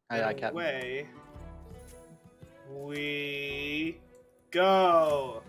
Away we go.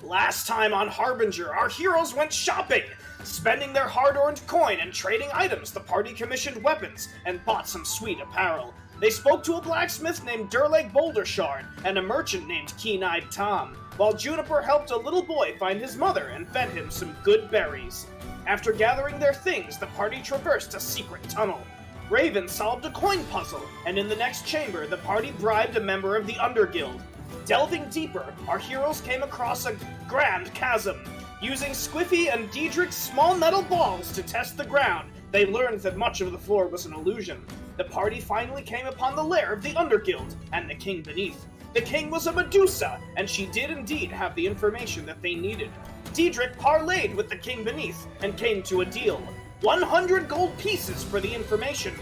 Last time on Harbinger, our heroes went shopping. Spending their hard-earned coin and trading items, the party commissioned weapons and bought some sweet apparel. They spoke to a blacksmith named Durleg Bouldershard and a merchant named Keen-Eyed Tom, while Juniper helped a little boy find his mother and fed him some good berries. After gathering their things, the party traversed a secret tunnel. Raven solved a coin puzzle, and in the next chamber, the party bribed a member of the Underguild. Delving deeper, our heroes came across a grand chasm. Using Squiffy and Diedrich's small metal balls to test the ground, they learned that much of the floor was an illusion. The party finally came upon the lair of the Underguild and the king beneath. The king was a Medusa, and she did indeed have the information that they needed. Diedrich parlayed with the king beneath and came to a deal. 100 gold pieces for the information.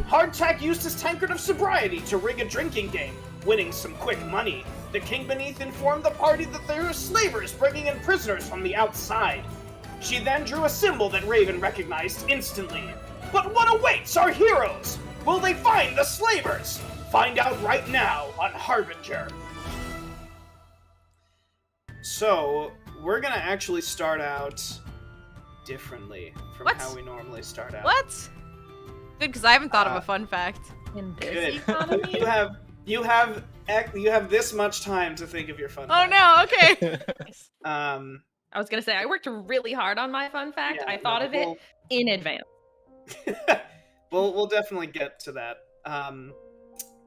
Hardtack used his tankard of sobriety to rig a drinking game, winning some quick money. The king beneath informed the party that there were slavers bringing in prisoners from the outside. She then drew a symbol that Raven recognized instantly. But what awaits our heroes? Will they find the slavers? Find out right now on Harbinger. So, we're gonna actually start out differently from how we normally start out. What? Good, because I haven't thought of a fun fact. In this Good. economy? You have this much time to think of your fun fact. Oh no, okay. I was gonna say, I worked really hard on my fun fact. I thought of it in advance. We'll definitely get to that.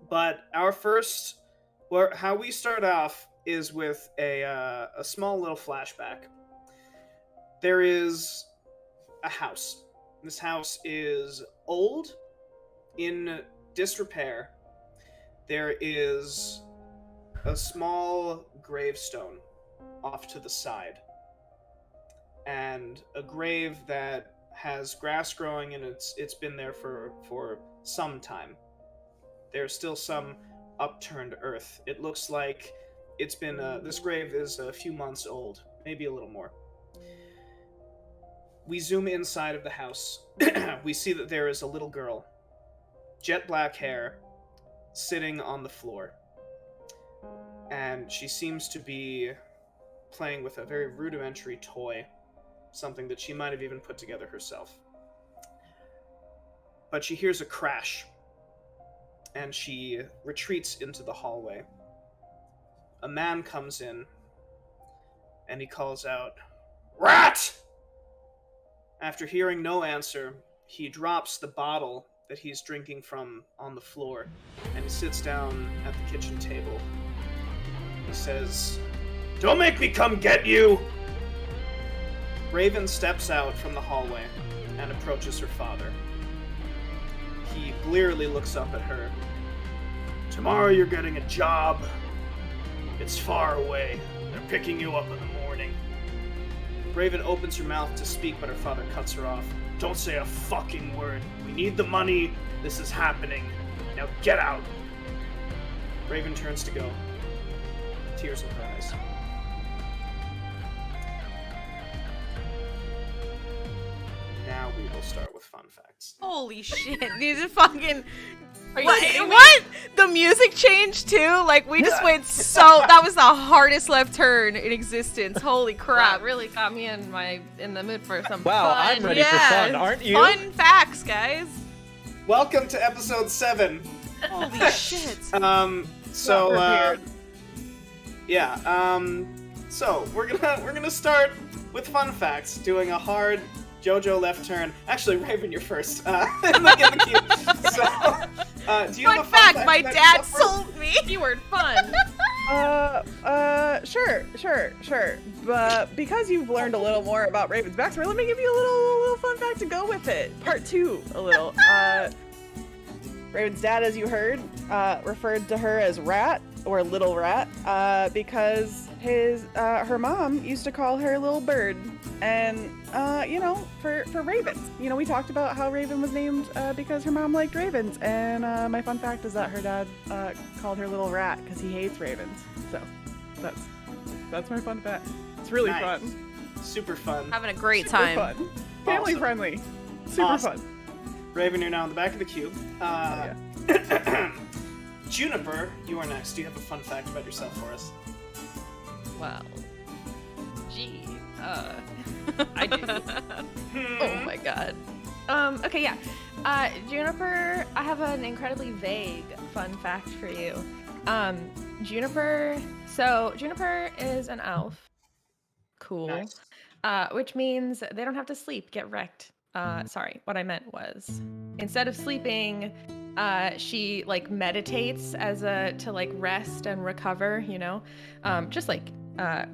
But our first, how we start off is with a small little flashback. There is a house. This house is old, in disrepair. There is a small gravestone off to the side, and a grave that has grass growing, and it's been there for some time. There's still some upturned earth. It looks like it's been this grave is a few months old, maybe a little more. We zoom inside of the house. We see that there is a little girl, jet black hair, sitting on the floor. And she seems to be playing with a very rudimentary toy, something that she might have even put together herself. But she hears a crash, and she retreats into the hallway. A man comes in, and he calls out, "Rat!" After hearing no answer, he drops the bottle that he's drinking from on the floor, and he sits down at the kitchen table. He says, "Don't make me come get you!" Raven steps out from the hallway and approaches her father. He blearily looks up at her. "Tomorrow you're getting a job. It's far away. They're picking you up in the morning." Raven opens her mouth to speak, but her father cuts her off. "Don't say a fucking word. We need the money. This is happening. Now get out." Raven turns to go. Tears in her eyes. Now we will start with fun facts. Holy shit, these are fucking... Are you what? kidding me? What? The music changed too? Like, we just went so... That was the hardest left turn in existence. Holy crap. That really got me in the mood for some Wow, fun. I'm ready for fun, aren't you? Fun facts, guys. Welcome to episode 7. Holy shit. So we're gonna start with fun facts, doing a hard JoJo left turn. Actually, Raven, you're first. In the queue. So, do you have a Fun fact, my that dad you suffered? sold me. Keyword fun. Sure. But because you've learned a little more about Raven's backstory, let me give you a little fun fact to go with it. Part 2, a little. Raven's dad, as you heard, referred to her as Rat, or Little Rat, because her mom used to call her Little Bird. And, for ravens. We talked about how Raven was named because her mom liked ravens. And my fun fact is that her dad called her Little Rat because he hates ravens. So, that's my fun fact. It's really Nice. fun. Super fun. Having a great Super time. fun. Family Awesome. friendly. Super Awesome. fun. Raven, you're now in the back of the cube. Juniper, you are next. Do you have a fun fact about yourself for us? Well, gee, I do. Oh my god. Okay, yeah. Juniper, I have an incredibly vague fun fact for you. Juniper is an elf. Cool. Nice. Which means they don't have to sleep, get wrecked. Sorry, what I meant was, instead of sleeping, she like meditates to like rest and recover, you know? Just like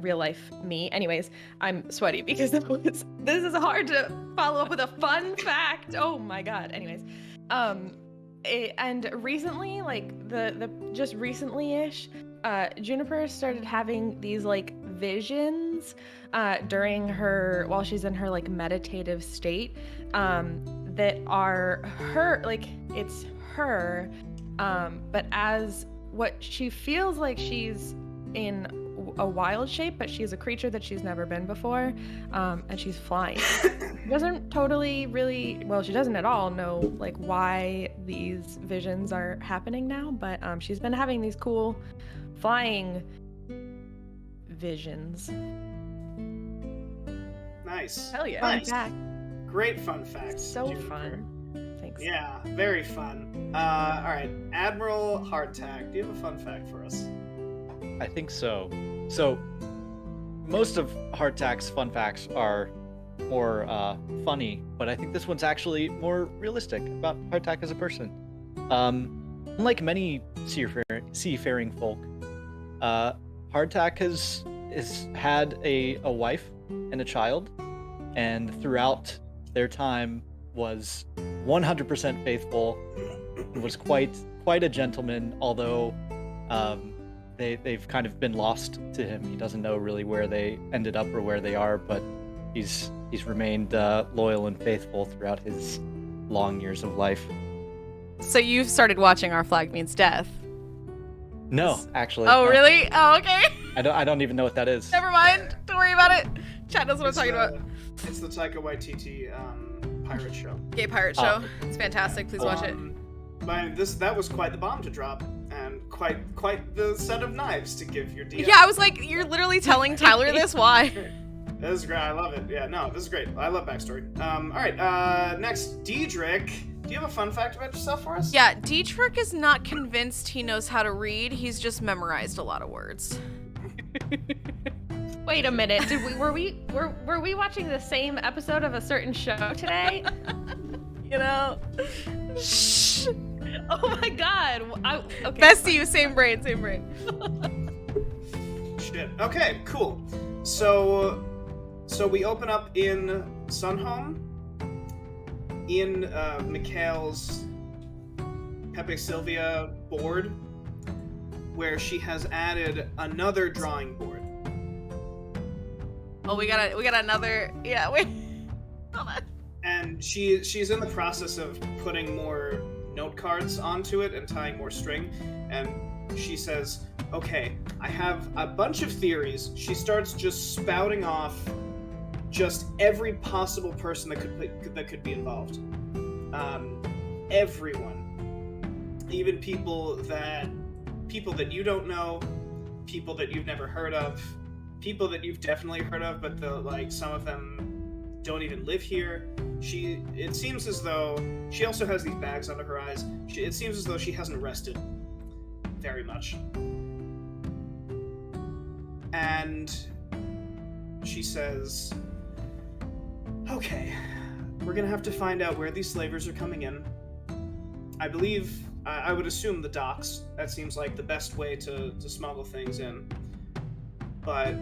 real life me. Anyways, I'm sweaty because this is hard to follow up with a fun fact. Oh my god. Anyways, and recently, like the just recently-ish, Juniper started having these like visions while she's in her like meditative state, that are her, like it's her, but as what she feels like she's in a wild shape, but she's a creature that she's never been before, and she's flying. She doesn't she doesn't at all know like why these visions are happening now, but she's been having these cool flying visions. Nice. Hell yeah. Nice. Fun fact. Great fun fact. So Juniper. fun. Thanks. Yeah, very fun. Alright, Admiral Hardtack, do you have a fun fact for us? I think so. So, most of Hardtack's fun facts are more funny, but I think this one's actually more realistic about Hardtack as a person. Unlike many seafaring folk, Hardtack has had a wife and a child, and throughout their time was 100% faithful, was quite a gentleman, although they've kind of been lost to him. He doesn't know really where they ended up or where they are, but he's remained loyal and faithful throughout his long years of life. So you've started watching Our Flag Means Death? No, actually. Oh, no. really? Oh, okay. I don't even know what that is. Never mind. Don't worry about it. Chat knows what I'm talking about. It's the Taika Waititi pirate show. Gay pirate show. It's fantastic. Please watch it. That was quite the bomb to drop, and quite the set of knives to give your DM. Yeah, I was like, you're literally telling Tyler this? Why? This is great. I love it. Yeah, no, this is great. I love backstory. All right. Next, Diedrich. Do you have a fun fact about yourself for us? Yeah, Dietrich is not convinced he knows how to read. He's just memorized a lot of words. Wait a minute. Were we watching the same episode of a certain show today? You know. Shh. Oh my god. Okay. Best to you. Same brain. Shit. Okay. Cool. So we open up in Sunhome, in Mikhail's Pepe Sylvia board, where she has added another drawing board. Oh, we got another. Yeah, wait. Hold on. And she's in the process of putting more note cards onto it and tying more string. And she says, "Okay, I have a bunch of theories." She starts just spouting off just every possible person that could be involved. Everyone, even people that you don't know, people that you've never heard of, people that you've definitely heard of, but some of them don't even live here. It seems as though she also has these bags under her eyes. It seems as though she hasn't rested very much. And she says, "Okay, we're gonna have to find out where these slavers are coming in. I believe, I would assume the docks. That seems like the best way to smuggle things in. But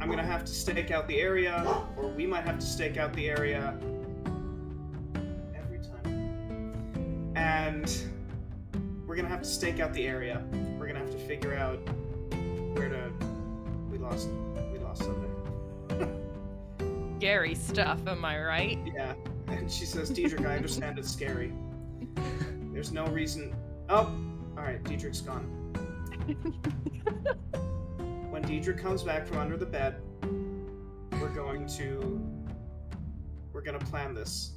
I'm gonna have to stake out the area, or we might have to stake out the area every time. And we're gonna have to stake out the area. We're gonna have to figure out where to. We lost something. Scary stuff, am I right? Yeah." And she says, "Diedrich, I understand it's scary. There's no reason." Oh, alright, Diedrich's gone. When Diedrich comes back from under the bed, we're gonna plan this.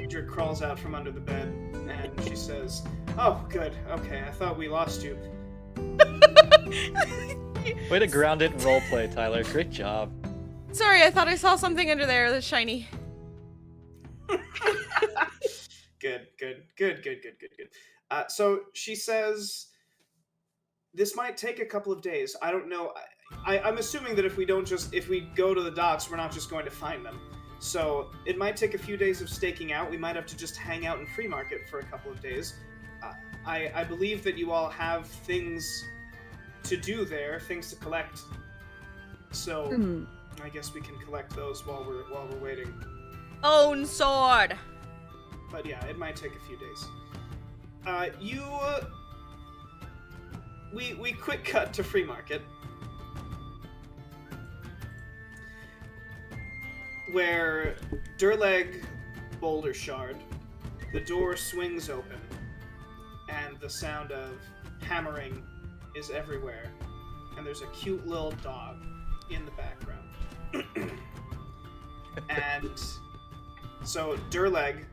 Idra crawls out from under the bed, and she says, "Oh, good. Okay, I thought we lost you." Way to ground it in roleplay, Tyler. Great job. Sorry, I thought I saw something under there that's shiny. Good. So she says, "This might take a couple of days. I don't know. I'm assuming that if we go to the docks, we're not just going to find them. So it might take a few days of staking out. We might have to just hang out in Free Market for a couple of days. I believe that you all have things to do there, things to collect. So I guess we can collect those while we're waiting. Own sword. But yeah, it might take a few days. We quick cut to Free Market, where Durleg Boulder Shard, the door swings open, and the sound of hammering is everywhere, and there's a cute little dog in the background. And so Durleg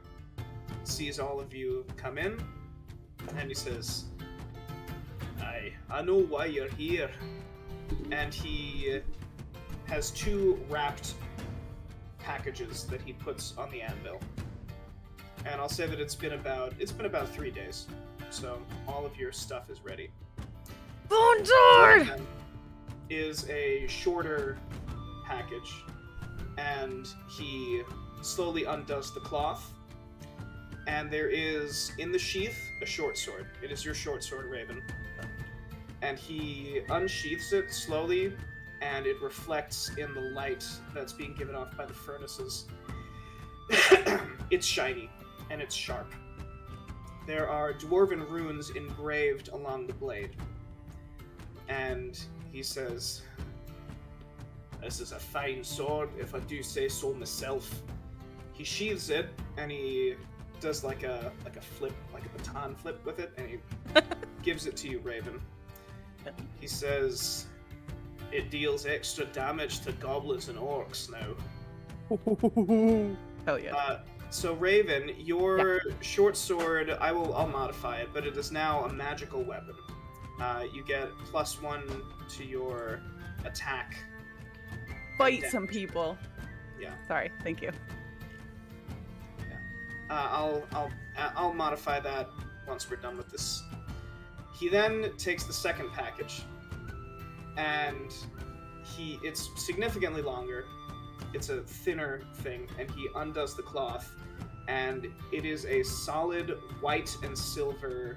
sees all of you come in, and he says, I know why you're here. And he has 2 wrapped packages that he puts on the anvil. And I'll say that it's been about 3 days. So all of your stuff is ready. Bone sword! Is a shorter package, and he slowly undoes the cloth, and there is in the sheath a short sword. It is your short sword, Raven. And he unsheaths it slowly, and it reflects in the light that's being given off by the furnaces. It's shiny, and it's sharp. There are dwarven runes engraved along the blade. And he says, "This is a fine sword, if I do say so myself." He sheathes it, and he does like a flip, like a baton flip with it, and he gives it to you, Raven. He says, "It deals extra damage to goblins and orcs now." Hell yeah. So Raven, your short sword, I'll modify it, but it is now a magical weapon. You get +1 to your attack. Fight some people. Yeah. Sorry, thank you. I'll modify that once we're done with this. He then takes the second package, and it's significantly longer. It's a thinner thing, and he undoes the cloth, and it is a solid white and silver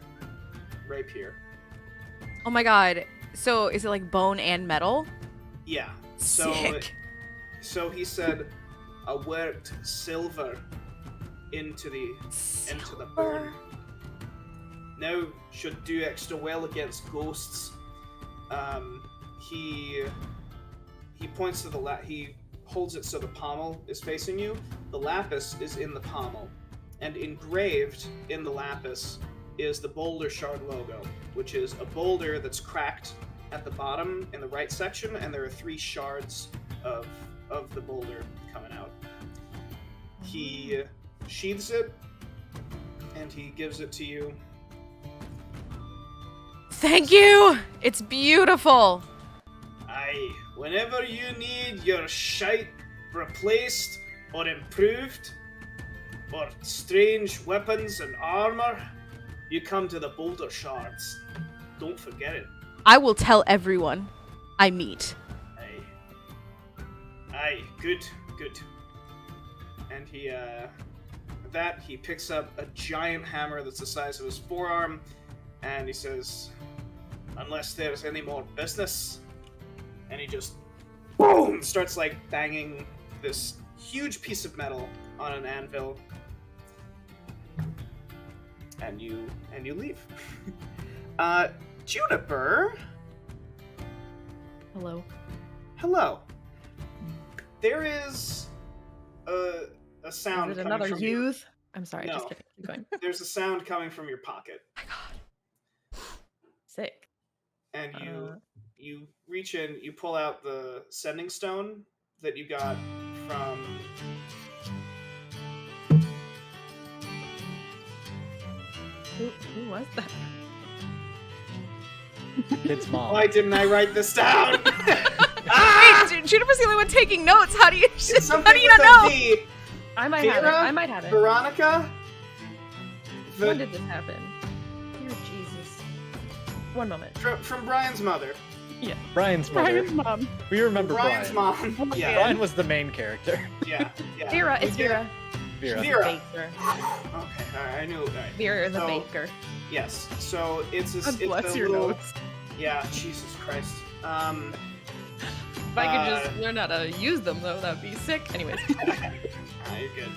rapier. Oh my god. So is it like bone and metal? Yeah. Sick. So he said, "I worked silver into the burn. Now should do extra well against ghosts." He points to he holds it so the pommel is facing you. The lapis is in the pommel, and engraved in the lapis is the Boulder Shard logo, which is a boulder that's cracked at the bottom in the right section, and there are 3 shards of the boulder coming out. He sheathes it, and he gives it to you. Thank you! It's beautiful! Aye, whenever you need your shite replaced or improved, or strange weapons and armor, you come to the Boulder Shards. Don't forget it. I will tell everyone I meet. Aye, good. And he picks up a giant hammer that's the size of his forearm, and he says, "Unless there's any more business," and he just boom starts like banging this huge piece of metal on an anvil, and you leave. Juniper. Hello. There is a sound Is it coming another from youth? I'm sorry, No. just kidding. Keep going. There's a sound coming from your pocket, Oh my god. Sick. and you reach in, you pull out the sending stone that you got from Who was that? Kid's mom. Why didn't I write this down? Wait, Juniper's the only one taking notes. How do you? It's How something do you with not know? a V. I might have it. Vera? I might have it. Veronica? When did this happen? Dear Jesus. One moment. From Brian's mother. Brian's mother. Brian's mom. We remember Brian's Brian. mom. Yeah, Brian was the main character. yeah. Vera, it's We get- Vera. Vera. Vera. Baker. Okay, alright, I knew. Alright. Vera is a So- baker. Yes, so it's a, God it's bless a your little, notes. Yeah, Jesus Christ. If I could just learn how to use them, though, that'd be sick. Anyways. You're good.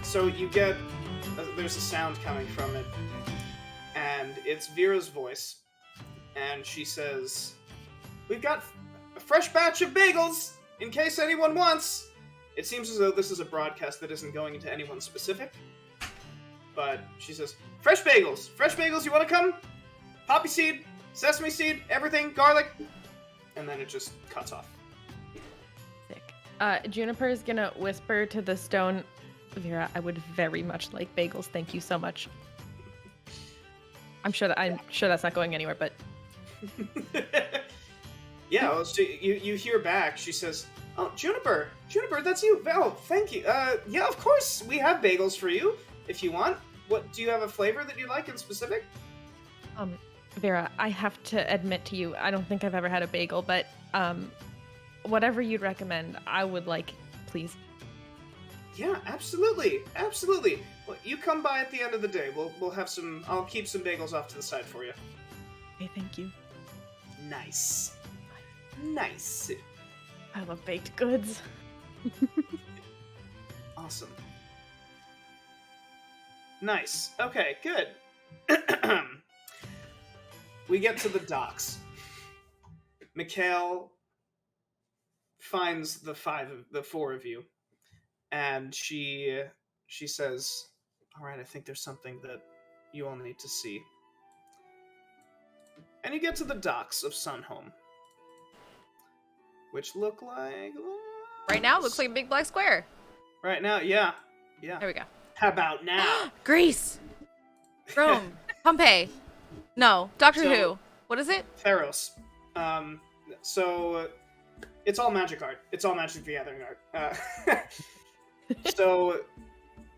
So you get, there's a sound coming from it, and it's Vera's voice, and she says, "We've got a fresh batch of bagels, in case anyone wants." It seems as though this is a broadcast that isn't going into anyone specific, but she says, fresh bagels, you wanna come? Poppy seed, sesame seed, everything, garlic, and then it just cuts off. Sick. Juniper's gonna whisper to the stone, Vera, I would very much like bagels. Thank you so much. I'm sure that's not going anywhere, but Yeah, well, so you hear back. She says, "Oh, Juniper, that's you. Oh, thank you. Yeah, of course, we have bagels for you if you want. What do you have a flavor that you like in specific?" Vera, I have to admit to you, I don't think I've ever had a bagel, but whatever you'd recommend, I would like, please. Yeah, absolutely. Well, you come by at the end of the day. We'll have some. I'll keep some bagels off to the side for you. Okay, thank you. Nice. I love baked goods. Awesome. Nice. Okay, good. We get to the docks. Mikhail finds the four of you, and she says, "All right, I think there's something that you all need to see." And you get to the docks of Sunhome, which look like Right now, it looks like a big black square. right now, yeah. There we go. How about now? Greece. Rome. Pompeii. No. Doctor So- Who. What is it? Theros. So it's all magic art. It's all Magic the Gathering art. So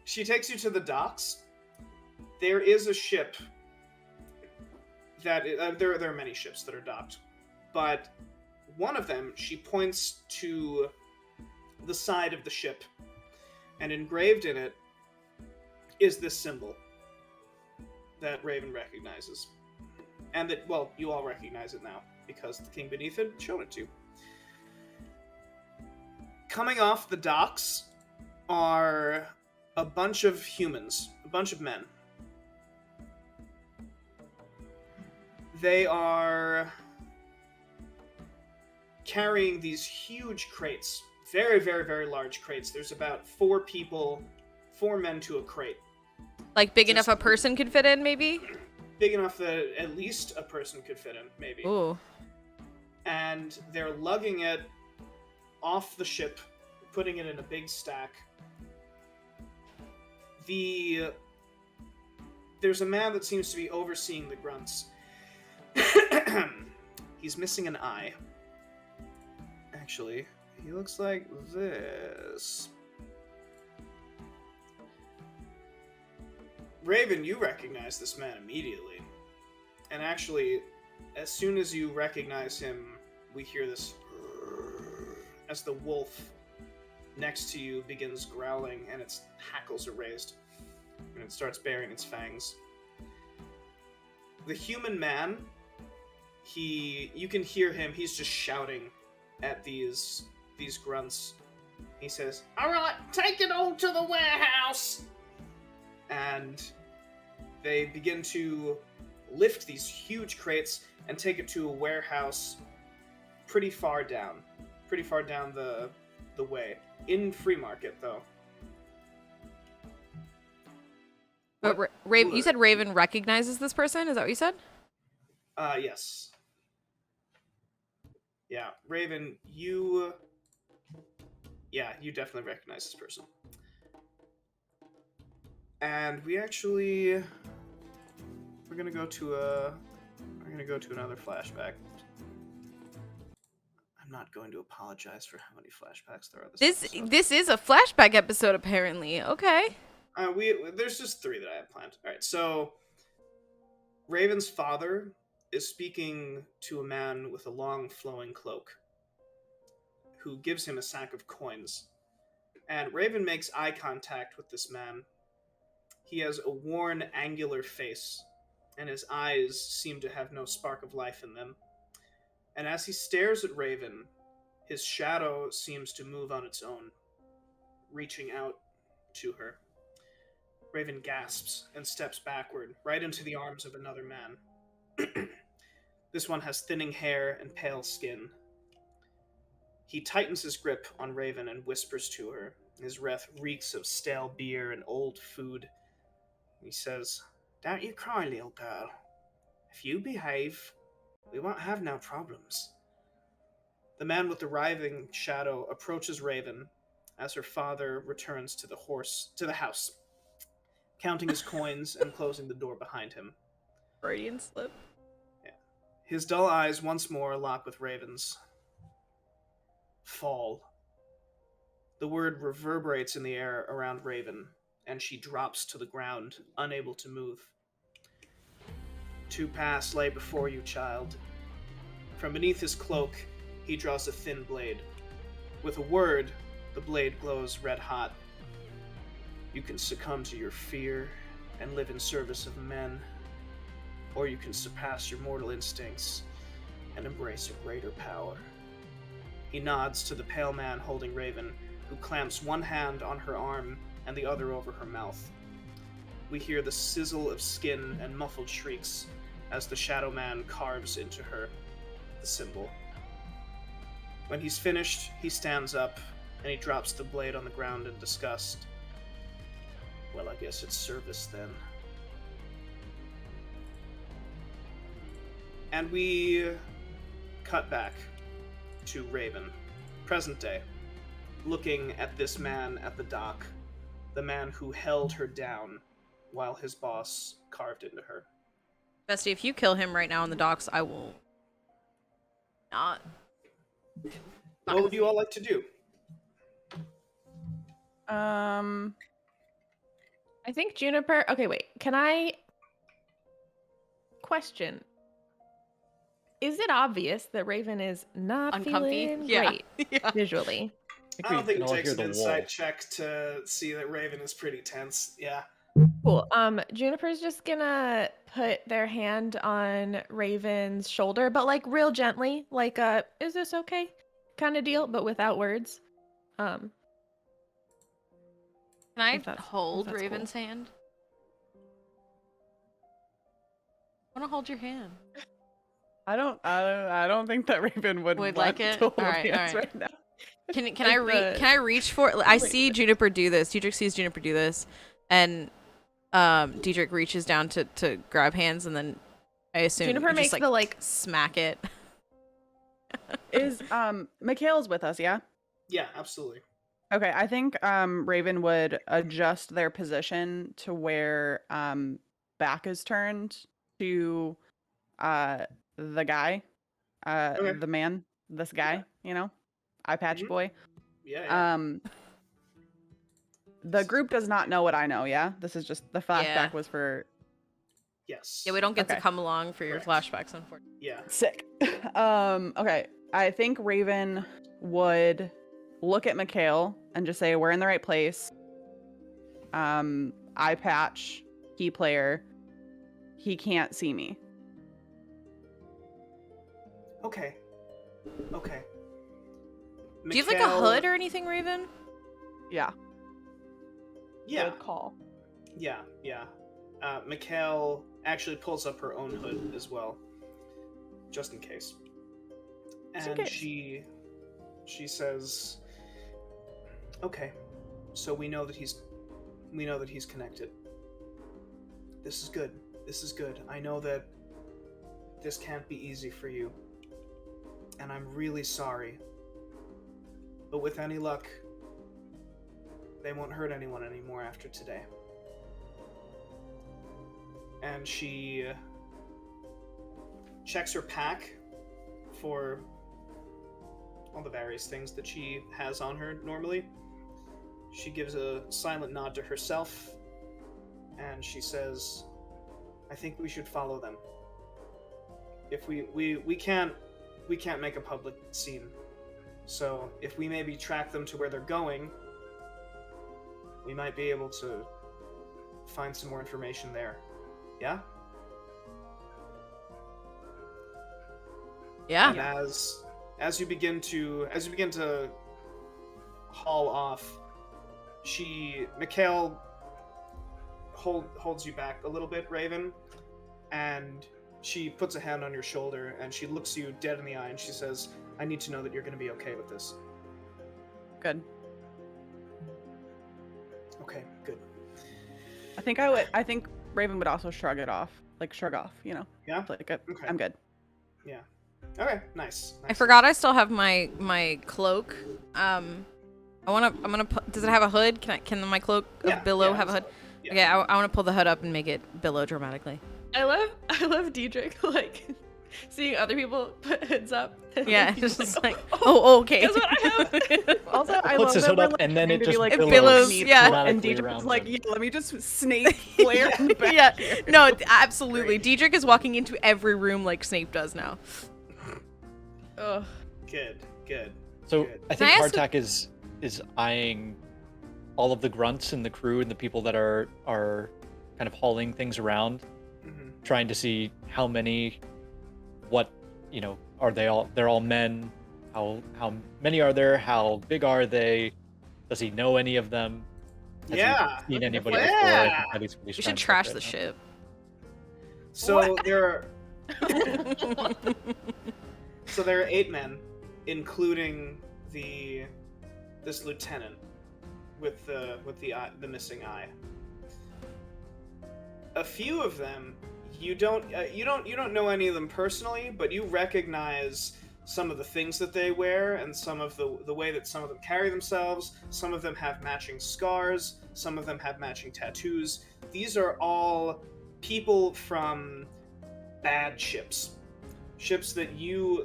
she takes you to the docks. There is a ship that there are many ships that are docked, but one of them, she points to the side of the ship, and engraved in it is this symbol that Raven recognizes. And that, well, you all recognize it now, because the king beneath it showed it to you. Coming off the docks are a bunch of humans, a bunch of men. They are carrying these huge crates, very, very, very large crates. There's about 4 men to a crate. Like big enough Just- a person could fit in, maybe? Big enough that at least a person could fit in, maybe. Ooh. And they're lugging it off the ship, putting it in a big stack. There's a man that seems to be overseeing the grunts. He's missing an eye. Actually, he looks like this. Raven, you recognize this man immediately. And actually, as soon as you recognize him, we hear this as the wolf next to you begins growling and its hackles are raised. And it starts baring its fangs. The human man, you can hear him, he's just shouting at these grunts. He says, "Alright, take it all to the warehouse!" And they begin to lift these huge crates and take it to a warehouse pretty far down the way. In Free Market, though. But Raven, you said Raven recognizes this person? Is that what you said? Yes. Yeah, Raven, you definitely recognize this person. And we actually we're gonna go to another flashback. I'm not going to apologize for how many flashbacks there are episode. This is a flashback episode, apparently. Okay. There's just 3 that I have planned. All right, so Raven's father is speaking to a man with a long flowing cloak, who gives him a sack of coins. And Raven makes eye contact with this man. He has a worn, angular face, and his eyes seem to have no spark of life in them. And as he stares at Raven, his shadow seems to move on its own, reaching out to her. Raven gasps and steps backward, right into the arms of another man. This one has thinning hair and pale skin. He tightens his grip on Raven and whispers to her. His breath reeks of stale beer and old food. He says, "Don't you cry, little girl. If you behave, we won't have no problems." The man with the writhing shadow approaches Raven as her father returns to the house, counting his coins and closing the door behind him. Freudian slip. Yeah. His dull eyes once more lock with Raven's. Fall. The word reverberates in the air around Raven, and she drops to the ground, unable to move. "Two paths lay before you, child." From beneath his cloak, he draws a thin blade. With a word, the blade glows red hot. "You can succumb to your fear and live in service of men, or you can surpass your mortal instincts and embrace a greater power." He nods to the pale man holding Raven, who clamps one hand on her arm and the other over her mouth. We hear the sizzle of skin and muffled shrieks as the shadow man carves into her the symbol. When he's finished, he stands up and he drops the blade on the ground in disgust. "Well, I guess it's service then." And we cut back to Raven, present day, looking at this man at the dock, the man who held her down while his boss carved into her. Bestie, if you kill him right now on the docks, I will not. What would you all like to do? I think Juniper. Okay, wait. Can I question? Is it obvious that Raven is not Uncomfy? feeling Yeah. great Yeah. visually? I don't think it can all takes hear an the insight wall. check to see that Raven is pretty tense. Yeah. Cool. Juniper's just gonna put their hand on Raven's shoulder, but like real gently, like "Is this okay?" kind of deal, but without words. Can I If that's hold cool. Raven's hand? I want to hold your hand. I don't think that Raven would Would want like it? to hold Alright, hands alright. right now. Can Like can I reach for? I see Juniper do this. Dietrich sees Juniper do this, and Dietrich reaches down to grab hands, and then I assume Juniper you makes just, the like smack it. Is Mikhail's with us, yeah? Yeah, absolutely. Okay, I think Raven would adjust their position to where back is turned to the guy, Okay. the man, this guy, eye patch Mhm. boy. Yeah. The group does not know what I know, yeah? This is just the flashback Yeah. was for Yes. Yeah, we don't get to Okay. come along for your Correct. flashbacks, unfortunately. Yeah. sick. Okay. I think Raven would look at Mikhail and just say, "We're in the right place." Eye patch, key player. He can't see me. Okay. Okay. Do you have like a hood or anything, Raven? Yeah. Yeah. Good call. Yeah. Mikhail actually pulls up her own hood as well, just in case. Just in And case. she says, "Okay, so we know that he's connected. This is good. This is good. I know that this can't be easy for you, and I'm really sorry. But with any luck, they won't hurt anyone anymore after today." and she checks her pack for all the various things that she has on her normally. She gives a silent nod to herself, and she says, I think we should follow them. If we can't make a public scene. So if we maybe track them to where they're going, we might be able to find some more information there. Yeah? Yeah. And as you begin to haul off, Mikhail holds you back a little bit, Raven, and she puts a hand on your shoulder and she looks you dead in the eye and she says, I need to know that you're going to be okay with this. Good. Okay, good. I think Raven would also shrug off, you know? Yeah? Like, Okay. I'm good. Yeah. Okay, nice. I forgot I still have my cloak. I'm gonna does it have a hood? Can my cloak of billow have a hood? Yeah. Okay, I want to pull the hood up and make it billow dramatically. I love Diedrich, like, seeing other people put hoods up. Yeah, He's just like, oh, okay. Guess what I have? Also, I Puts love his that hood we're, up like, and then trying it to be just like, billows, yeah. And dramatically Diedrich around is like, him. yeah, let me just snake flare in the back. Yeah, here. no, absolutely. Diedrich is walking into every room like Snape does now. Ugh. Good. So Good. I Can think I ask Hardtack is eyeing all of the grunts and the crew and the people that are kind of hauling things around, Mm-hmm. trying to see how many, what, you know, are they all? They're all men. How many are there? How big are they? Does he know any of them? Has Yeah. he seen anybody Yeah. before? I think that is what he's We trying should to trash figure the out. ship. So there are 8 men, including this lieutenant with the missing eye. A few of them you don't know any of them personally, but you recognize some of the things that they wear and some of the way that some of them carry themselves. Some of them have matching scars, some of them have matching tattoos. These are all people from bad ships that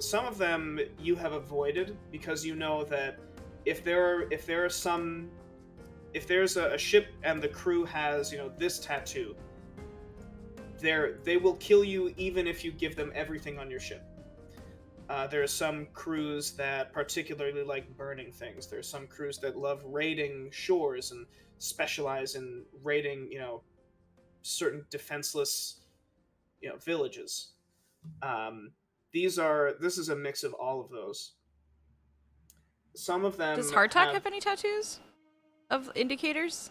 some of them you have avoided because you know that if there's a ship and the crew has, you know, this tattoo, they will kill you even if you give them everything on your ship. There are some crews that particularly like burning things. There are some crews that love raiding shores and specialize in raiding, you know, certain defenseless, you know, villages. This is a mix of all of those. Some of them Does Hardtack have any tattoos of indicators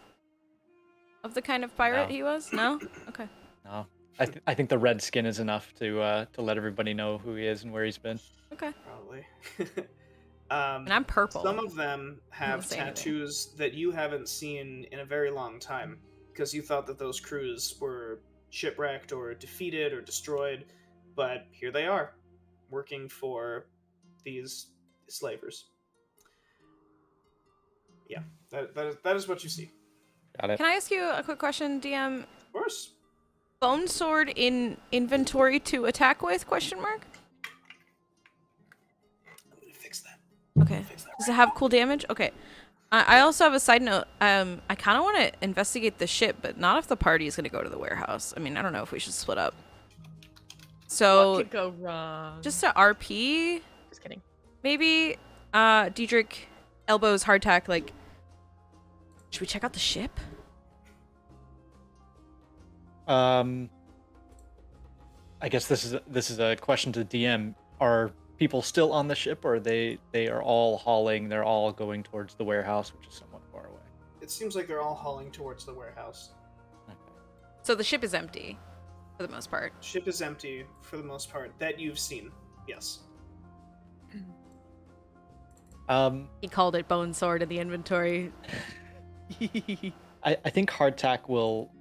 of the kind of pirate No. he was? No? Okay. No, I think the red skin is enough to let everybody know who he is and where he's been. Okay. probably. And I'm purple. Some of them have say anything. tattoos that you haven't seen in a very long time because you thought that those crews were shipwrecked or defeated or destroyed, but here they are, working for these slavers. Yeah, that is what you see. Got it. Can I ask you a quick question, DM? Of course. Bone sword in inventory to attack with? Question mark. I'm gonna fix that. Okay. Does it have cool damage? Okay. I also have a side note. I kind of want to investigate the ship, but not if the party is going to go to the warehouse. I mean, I don't know if we should split up. What So, could go wrong? just to RP, Just kidding. maybe Diedrich elbows Hardtack, like, should we check out the ship? I guess this is a question to the DM. Are people still on the ship, or they are all hauling? They're all going towards the warehouse, which is somewhat far away. It seems like they're all hauling towards the warehouse. So the ship is empty, for the most part. Ship is empty for the most part that you've seen. Yes. He called it bone sword in the inventory. I think Hardtack will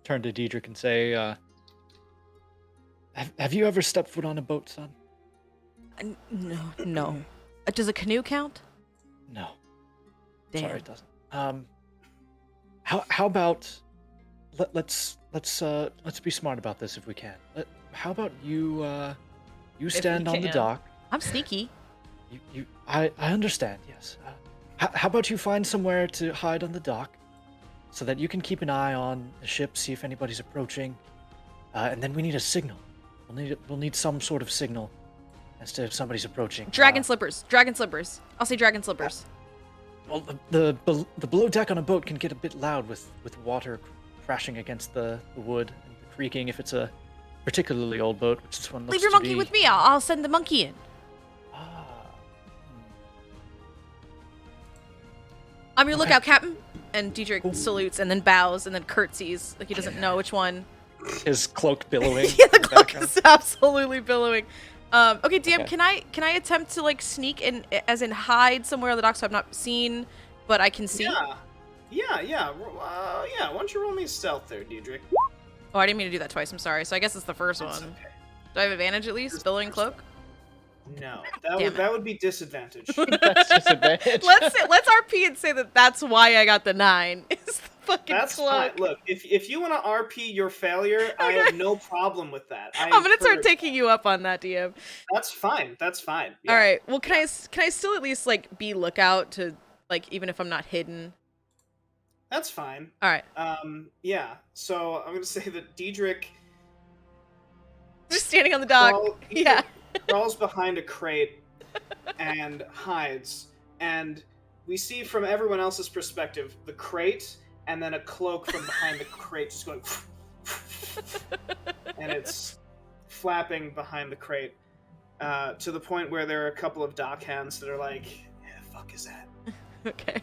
turn to Diedrich and say, have you ever stepped foot on a boat, son? No. Does a canoe count? No. Damn. Sorry, it doesn't. How about let's be smart about this if we can. How about you stand on the can. dock. I'm sneaky. I understand. Yes. How about you find somewhere to hide on the dock, so that you can keep an eye on the ship, see if anybody's approaching, and then we need a signal. We'll need some sort of signal as to if somebody's approaching. Dragon slippers. Dragon slippers. I'll say dragon slippers. Well, the below deck on a boat can get a bit loud with water crashing against the wood and the creaking if it's a particularly old boat, which this one looks Leave your to monkey be. with me. I'll send the monkey in. Ah. I'm your Okay. lookout, Captain. And Diedrich salutes and then bows and then curtsies like he doesn't know which one. His cloak billowing. Yeah, the in cloak background. is absolutely billowing. Okay, DM, Okay. can I attempt to like sneak in, as in hide somewhere on the dock so I'm not seen, but I can see? Yeah. Why don't you roll me stealth there, Diedrich? Oh, I didn't mean to do that twice. I'm sorry. So I guess it's the first That's one. okay. Do I have advantage at least? Billowing cloak. No, Damn it. that would be disadvantage. That's disadvantage. Let's RP and say that that's why I got the 9. Is the fucking That's cloak. fine. Look, if you want to RP your failure, I have no problem with that. I'm gonna start encourage taking you up on that, DM. That's fine. Yeah. All right. Well, can I still at least like be lookout to like even if I'm not hidden? That's fine. All right. Yeah. So I'm gonna say that Diedrich Just standing on the dock. Yeah. crawls behind a crate and hides, and we see from everyone else's perspective the crate and then a cloak from behind the crate just going and it's flapping behind the crate to the point where there are a couple of dock hands that are like, yeah, the fuck is that? Okay.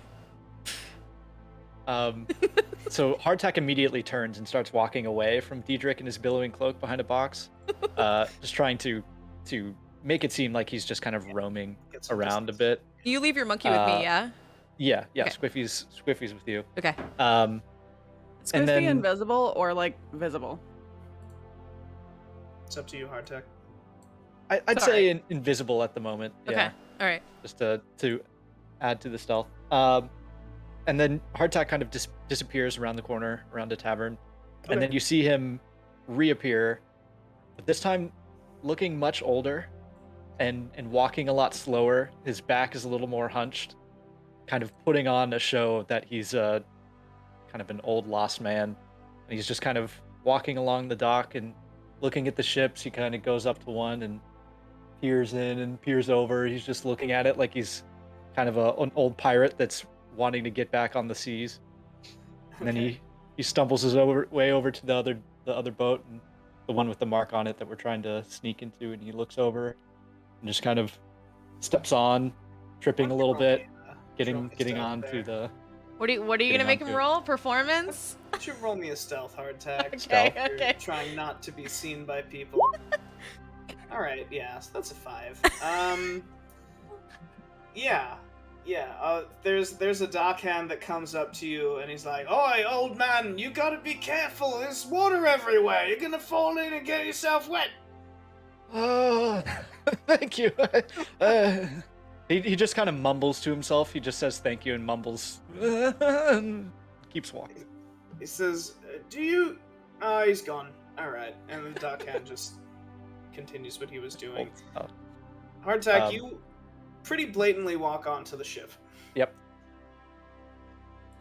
So Hardtack immediately turns and starts walking away from Diedrich and his billowing cloak behind a box, just trying to make it seem like he's just kind of roaming Get some around a distance. bit. You leave your monkey with me, yeah? Yeah, Okay. Squiffy's with you. Okay. It's And supposed to be then- invisible or like visible. It's up to you, Hardtech. I'd Sorry. say invisible at the moment. Okay. Yeah, All right. just to add to the stealth. And then Hardtack kind of disappears around the corner, around a tavern, and then you see him reappear, but this time looking much older and walking a lot slower. His back is a little more hunched, kind of putting on a show that he's kind of an old lost man. And he's just kind of walking along the dock and looking at the ships. He kind of goes up to one and peers in and peers over. He's just looking at it like he's kind of an old pirate that's wanting to get back on the seas. And then he stumbles his way over to the other boat, and the one with the mark on it that we're trying to sneak into, and he looks over and just kind of steps on, tripping a little bit, getting onto the What are you Getting gonna make him onto it. roll? Performance? Why don't you roll me a stealth, Hardtack? Okay, You're okay. trying not to be seen by people. Alright, yeah, so that's a 5. There's a dockhand that comes up to you and he's like, "Oi, old man, you gotta be careful, there's water everywhere, you're gonna fall in and get yourself wet." Oh, thank you. He just kind of mumbles to himself. He just says thank you and mumbles. And keeps walking. He says, "Do you..." Oh, he's gone. Alright, and the dockhand just continues what he was doing. Oh, Hardtack, Um, you pretty blatantly walk onto the ship. yep.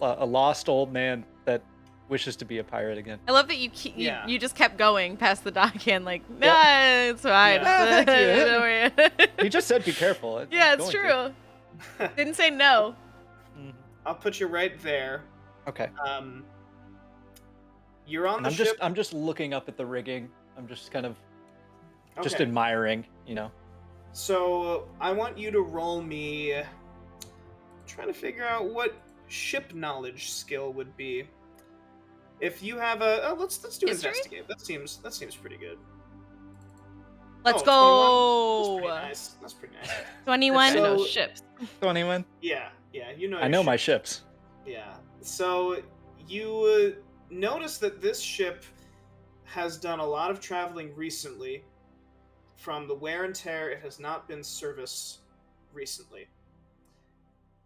A lost old man that wishes to be a pirate again. I love that you Yeah. you just kept going past the dockhand like, nah, Yep. it's fine. Yeah. Thank you. Don't He just said be careful. I'm yeah, it's going to. true. Didn't say no. Mhm. I'll put you right there. Okay. You're on And the ship. I'm just looking up at the rigging. I'm just kind of just Okay. admiring, you know. So I want you to roll me. I'm trying to figure out what ship knowledge skill would be. If you have a, let's do History? investigate. That seems pretty good. Let's 21. go. That's pretty nice. 21. I know So- ships. So anyone? Yeah, you know. I your know my ship. ships. Yeah. So you notice that this ship has done a lot of traveling recently. From the wear and tear, it has not been serviced recently.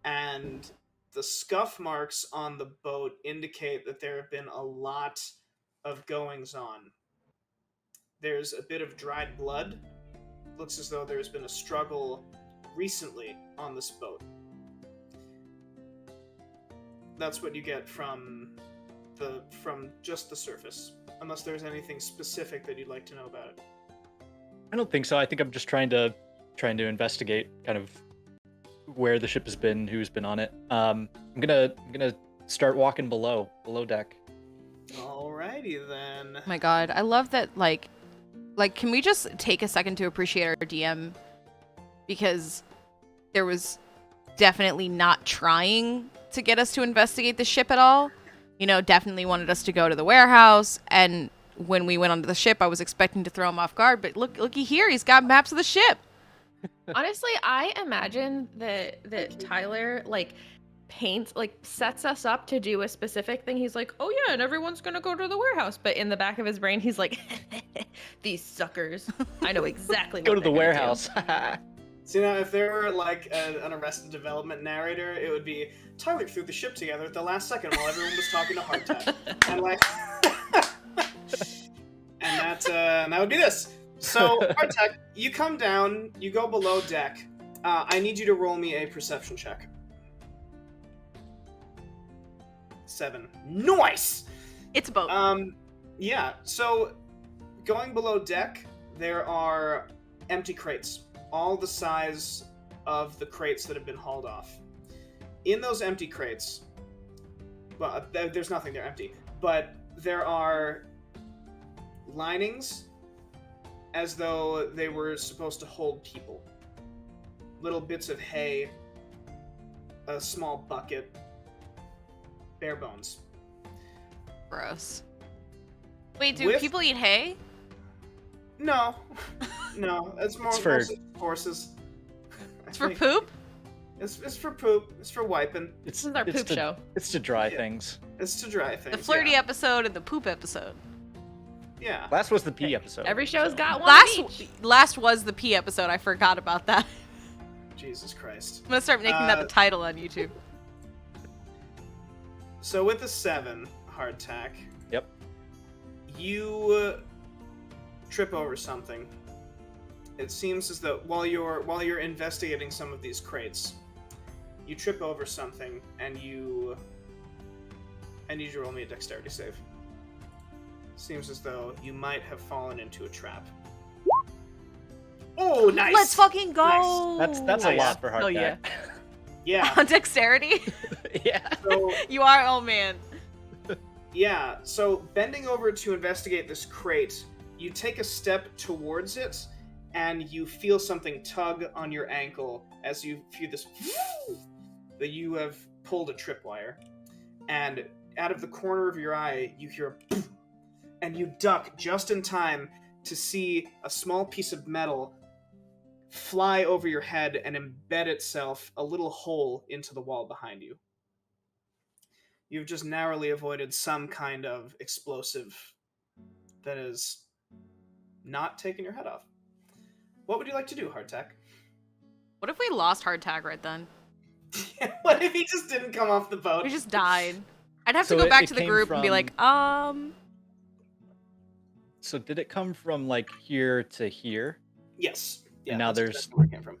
And the scuff marks on the boat indicate that there have been a lot of goings on. There's a bit of dried blood. Looks as though there's been a struggle recently on this boat. That's what you get from just the surface, unless there's anything specific that you'd like to know about it. I don't think so. I think I'm just trying to investigate kind of where the ship has been, who's been on it. I'm gonna start walking below deck. Alrighty then. Oh my god, I love that. Like, can we just take a second to appreciate our DM, because there was definitely not trying to get us to investigate the ship at all. You know, definitely wanted us to go to the warehouse, and when we went onto the ship, I was expecting to throw him off guard, but looky here, he's got maps of the ship. Honestly, I imagine that Tyler sets us up to do a specific thing. He's like, oh yeah, and everyone's gonna go to the warehouse. But in the back of his brain, he's like, these suckers. I know exactly what Go to the they're gonna warehouse. So, you know, if there were like an Arrested Development narrator, it would be Tyler threw the ship together at the last second while everyone was talking to Hardtack. And like, and that would be this. So, Hardtack, you come down, you go below deck. I need you to roll me a perception check. 7. Nice! It's a boat. Yeah, so going below deck, there are empty crates, all the size of the crates that have been hauled off. In those empty crates, well, there's nothing, they're empty, but there are linings as though they were supposed to hold people. Little bits of hay, a small bucket, bare bones. Gross. Wait, do With- people eat hay? No, no, it's more It's for- mostly horses. It's for poop? It's for poop. It's for wiping. This is our it's poop to, show. It's to dry Yeah. things. It's to dry things. The flirty yeah. episode and the poop episode. Yeah. Last was the pee episode. Every show's so- got one of each. Last was the pee episode. I forgot about that. Jesus Christ. I'm gonna start making that the title on YouTube. So with the 7 hardtack, Yep. you trip over something. It seems as though while you're investigating some of these crates, you trip over something and I need you to roll me a dexterity save. Seems as though you might have fallen into a trap. Oh, nice! Let's fucking go! Nice. That's a Nice. lot for hard Oh, yeah. Yeah. On dexterity? Yeah. So You are, oh man. yeah. So bending over to investigate this crate, you take a step towards it, and you feel something tug on your ankle as you feel this that you have pulled a tripwire, and out of the corner of your eye, you hear a and you duck just in time to see a small piece of metal fly over your head and embed itself a little hole into the wall behind you. You've just narrowly avoided some kind of explosive that is not taking your head off. What would you like to do, Hardtack? What if we lost Hardtack right then? What if he just didn't come off the boat? We just died. I'd have So to go it- back it to the came group and be from- like, So did it come from like here to here? Yes. Yeah, And now that's there's- exactly where it came from.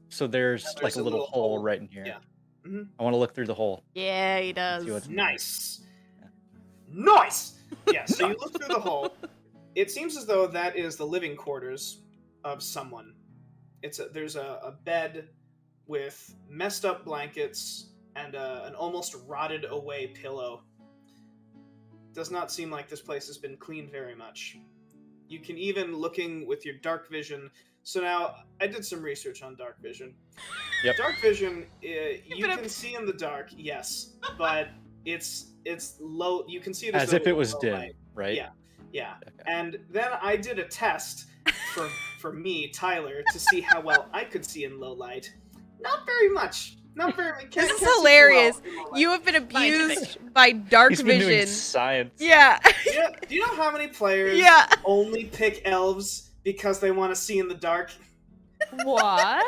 So there's Now like there's a a little little hole hole. right in here. Yeah. Mhm. I want to look through the hole. yeah, he does. See what's- Nice. Nice! Yeah, so you look through the hole. It seems as though that is the living quarters of someone. There's a bed with messed up blankets and an almost rotted away pillow. Does not seem like this place has been cleaned very much. You can even, looking with your dark vision. So now, I did some research on dark vision. Yep. Dark vision, you it up. can see in the dark, yes, but it's low. You can see it As though if it it's was low dim, light. right? Yeah. Yeah. Okay. And then I did a test for me, Tyler, to see how well I could see in low light. Not very much. Not very. This can't is see too hilarious. well in low light. You have been abused Scientific. by dark He's been doing vision. science. Yeah. Do you know how many players Yeah. only pick elves because they want to see in the dark? What?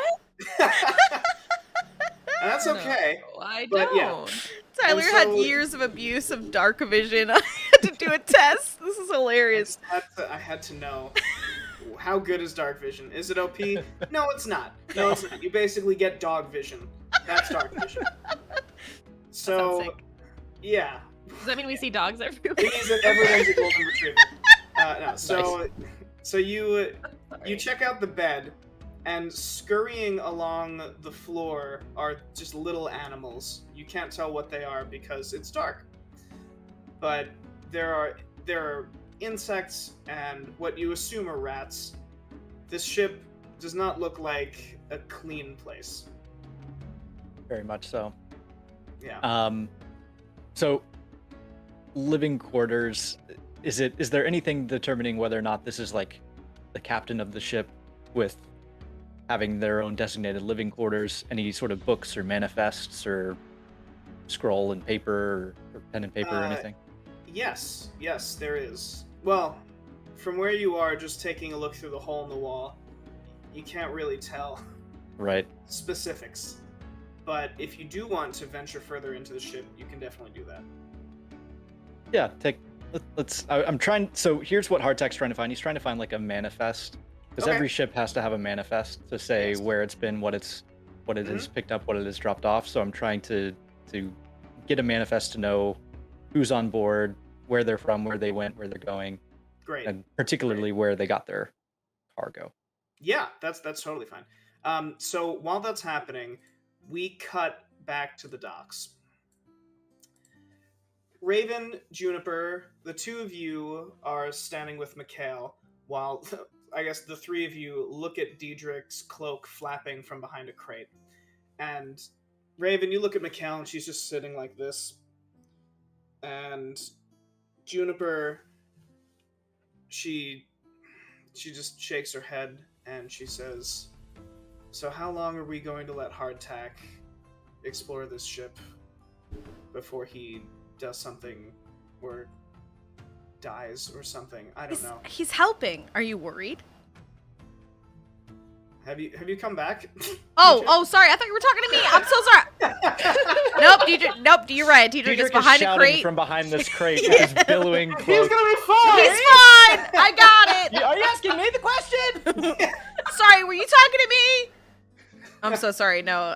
And that's okay. No, I But, don't. yeah. Tyler And had so- years of abuse of dark vision. had to do a test. This is hilarious. I had to know. How good is dark vision? Is it OP? No, it's not. No, it's not. You basically get dog vision. That's dark vision. So, sick. yeah. Does that mean we see dogs everywhere? It means that everyone's a golden retriever. No, so you check out the bed, and scurrying along the floor are just little animals. You can't tell what they are because it's dark. But there are insects and what you assume are rats. This ship does not look like a clean place. Very much so. Yeah. So living quarters, is there anything determining whether or not this is like the captain of the ship with having their own designated living quarters? Any sort of books or manifests or scroll and paper or pen and paper or anything? Yes, there is. Well, from where you are, just taking a look through the hole in the wall, you can't really tell Right. specifics. But if you do want to venture further into the ship, you can definitely do that. Yeah, I'm trying. So here's what Hardtack's trying to find. He's trying to find like a manifest, because Okay. every ship has to have a manifest to say Yes. where it's been, what it has picked up, what it has dropped off. So I'm trying to get a manifest to know who's on board, where they're from, where they went, where they're going, Great. and particularly where they got their cargo. Yeah, that's totally fine. So while that's happening, we cut back to the docks. Raven, Juniper, the two of you are standing with Mikhail, while I guess the three of you look at Diedrich's cloak flapping from behind a crate. And Raven, you look at Mikhail, and she's just sitting like this. And Juniper, she just shakes her head, and she says, "So how long are we going to let Hardtack explore this ship before he does something or dies or something? I don't know. He's helping. Are you worried? Have you come back?" Oh, sorry. I thought you were talking to me. I'm so sorry. Nope, Deidre. Nope, you're right. Deidre is behind a shouting crate. from behind this crate with his billowing He's cloak. gonna be fine. He's fine. I got it. Are you asking me the question? Sorry, were you talking to me? I'm so sorry. No,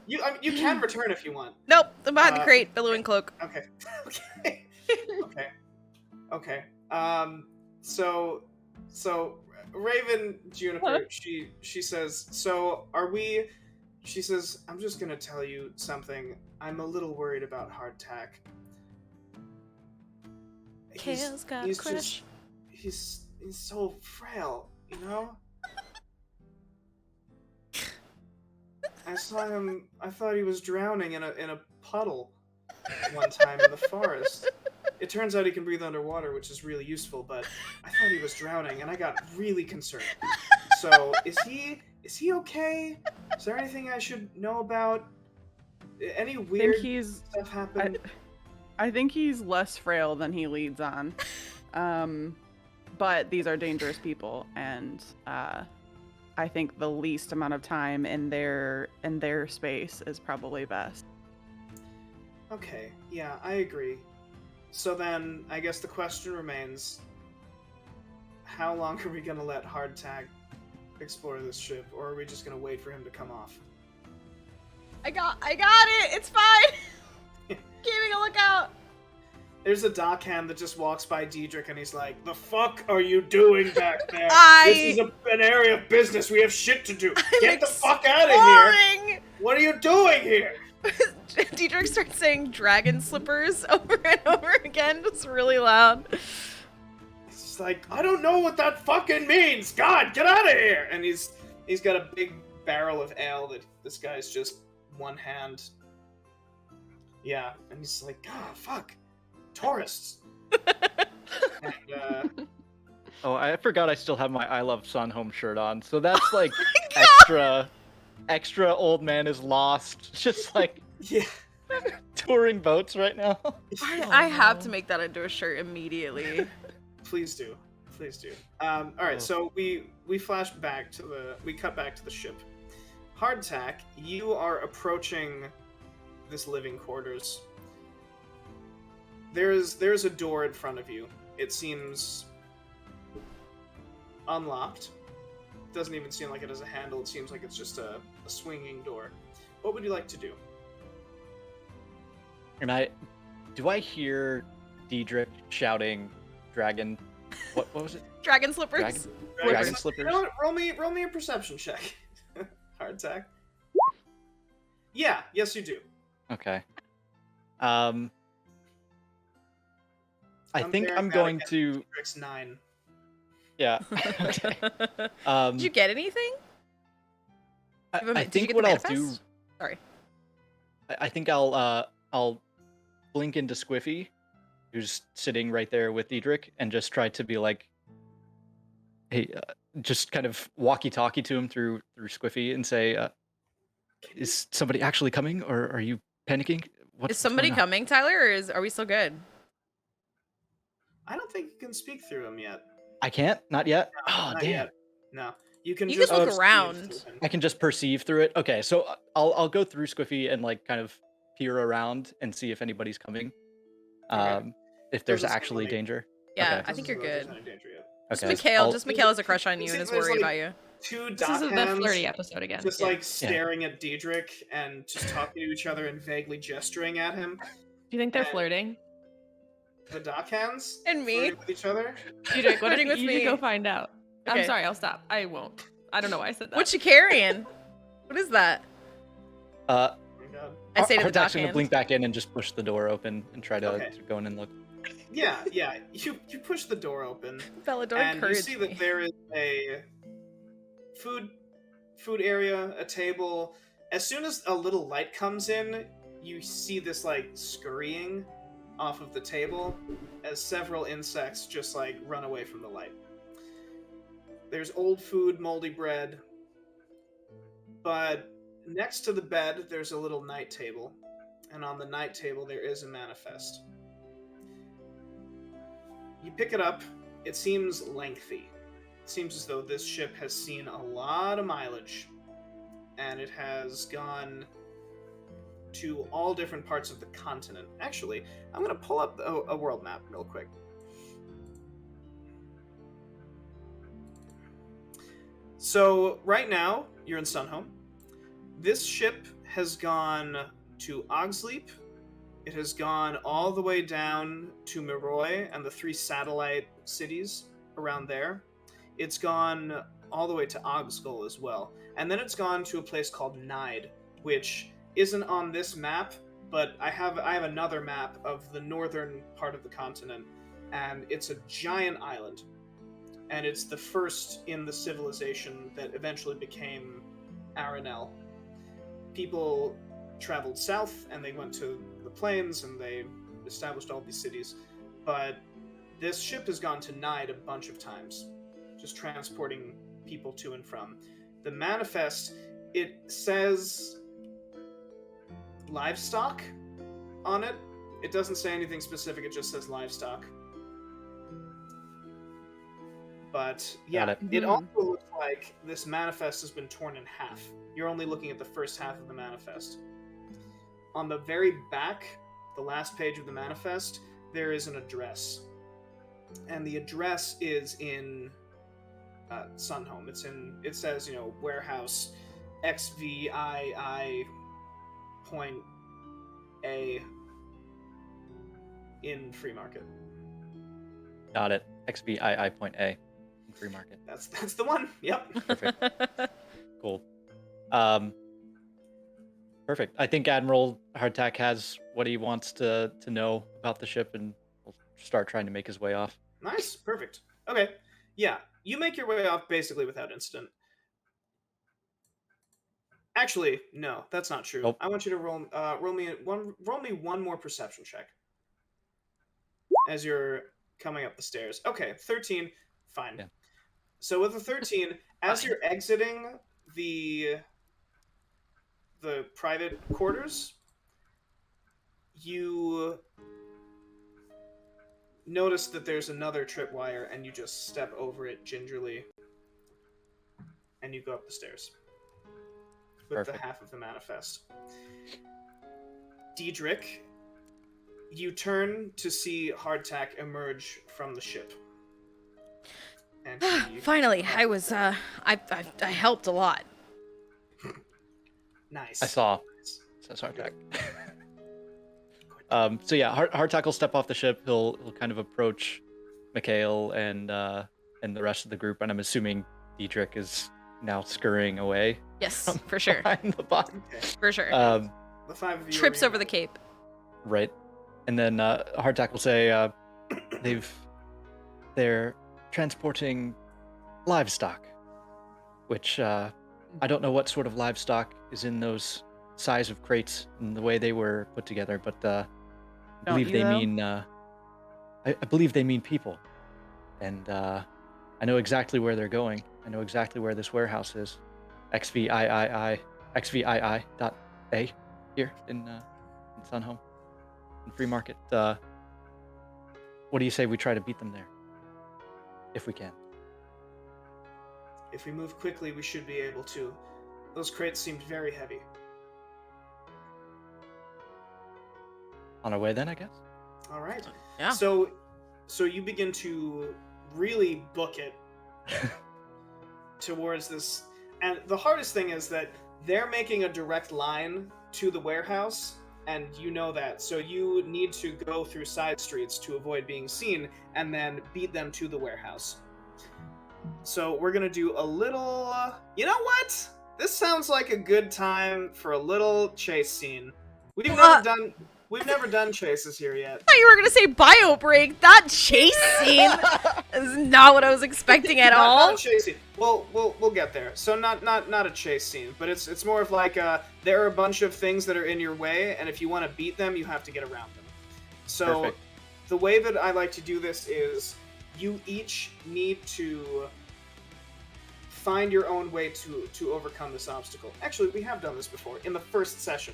You can return if you want. nope. I'm behind the crate, billowing cloak. Okay. Okay. So Raven, Juniper, she says, "So are we?" She says, "I'm just gonna tell you something. I'm a little worried about Hardtack. Kale's got a he's crush. just he's so frail, you know? I saw him. I thought he was drowning in a puddle one time in the forest. It turns out he can breathe underwater, which is really useful, but I thought he was drowning, and I got really concerned. So, is he okay? Is there anything I should know about? Any weird stuff happen?" I think he's less frail than he leads on. But these are dangerous people, and I think the least amount of time in their space is probably best. Okay, yeah, I agree. So then, I guess the question remains, how long are we gonna let Hardtack explore this ship, or are we just gonna wait for him to come off? I got it. It's fine. Keeping a lookout. There's a dockhand that just walks by Diedrich, and he's like, "The fuck are you doing back there? This is an area of business. We have shit to do. Get the fuck out of here! What are you doing here?" Diedrich starts saying dragon slippers over and over again. It's really loud. It's like, "I don't know what that fucking means. God, get out of here!" And he's got a big barrel of ale that this guy's just one hand. Yeah, and he's like, "God, fuck. Tourists." And, Oh, I forgot I still have my I Love Sun Home shirt on. So that's like extra old man is lost. Just like yeah. touring boats right now. I have to make that into a shirt immediately. Please do. All right, so we flash back to we cut back to the ship. Hardtack, you are approaching this living quarters. there's a door in front of you. It seems unlocked. Doesn't even seem like it has a handle. It seems like it's just a swinging door. What would you like to do? And do I hear Diedrich shouting, "Dragon"? What was it? Dragon slippers. Dragon slippers. You know what? Roll me a perception check. Hardtack. Yeah. Yes, you do. Okay. I think I'm going to. Diedrich's 9. Yeah. Okay. Did you get anything? I Did you think get what the I'll do. manifest? Sorry. I think I'll blink into Squiffy, who's sitting right there with Diedrich, and just try to be like, hey, just kind of walkie-talkie to him through Squiffy and say, is somebody actually coming, or are you panicking? Is somebody going on? coming, Tyler, or are we still good? I don't think you can speak through him yet. I can't? Not yet? Oh, Not damn. yet. No. You can You just can look perceive around. through him. I can just perceive through it. Okay, so I'll go through Squiffy and like kind of peer around and see if anybody's coming. Okay. If there's Doesn't seem actually like- danger. Yeah, Okay. I think you're Doesn't look good. like there's any danger yet. Just Okay. Mikhail, I'll- just Mikhail has a crush on you and is There's, worried like, about you. Two This dot is the hands flirty episode again. just Yeah. like staring at Diedrich and just talking to each other and vaguely gesturing at him. Do you think they're and- flirting? The dock hands And me. flirting with each other. Diedrich, what Flirting with you me. should go find out. I'm Okay. sorry, I'll stop. I won't. I don't know why I said that. What you carrying? What is that? Oh my god. I say to the Hardtack's gonna dockhand. blink back in and just push the door open and try to, Okay. to go in and look. Yeah. You push the door open. Bella, don't And you encourage see me. that there is a food area, a table. As soon as a little light comes in, you see this like scurrying off of the table as several insects just like run away from the light. There's old food, moldy bread, but next to the bed there's a little night table, and on the night table there is a manifest. You pick it up. It seems lengthy. It seems as though this ship has seen a lot of mileage, and it has gone to all different parts of the continent. Actually, I'm going to pull up a world map real quick. So, right now, you're in Sunhome. This ship has gone to Ogsleep. It has gone all the way down to Miroy and the 3 satellite cities around there. It's gone all the way to Ogskull as well. And then it's gone to a place called Nide, which isn't on this map, but I have another map of the northern part of the continent, and it's a giant island. And it's the first in the civilization that eventually became Aranel. People traveled south, and they went to the plains, and they established all these cities. But this ship has gone to Nide a bunch of times, just transporting people to and from. The manifest, it says livestock on it. It doesn't say anything specific, it just says livestock. But yeah, Got it Mhm. also looks like this manifest has been torn in half. You're only looking at the first half of the manifest. On the very back, the last page of the manifest, there is an address. And the address is in Sunhome. It says, warehouse XVI point A in Free Market. Got it. XVII point A in Free Market. That's the one. Yep. Perfect. Cool. Perfect. I think Admiral Hardtack has what he wants to know about the ship, and will start trying to make his way off. Nice. Perfect. Okay. Yeah. You make your way off basically without incident. Actually, no, that's not true. Nope. I want you to roll me one more perception check as you're coming up the stairs. Okay, 13. Fine. Yeah. So with a 13, as you're exiting the private quarters, you notice that there's another tripwire, and you just step over it gingerly, and you go up the stairs with Perfect. the half of the manifest. Diedrich, you turn to see Hardtack emerge from the ship. And he- Finally, I was I helped a lot. Nice. I saw. Says Hardtack. So yeah, Hardtack will step off the ship. He'll kind of approach Mikhail and the rest of the group, and I'm assuming Diedrich is now scurrying away Yes, for sure. behind the bot. Okay. For sure. The five of you Trips are over the cape. Right. And then Hardtack will say they're transporting livestock, which I don't know what sort of livestock is in those size of crates and the way they were put together, but I believe they mean I believe they mean people. And I know exactly where they're going. I know exactly where this warehouse is. XVII.A here in Sunhome, in Free Market. What do you say we try to beat them there? If we can. If we move quickly, we should be able to. Those crates seemed very heavy. On our way then, I guess? All right. Yeah. So you begin to really book it towards this. And the hardest thing is that they're making a direct line to the warehouse, and you know that. So you need to go through side streets to avoid being seen, and then beat them to the warehouse. So we're gonna do a little... you know what? This sounds like a good time for a little chase scene. We've never done chases here yet. I thought you were gonna say bio break. That chase scene is not what I was expecting at all. Not a chase scene. We'll get there. So not a chase scene, but it's more of like there are a bunch of things that are in your way, and if you want to beat them, you have to get around them. So Perfect. The way that I like to do this is you each need to find your own way to overcome this obstacle. Actually, we have done this before in the first session.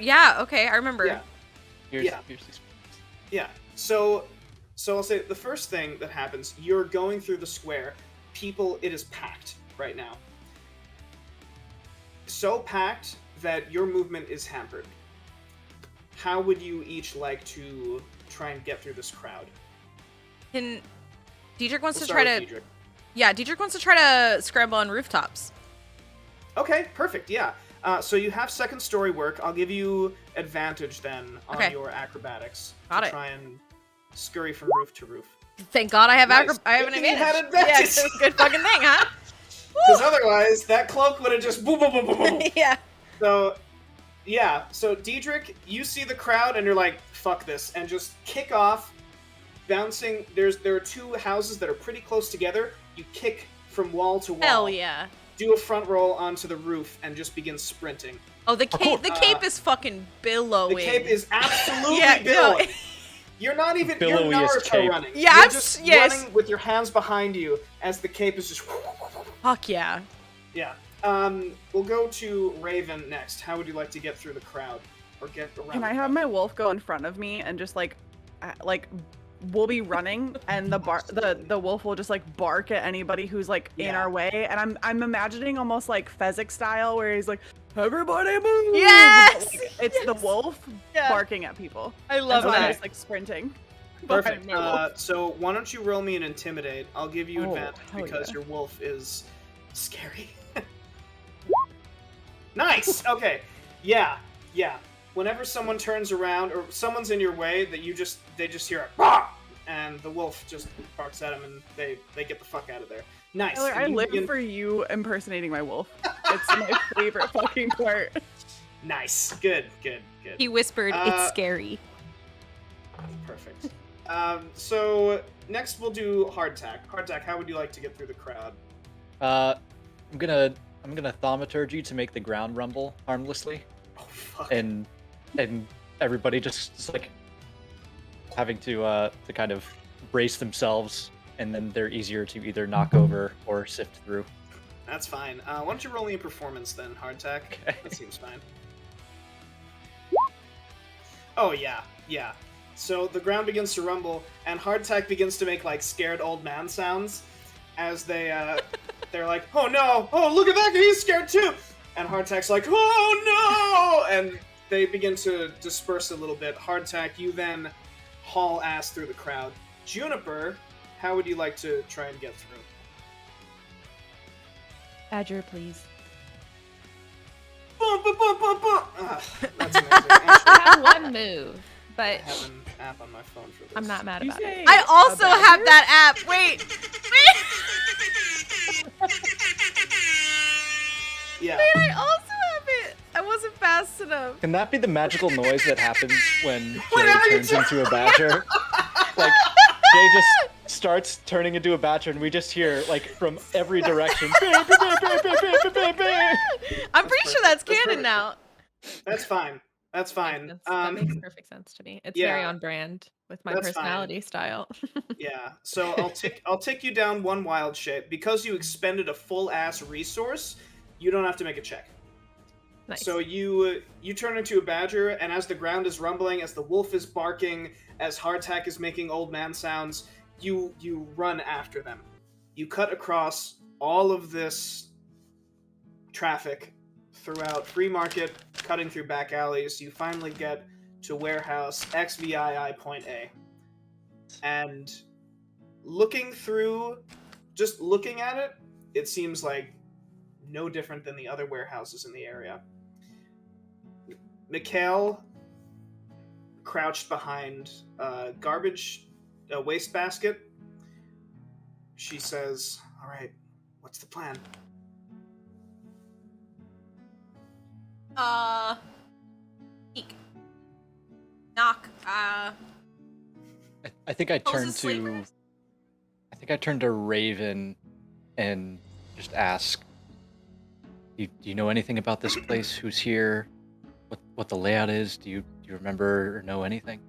Yeah, okay, I remember. Yeah. Here's these. Yeah. So I'll say the first thing that happens, you're going through the square. People, it is packed right now. So packed that your movement is hampered. How would you each like to try and get through this crowd? Can Diedrich wants We'll to start try with to Diedrich. Yeah, Diedrich wants to try to scramble on rooftops. Okay, perfect. Yeah. So you have second story work. I'll give you advantage then on Okay. your acrobatics Got to it. try and scurry from roof to roof. Thank God I have Nice. I have an Good thing you advantage. had advantage. Yeah, it's a good fucking thing, huh? Because otherwise, that cloak would have just boom, boom, boom, boom, boom. Yeah. So, yeah. So Diedrich, you see the crowd and you're like, "Fuck this!" and just kick off, bouncing. There are two houses that are pretty close together. You kick from wall to wall. Hell yeah. Do a front roll onto the roof and just begin sprinting. Oh, the cape cool. cape is fucking billowing. The cape is absolutely Yeah, no. billowing. You're not even. You're Billowiest Naruto cape. running. Yeah, You're I'm just yes. running with your hands behind you as the cape is just. Fuck yeah. Yeah. We'll go to Raven next. How would you like to get through the crowd or get around? Can the I have crowd? my wolf go in front of me and just like we'll be running and the wolf will just like bark at anybody who's like in Yeah. our way, and I'm imagining almost like Fezzik style where he's like, everybody move. Yes! Like, it's the wolf Yeah. barking at people. I love and so I'm that. just like sprinting. Perfect. behind my wolf. So why don't you roll me an intimidate? I'll give you Oh, advantage hell because yeah. your wolf is scary. Nice. Okay. Yeah. Yeah. Whenever someone turns around or someone's in your way, they just hear a bah! And the wolf just barks at them, and they get the fuck out of there. Nice. Tyler, And I you live begin- for you impersonating my wolf. It's my favorite fucking part. Nice. Good. He whispered, Uh, "It's scary." Perfect. So next we'll do Hardtack. Hardtack, how would you like to get through the crowd? I'm gonna thaumaturgy to make the ground rumble harmlessly, Oh fuck. and everybody just like having to kind of brace themselves, and then they're easier to either knock over or sift through. That's fine. Why don't you roll me a performance then, Hardtack? Okay. That seems fine. Oh yeah. So the ground begins to rumble, and Hardtack begins to make like scared old man sounds, as they're like, "Oh no! Oh look at that! He's scared too!" And Hardtack's like, "Oh no!" And they begin to disperse a little bit. Hardtack, you then haul ass through the crowd. Juniper, how would you like to try and get through? Badger, please. That's amazing. Actually, I have one move, I but have an app on my phone for this. I'm not mad about it. I also have that app. Wait. Yeah. Wait, I also have it. I wasn't fast enough. Can that be the magical noise that happens when Jay Whenever you turns into a badger? Like, Jay just starts turning into a badger, and we just hear, like, from every direction. I'm pretty sure that's canon perfect. now. That's fine. That's fine. That makes perfect sense to me. It's very yeah. on brand with my That's fine. personality style. Yeah. So I'll take you down one wild shape. Because you expended a full ass resource, you don't have to make a check. Nice. So you turn into a badger, and as the ground is rumbling, as the wolf is barking, as Hardtack is making old man sounds, you run after them. You cut across all of this traffic throughout Free Market, cutting through back alleys. You finally get to warehouse XVII point A. And just looking at it, it seems like no different than the other warehouses in the area. Mikhail, crouched behind a wastebasket, she says, "All right, what's the plan?" Eek. Knock. I think I Pose turned as to. sleepers? I think I turned to Raven, and just ask. Do you know anything about this place? Who's here? What the layout is? Do you remember or know anything?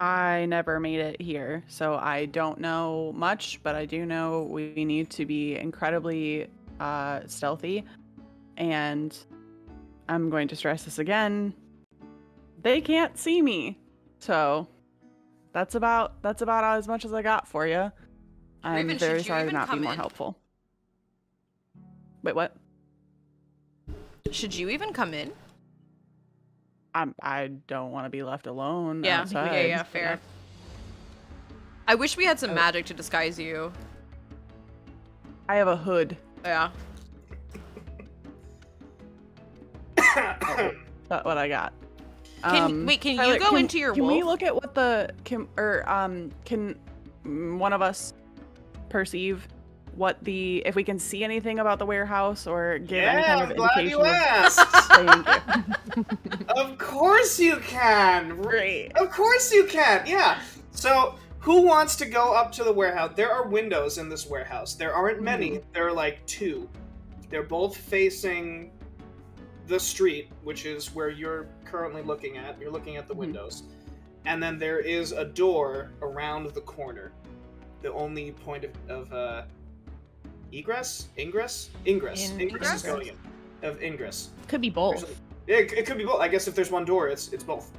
I never made it here, so I don't know much, but I do know we need to be incredibly stealthy. And I'm going to stress this again. They can't see me. So that's about as much as I got for you. I'm Raven, very should you sorry to even not be come more in? helpful. Wait, what? Should you even come in? I don't want to be left alone Yeah, outside. yeah, fair. I wish we had some magic to disguise you. I have a hood. Yeah. That's what I got. Can you Tyler, go into your Can wolf? we look at what can one of us perceive if we can see anything about the warehouse or give any kind of I'm glad indication you asked. Thank you. Of course you can. Great. Of course you can. Yeah. So, who wants to go up to the warehouse? There are windows in this warehouse. There aren't many. There are like 2. They're both facing the street, which is where you're currently looking at. You're looking at the windows. And then there is a door around the corner. The only point of ingress is going in. Of ingress. Could be both. It could be both. I guess if there's one door, it's both.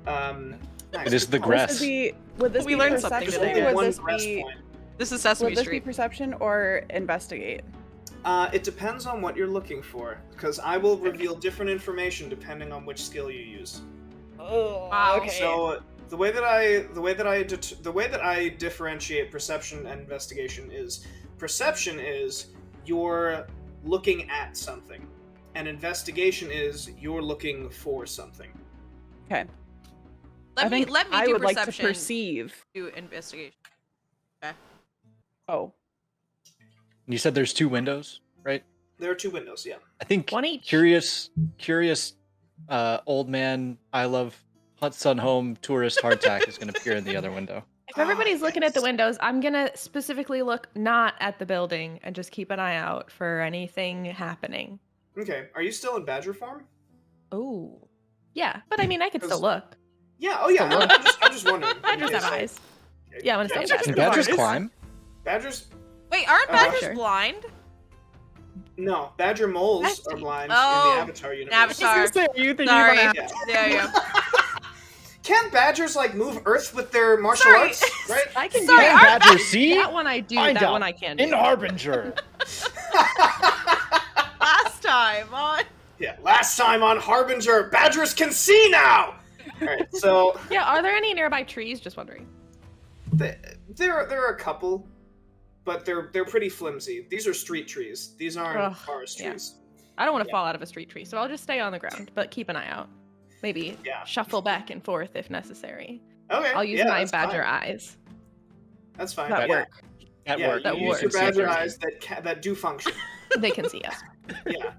Nice. It is the grass. Would this We be learned something perception? today, Would One this grass be point. This is Sesame would this be Street. perception or investigate? It depends on what you're looking for, because I will reveal different information depending on which skill you use. Oh, Wow. okay. So the way that I differentiate perception and investigation is perception is you're looking at something, and investigation is you're looking for something. Okay. Let me I do would like to perception. perceive. Do investigation. Oh. You said there's 2 windows, right? There are 2 windows, yeah. I think One each. curious, old man, I love Hudson Home tourist hardtack is going to appear in the other window. If everybody's looking at the windows, I'm gonna specifically look not at the building and just keep an eye out for anything happening. Okay, are you still in badger form? Oh. Yeah, but I mean, I could still look. Yeah. Oh yeah. I'm just wondering. Badgers have eyes. Yeah, I'm gonna say Can that. badgers climb? Badgers. Wait, aren't badgers sure. blind? No, badger moles That's- are blind Oh, in the Avatar universe. Avatar. You think Sorry. you're Yeah. There you go. Can't badgers like move Earth with their martial Sorry. arts? Right? I can Sorry, do Can that. badgers see? That one I do. Find That out. one I can do. In Harbinger. Last time on. Yeah, last time on Harbinger, badgers can see now! Alright, so Yeah, are there any nearby trees? Just wondering. there are a couple, but they're pretty flimsy. These are street trees. These aren't Ugh, forest yeah. trees. I don't want to Yeah. fall out of a street tree, so I'll just stay on the ground, but keep an eye out. Maybe Yeah. shuffle back and forth if necessary. Okay. I'll use yeah, my that's badger fine. eyes. That's fine. That yeah. work. At Yeah, work. That you use works. your badger Yeah. eyes that do function. They can see us. Yeah.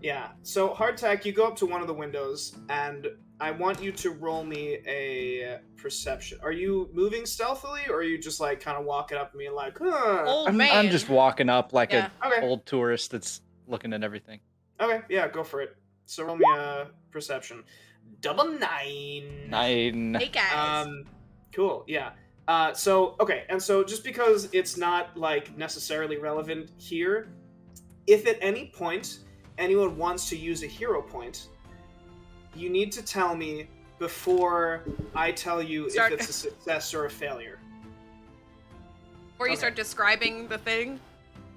Yeah. So hardtack, you go up to one of the windows, and I want you to roll me a perception. Are you moving stealthily, or are you just like kind of walking up to me like, huh? Old I'm, man. I'm just walking up like Yeah. Okay. a old tourist that's looking at everything. Okay. Yeah, go for it. So roll me a perception. Double 9. 9. Hey guys. Cool. Yeah. Okay, and so just because it's not like necessarily relevant here, if at any point anyone wants to use a hero point, you need to tell me before I tell you Start- if it's a success or a failure. Before you okay. start describing the thing.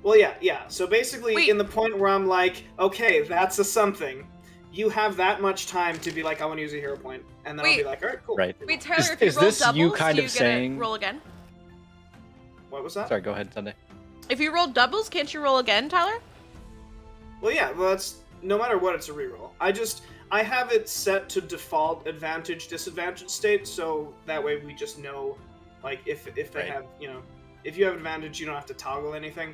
Well, yeah. So basically, Wait. in the point where I'm like, okay, that's a something, you have that much time to be like, I want to use a hero point, and then I'll be Wait. like, all right, cool. Right. Wait, Tyler, Is- if you is roll this you doubles, kind do of you get saying- to roll again? What was that? Sorry, go ahead, Sunday. If you roll doubles, can't you roll again, Tyler? Well, yeah. Well, that's no matter what, it's a reroll. I have it set to default advantage disadvantage state, so that way we just know, like, if they Right. have, if you have advantage, you don't have to toggle anything.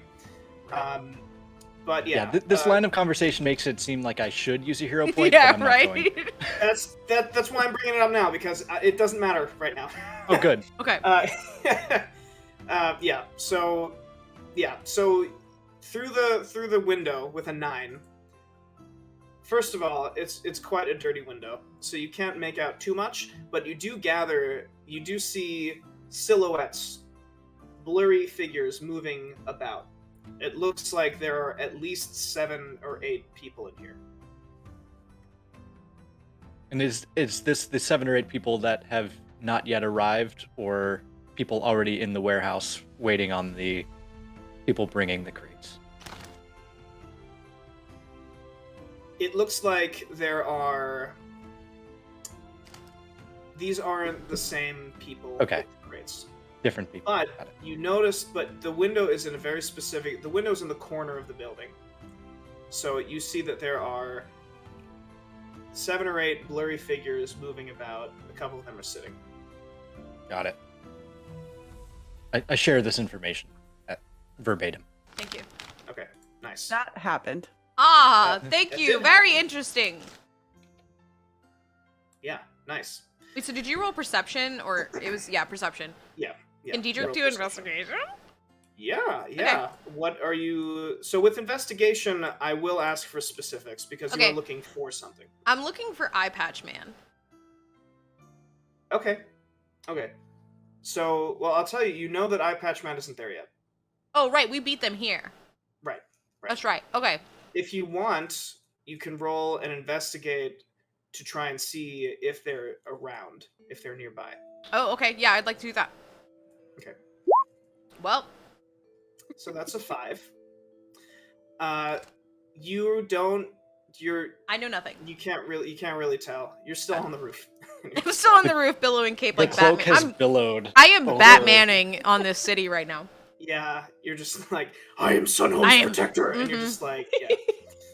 But yeah, this line of conversation makes it seem like I should use a hero point, yeah, but I'm not right. going. that's why I'm bringing it up now, because it doesn't matter right now. Oh, good. Okay. Yeah. So through the window with a 9. First of all, it's quite a dirty window, so you can't make out too much, but you do see silhouettes, blurry figures moving about. It looks like there are at least 7 or 8 people in here. And is this the 7 or 8 people that have not yet arrived, or people already in the warehouse waiting on the people bringing the crates? It looks like these aren't the same people. Okay. with the crates. Different people. But Got it. you notice, the window is in a very specific. The window's in the corner of the building, so you see that there are 7 or 8 blurry figures moving about. A couple of them are sitting. Got it. I share this information verbatim. Thank you. Okay, nice. That happened. Ah, Yeah, thank it you. did Very happen. interesting. Yeah, nice. Wait, so did you roll perception, or it was perception? Yeah. Can Diedrich roll do perception. investigation? Yeah. What are you? So with investigation, I will ask for specifics because Okay. you're looking for something. I'm looking for Eye Patch Man. Okay. So, well, I'll tell you. You know that Eye Patch Man isn't there yet. Oh, right, we beat them here. Right. That's right. Okay. If you want, you can roll and investigate to try and see if they're around, if they're nearby. Oh, okay. Yeah, I'd like to do that. Okay. Well, So that's a 5. You're I know nothing. you can't really tell. You're still on the roof. I'm still on the roof billowing cape The like cloak Batman. has billowed. I am over- Batmaning on this city right now. Yeah, you're just like, I am Sunhome's I am- protector, and you're Mhm. just like, yeah,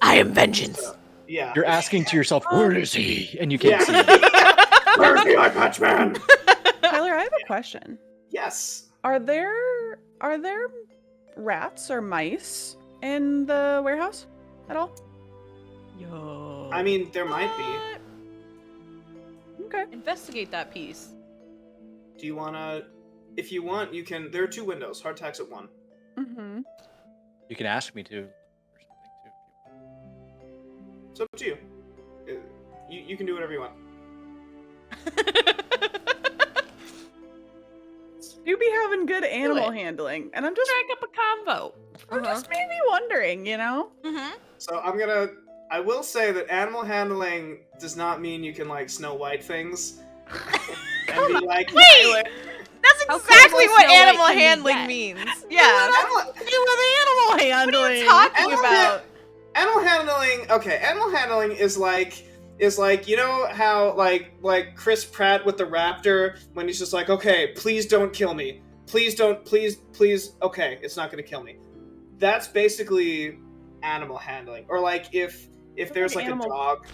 I am vengeance. yeah. You're asking to yourself, where is he? And you can't Yeah. see him. Where's the Eye Patch Man? Tyler, I have a question. Yes. Are there rats or mice in the warehouse at all? Yo. I mean, there might be. Okay. Investigate that piece. Do you wanna? If you want, you can. There are 2 windows. Hardtack's at 1. Mm-hmm. You can ask me to. Or something, too. It's up to you. You can do whatever you want. You be having good animal it. handling, and I'm just Strike up a convo. just maybe wondering, Mm-hmm. So I will say that animal handling does not mean you can like Snow White things. And be like, Wait! That's How exactly close what Snow White animal can you handling get? means. Yeah. Animal- with animal handling. What are you talking Animal about? animal handling. Okay, animal handling is like you know how like Chris Pratt with the raptor when he's just like, okay, please don't kill me, please don't, please. Okay, it's not gonna kill me. That's basically animal handling. Or like if there's like animal- a dog.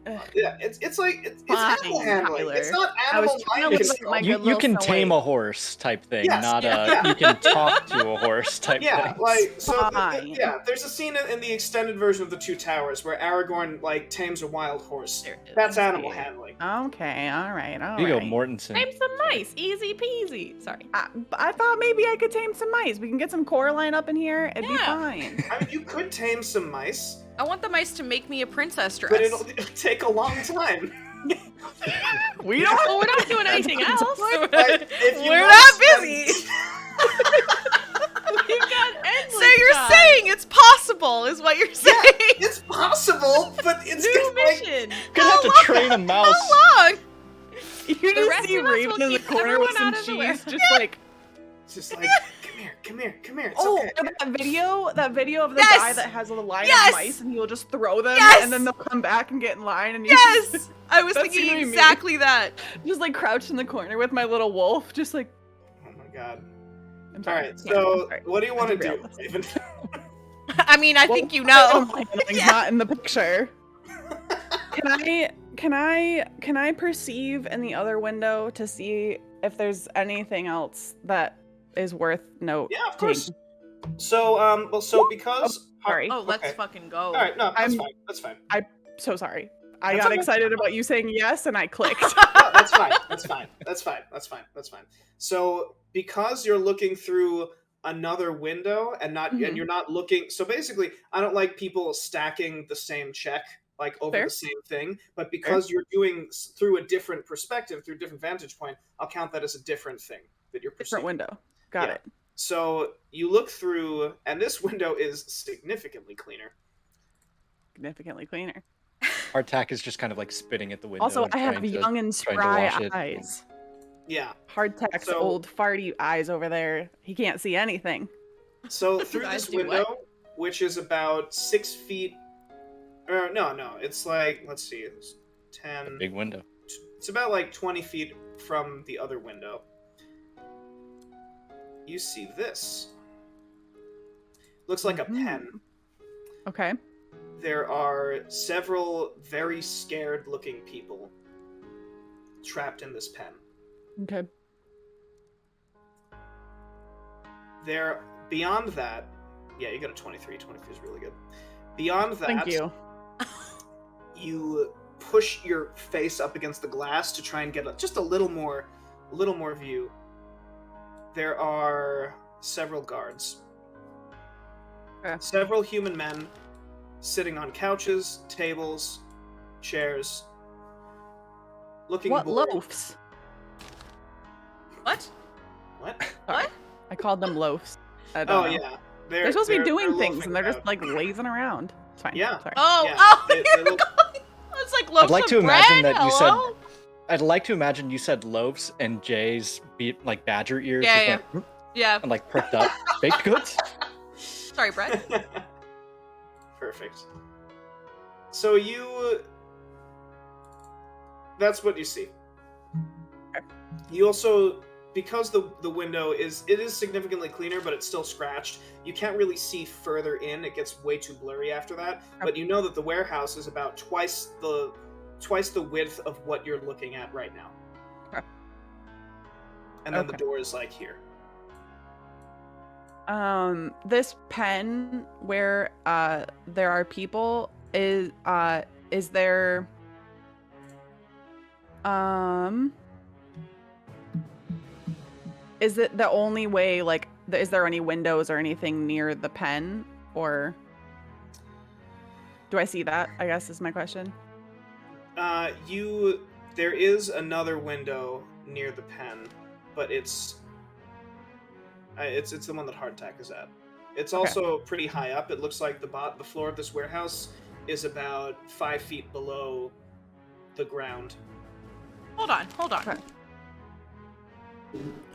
Ugh. Yeah, it's Fine, animal handling. Tyler. It's not I was animal trying to mind look at control. my You good little can tame Snowy. a horse type thing, Yes, not yeah. you can talk to a horse type Yeah, thing. like so. Fine. Yeah, there's a scene in the extended version of The Two Towers where Aragorn like tames a wild horse. There it is. That's animal see. handling. Okay, all right. You go, Mortensen. Name some mice. Easy peasy. Sorry. I thought maybe I could tame some mice. We can get some Coraline up in here. It'd be Yeah. fine. I mean, you could tame some mice, I want the mice to make me a princess dress. but it'll take a long time. We don't. Well, we're not doing anything else. Like, if you We're want not to spend- busy. We've got endless So you're time. saying it's possible, is what you're saying? It's possible, but it's New gonna, like, mission. Gonna have to How train a mouse. How long? You The just rest see of us Raven will in the keep corner with everyone some out of the way. cheese, just like. just like, come here. It's Oh, okay. that video of the Yes! guy that has a line Yes! of mice, and he'll just throw them, Yes! and then they'll come back and get in line, and you Yes! I was That's thinking what I mean. exactly that. just like crouched in the corner with my little wolf, just like. Oh my god. I'm All sorry, right, yeah, I'm so sorry. what do you want to do, derailed. Raven? I mean, I Well, think you know. animal handling's Yeah. not in the picture. Can I perceive in the other window to see if there's anything else that is worth note? Yeah, of course. So, because Sorry. Oh, let's okay. fucking go. All right, no, that's I'm- fine. That's fine. So sorry. I That's got okay. excited about you saying yes, and I clicked. No, that's fine. That's fine. So, because you're looking through another window and not Mhm. and you're not looking, so basically, I don't like people stacking the same check like over Fair. the same thing. But because you're doing through a different perspective, through a different vantage point, I'll count that as a different thing that you're Different perceiving. window. Got Yeah. it. So you look through, and this window is significantly cleaner. Significantly cleaner. Hardtack is just kind of like spitting at the window. Also, and I have trying to- young and trying to spry wash it. eyes. Yeah. Hardtack's So- old farty eyes over there. He can't see anything. So through Guys this do what? window, which is about 6 feet, or no, it's like, let's see, it's 10. Big window. It's about like 20 feet from the other window. You see this. Looks like a Mhm. pen. Okay. There are several very scared looking people trapped in this pen. Okay. There, beyond that, yeah, you got a 23. 23 is really good. Beyond that, Thank you. you push your face up against the glass to try and get just a little more view. There are several guards. Okay. Several human men sitting on couches, tables, chairs, looking What bored. loafs? What? What? What? I called them loafs. I don't Oh know. yeah. They're supposed to be doing they're things, loafing and they're just about. like lazing around. It's fine. Yeah. Sorry. Oh, Yeah, oh, they you're look- going. It's like loaves like of to imagine bread? that you said- Hello? I'd like to imagine you said loaves and Jay's like badger ears Yeah, just yeah. went, Yeah. and like perked up. Baked goods? Sorry, Brett. Perfect. So that's what you see. You also, because the window is significantly cleaner, but it's still scratched, you can't really see further in. It gets way too blurry after that. But you know that the warehouse is about twice the width of what you're looking at right now. Okay. And then the Okay. door is like here. This pen where there are people is there is it the only way, like is there any windows or anything near the pen, or do I see that, I guess is my question. There is another window near the pen, but it's the one that Hardtack is at. It's also pretty high up. It looks like the floor of this warehouse is about 5 feet below the ground. Hold on. Okay.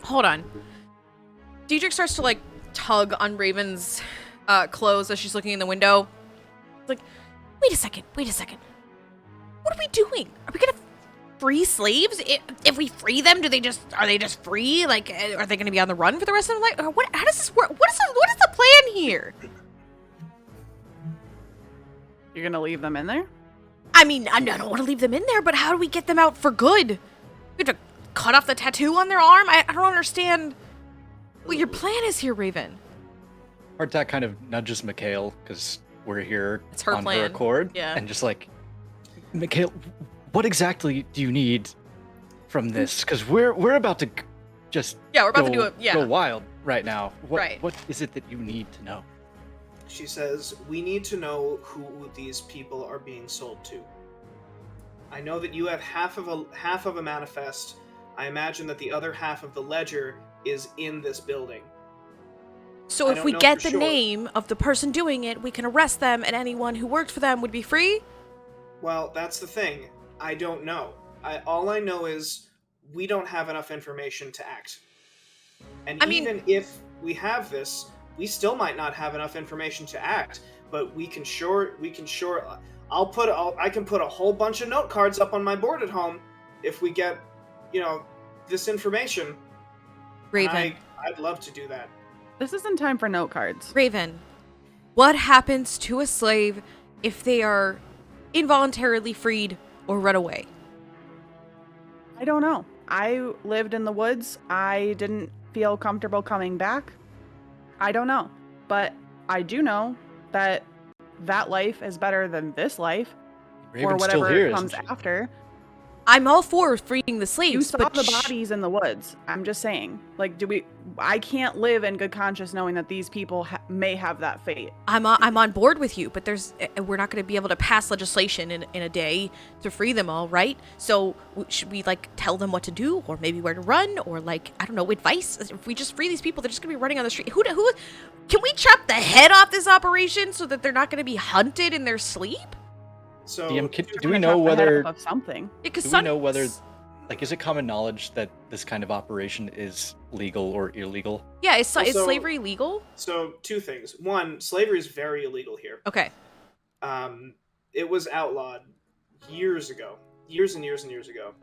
Hold on. Diedrich starts to like tug on Raven's clothes as she's looking in the window. It's like, wait a second. What are we doing? Are we gonna free slaves? If we free them, are they just free? Like, are they gonna be on the run for the rest of their life? Or how does this work? What is the plan here? You're gonna leave them in there? I mean, I don't want to leave them in there, but how do we get them out for good? We have to cut off the tattoo on their arm? I don't understand what your plan is here, Raven. Hardtack kind of nudges Mikhail, because we're here It's her on plan. her accord. Yeah. And just like, Mikhail, what exactly do you need from this? Because we're about to just Yeah, we're about to do it. Yeah. go wild right now. Right. What is it that you need to know? She says, we need to know who these people are being sold to. I know that you have half of a manifest. I imagine that the other half of the ledger is in this building. So I if don't we know get for the sure. name of the person doing it, we can arrest them, and anyone who worked for them would be free? Well, that's the thing. I don't know. All I know is we don't have enough information to act. And I mean- even if we have this, we still might not have enough information to act. But we can sure. I can put a whole bunch of note cards up on my board at home if we get, this information. And Raven. I'd love to do that. This isn't time for note cards. Raven, what happens to a slave if they are involuntarily freed or run away? I don't know. I lived in the woods. I didn't feel comfortable coming back. I don't know. But I do know that life is better than this life, or Raven's still whatever here, comes isn't she? after. I'm all for freeing the slaves, You saw but the bodies in the woods. I'm just saying. Like, I can't live in good conscience knowing that these people may have that fate. I'm on board with you, but we're not going to be able to pass legislation in a day to free them all, right? So should we tell them what to do, or maybe where to run, or I don't know, advice? If we just free these people, they're just going to be running on the street. Who can we chop the head off this operation so that they're not going to be hunted in their sleep? So DM, You're do we gonna know chop the head whether off of something? Yeah, 'cause do we know whether is it common knowledge that this kind of operation is legal or illegal? Yeah, is Also- slavery legal? So two things. One, slavery is very illegal here. Okay. It was outlawed years ago. Years and years and years ago.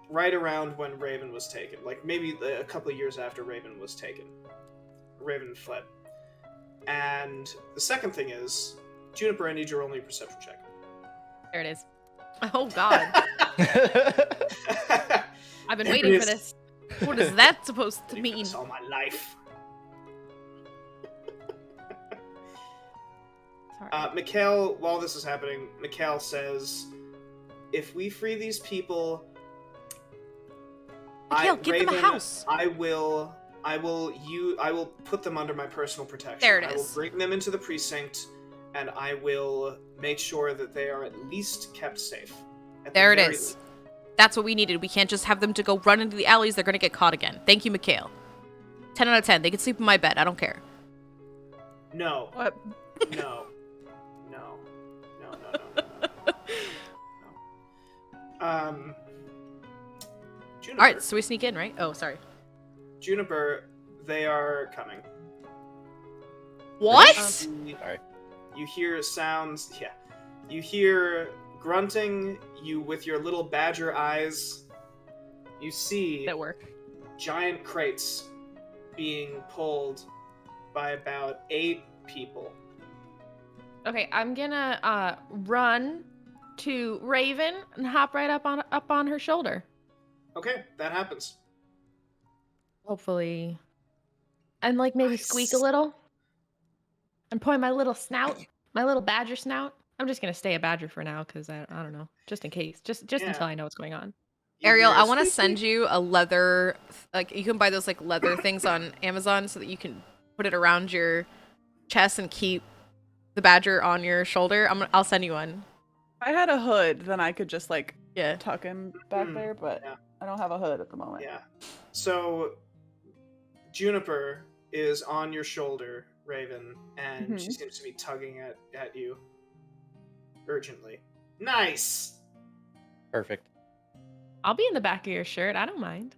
Right around when Raven was taken. Maybe a couple of years after Raven was taken. Raven fled. And the second thing is, Juniper, I need your only perception check. There it is. Oh God, I've been There waiting it for is. this. what is that supposed to You've mean? done this all my life. Sorry. Mikhail, while this is happening, Mikhail says, if we free these people, Mikhail, give them a Raven, house. I will put them under my personal protection. There it I will is. bring them into the precinct, and I will make sure that they are at least kept safe. At the There it very is. least. That's what we needed. We can't just have them to go run into the alleys. They're going to get caught again. Thank you, Mikhail. 10 out of 10. They can sleep in my bed. I don't care. No. What? No. No. No, no, no, no, no. Juniper. All right, so we sneak in, right? Oh, sorry. Juniper, they are coming. What? Sorry. You hear sounds, yeah. You hear grunting, you with your little badger eyes, you see That work. giant crates being pulled by about 8 people. Okay, I'm gonna run to Raven and hop right up on her shoulder. Okay, that happens. Hopefully, and maybe squeak a little, and point my little snout, my little badger snout. I'm just gonna stay a badger for now because I don't know, just in case, just Yeah. until I know what's going on. You Ariel, hear I want to squeak, send squeak. you a leather, you can buy those leather things on Amazon so that you can put it around your chest and keep the badger on your shoulder. I'll send you one. If I had a hood, then I could just Yeah. tuck him back Mhm. there, but Yeah. I don't have a hood at the moment. Yeah. So, Juniper is on your shoulder, Raven, and she Mhm. seems to be tugging at you urgently. Nice! Perfect. I'll be in the back of your shirt. I don't mind.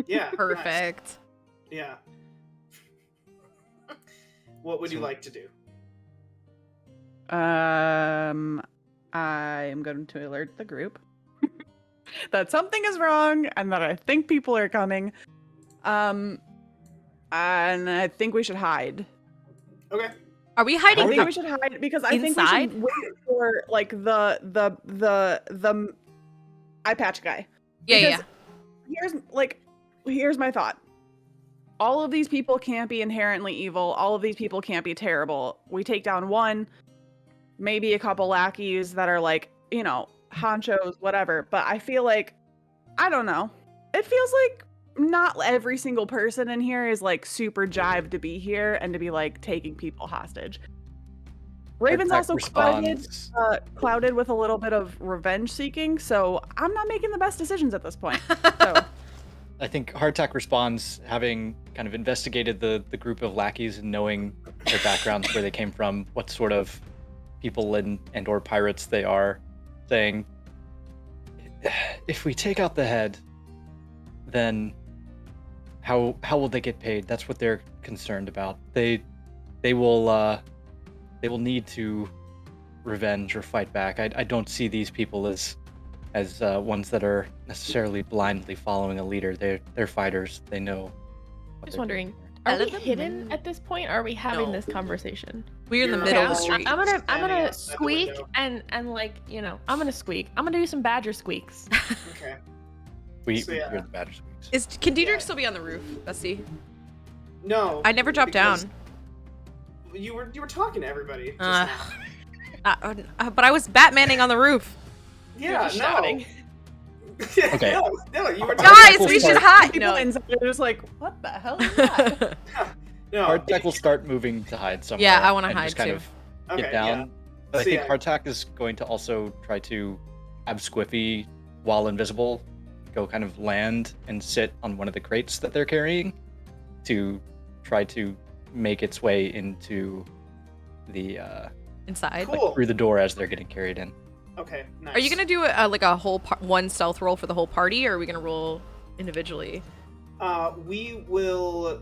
Yeah. nice. Perfect. Yeah. What would you So- like to do? I am going to alert the group that something is wrong and that I think people are coming. And I think we should hide. Okay. Are we I hiding? think we should hide because I think we Inside? should wait for like the eye patch guy. Yeah. Here's my thought. All of these people can't be inherently evil. All of these people can't be terrible. We take down one, maybe a couple lackeys that are like, honchos, whatever. But I feel like, I don't know. It feels like not every single person in here is like super jived to be here and to be like taking people hostage. Raven's also clouded with a little bit of revenge seeking, so I'm not making the best decisions at this point. So. I think Hardtack responds, having kind of investigated the group of lackeys and knowing their backgrounds, where they came from, what sort of people and or pirates they are, saying, if we take out the head, then how will they get paid? That's what they're concerned about. They will need to revenge or fight back. I don't see these people as ones that are necessarily blindly following a leader. They're fighters. They know. Just wondering, are we hidden at this point, or are we having this conversation? We're in the middle of the street. I'm gonna Standing outside the squeak window. and like, I'm gonna squeak. I'm gonna do some badger squeaks. Okay. We So, yeah. hear the badger squeaks. Can Diedrich Yeah. still be on the roof, Bessie? No. I never dropped down. because You were talking to everybody. Just Uh, now. But I was Batmaning on the roof. Yeah, just no. shouting. Okay. No, you were Guys, We'll we should start. hide. People No. inside are just like, what the hell is that? No. Hardtack will start moving to hide somewhere. Yeah, I wanna and hide just kind too. of Okay, get down. yeah. But I So, think yeah. Hardtack is going to also try to have Squiffy, while invisible, go kind of land and sit on one of the crates that they're carrying to try to make its way into the Inside. Cool. through the door as they're getting carried in. Okay, nice. Are you gonna do a whole one stealth roll for the whole party, or are we gonna roll individually? We will.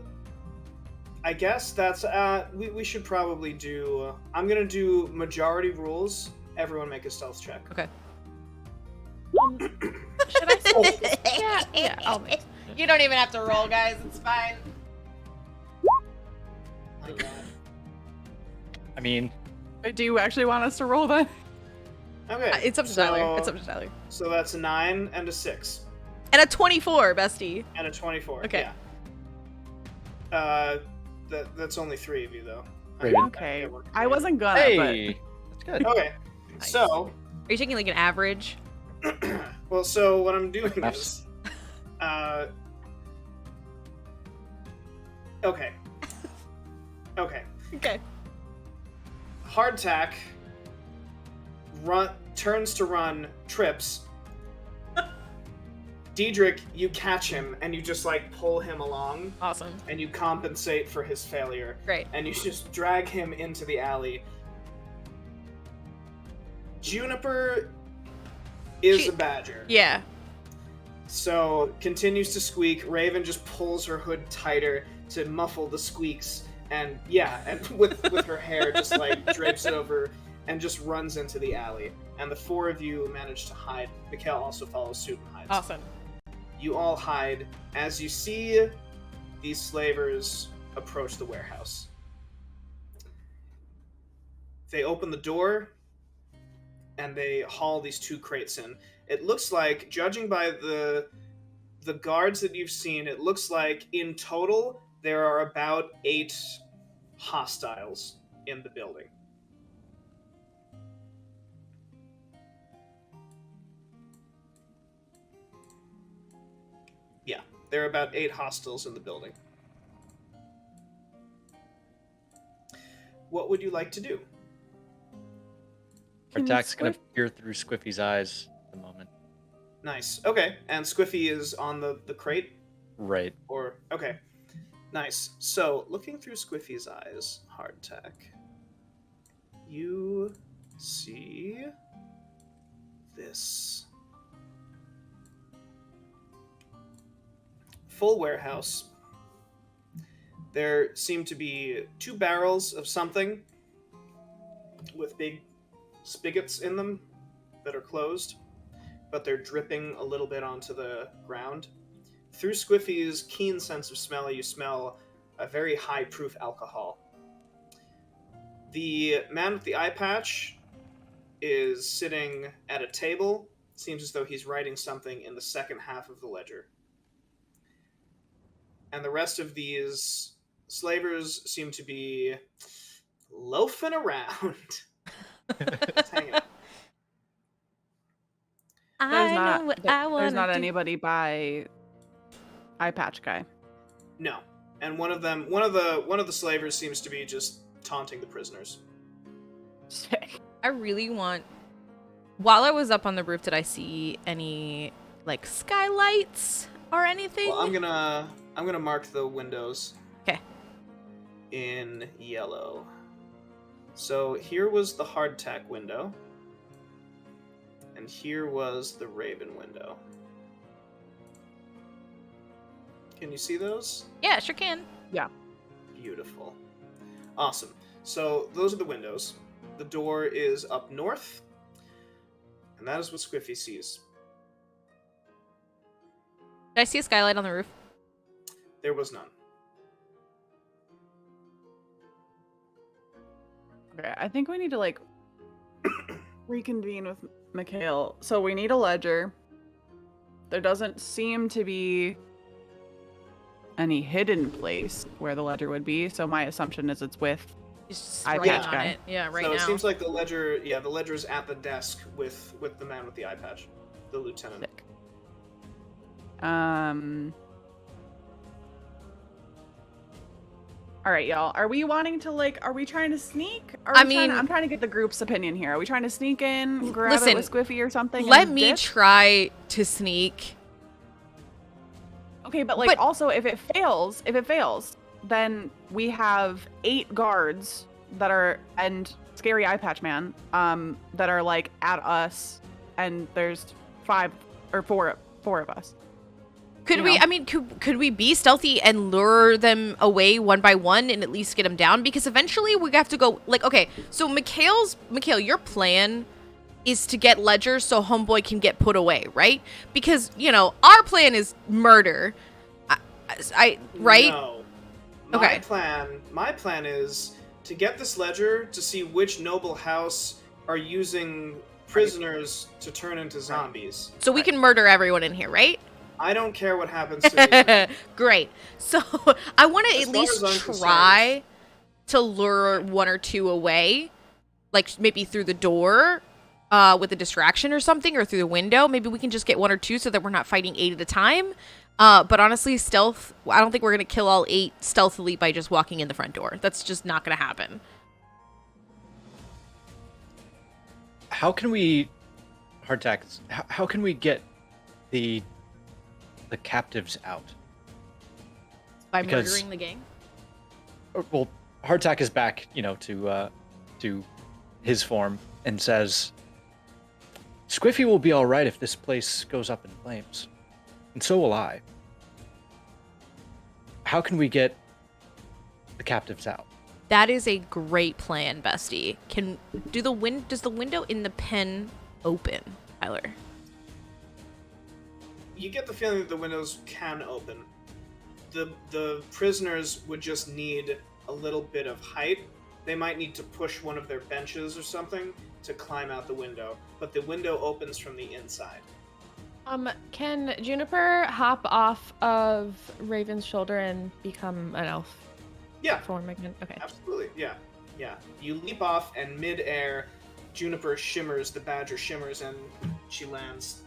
I guess that's. We should probably do. I'm gonna do majority rules. Everyone make a stealth check. Okay. Should I say? Yeah. I'll make. You don't even have to roll, guys. It's fine. My God. I mean, Do you actually want us to roll that? Okay. It's up to Tyler. It's up to Tyler. So that's a 9 and a 6 And a 24, bestie. and a 24. Okay. Yeah. That's only 3 of you though. Raven. Okay. It worked I great. wasn't gonna, hey, that's good. Okay. Nice. So, Are you taking like an average? well, so what I'm doing Maths. is, okay. Okay. Okay. Hardtack turns to run, trips. Diedrich, you catch him and you just like pull him along Awesome. and you compensate for his failure Great. and you just drag him into the alley. Juniper is a badger. Yeah. So continues to squeak. Raven just pulls her hood tighter to muffle the squeaks, and with her hair just like drapes it over, and just runs into the alley. And the 4 of you manage to hide. Mikhail also follows suit and hides. Awesome. You all hide as you see these slavers approach the warehouse. They open the door, and they haul these 2 crates in. It looks like, judging by the guards that you've seen, it looks like in total there are about 8 hostiles in the building. Yeah, there are about 8 hostiles in the building. What would you like to do? Hardtack's gonna peer through Squiffy's eyes at the moment. Nice. Okay, and Squiffy is on the crate? Right. Or, okay. Nice. So, looking through Squiffy's eyes, Hardtack, you see this. Full warehouse. There seem to be 2 barrels of something. with big spigots in them that are closed, but they're dripping a little bit onto the ground. Through Squiffy's keen sense of smell, you smell a very high-proof alcohol. The man with the eye patch is sitting at a table. Seems as though he's writing something in the second half of the ledger. And the rest of these slavers seem to be loafing around. Just hanging out. There's not anybody by eye patch guy. No. And one of the slavers seems to be just taunting the prisoners. Sick. I really want. While I was up on the roof, did I see any like skylights or anything? Well, I'm gonna mark the windows. Okay. In yellow. So here was the hardtack window, and here was the Raven window. Can you see those? Yeah, sure can. Yeah. Beautiful. Awesome. So those are the windows. The door is up north, and that is what Squiffy sees. Did I see a skylight on the roof? There was none. Okay, I think we need to like reconvene with Mikhail. So we need a ledger. There doesn't seem to be any hidden place where the ledger would be, so my assumption is it's with Just eye writing patch on guy. it. Yeah, right so now. it seems like the ledger's at the desk with the man with the eye patch, the lieutenant. Sick. All right, y'all. Are we wanting to are we trying to sneak? I'm trying to get the group's opinion here. Are we trying to sneak in, grab it with Squiffy or something? Let and me dip? try to sneak. Okay, but also if it fails, then we have 8 guards and scary eye patch man that are like at us, and there's 4 of us. Could we? I mean, could we be stealthy and lure them away one by one and at least get them down? Because eventually we have to go. Okay. So Mikhail, your plan is to get Ledger so Homeboy can get put away, right? Because our plan is murder. I right? No. Okay. My plan is to get this Ledger to see which noble house are using prisoners to turn into zombies. So we can murder everyone in here, right? I don't care what happens to me. Great. So I want to As at far least as I'm try to lure 1 or 2 away, like maybe through the door with a distraction or something, or through the window. Maybe we can just get 1 or 2 so that we're not fighting 8 at a time. But honestly, stealth, I don't think we're going to kill all 8 stealthily by just walking in the front door. That's just not going to happen. How can we, Hardtack, how can we get the captives out? By Because- murdering the gang? Well, Hardtack is back, to his form and says, Squiffy will be all right if this place goes up in flames. And so will I. How can we get the captives out? That is a great plan, Bestie. Does the window in the pen open, Tyler? You get the feeling that the windows can open. The prisoners would just need a little bit of height. They might need to push one of their benches or something to climb out the window, but the window opens from the inside. Can Juniper hop off of Raven's shoulder and become an elf? Yeah, Form again? Okay. absolutely. Yeah. You leap off, and mid-air, Juniper shimmers, the badger shimmers, and she lands.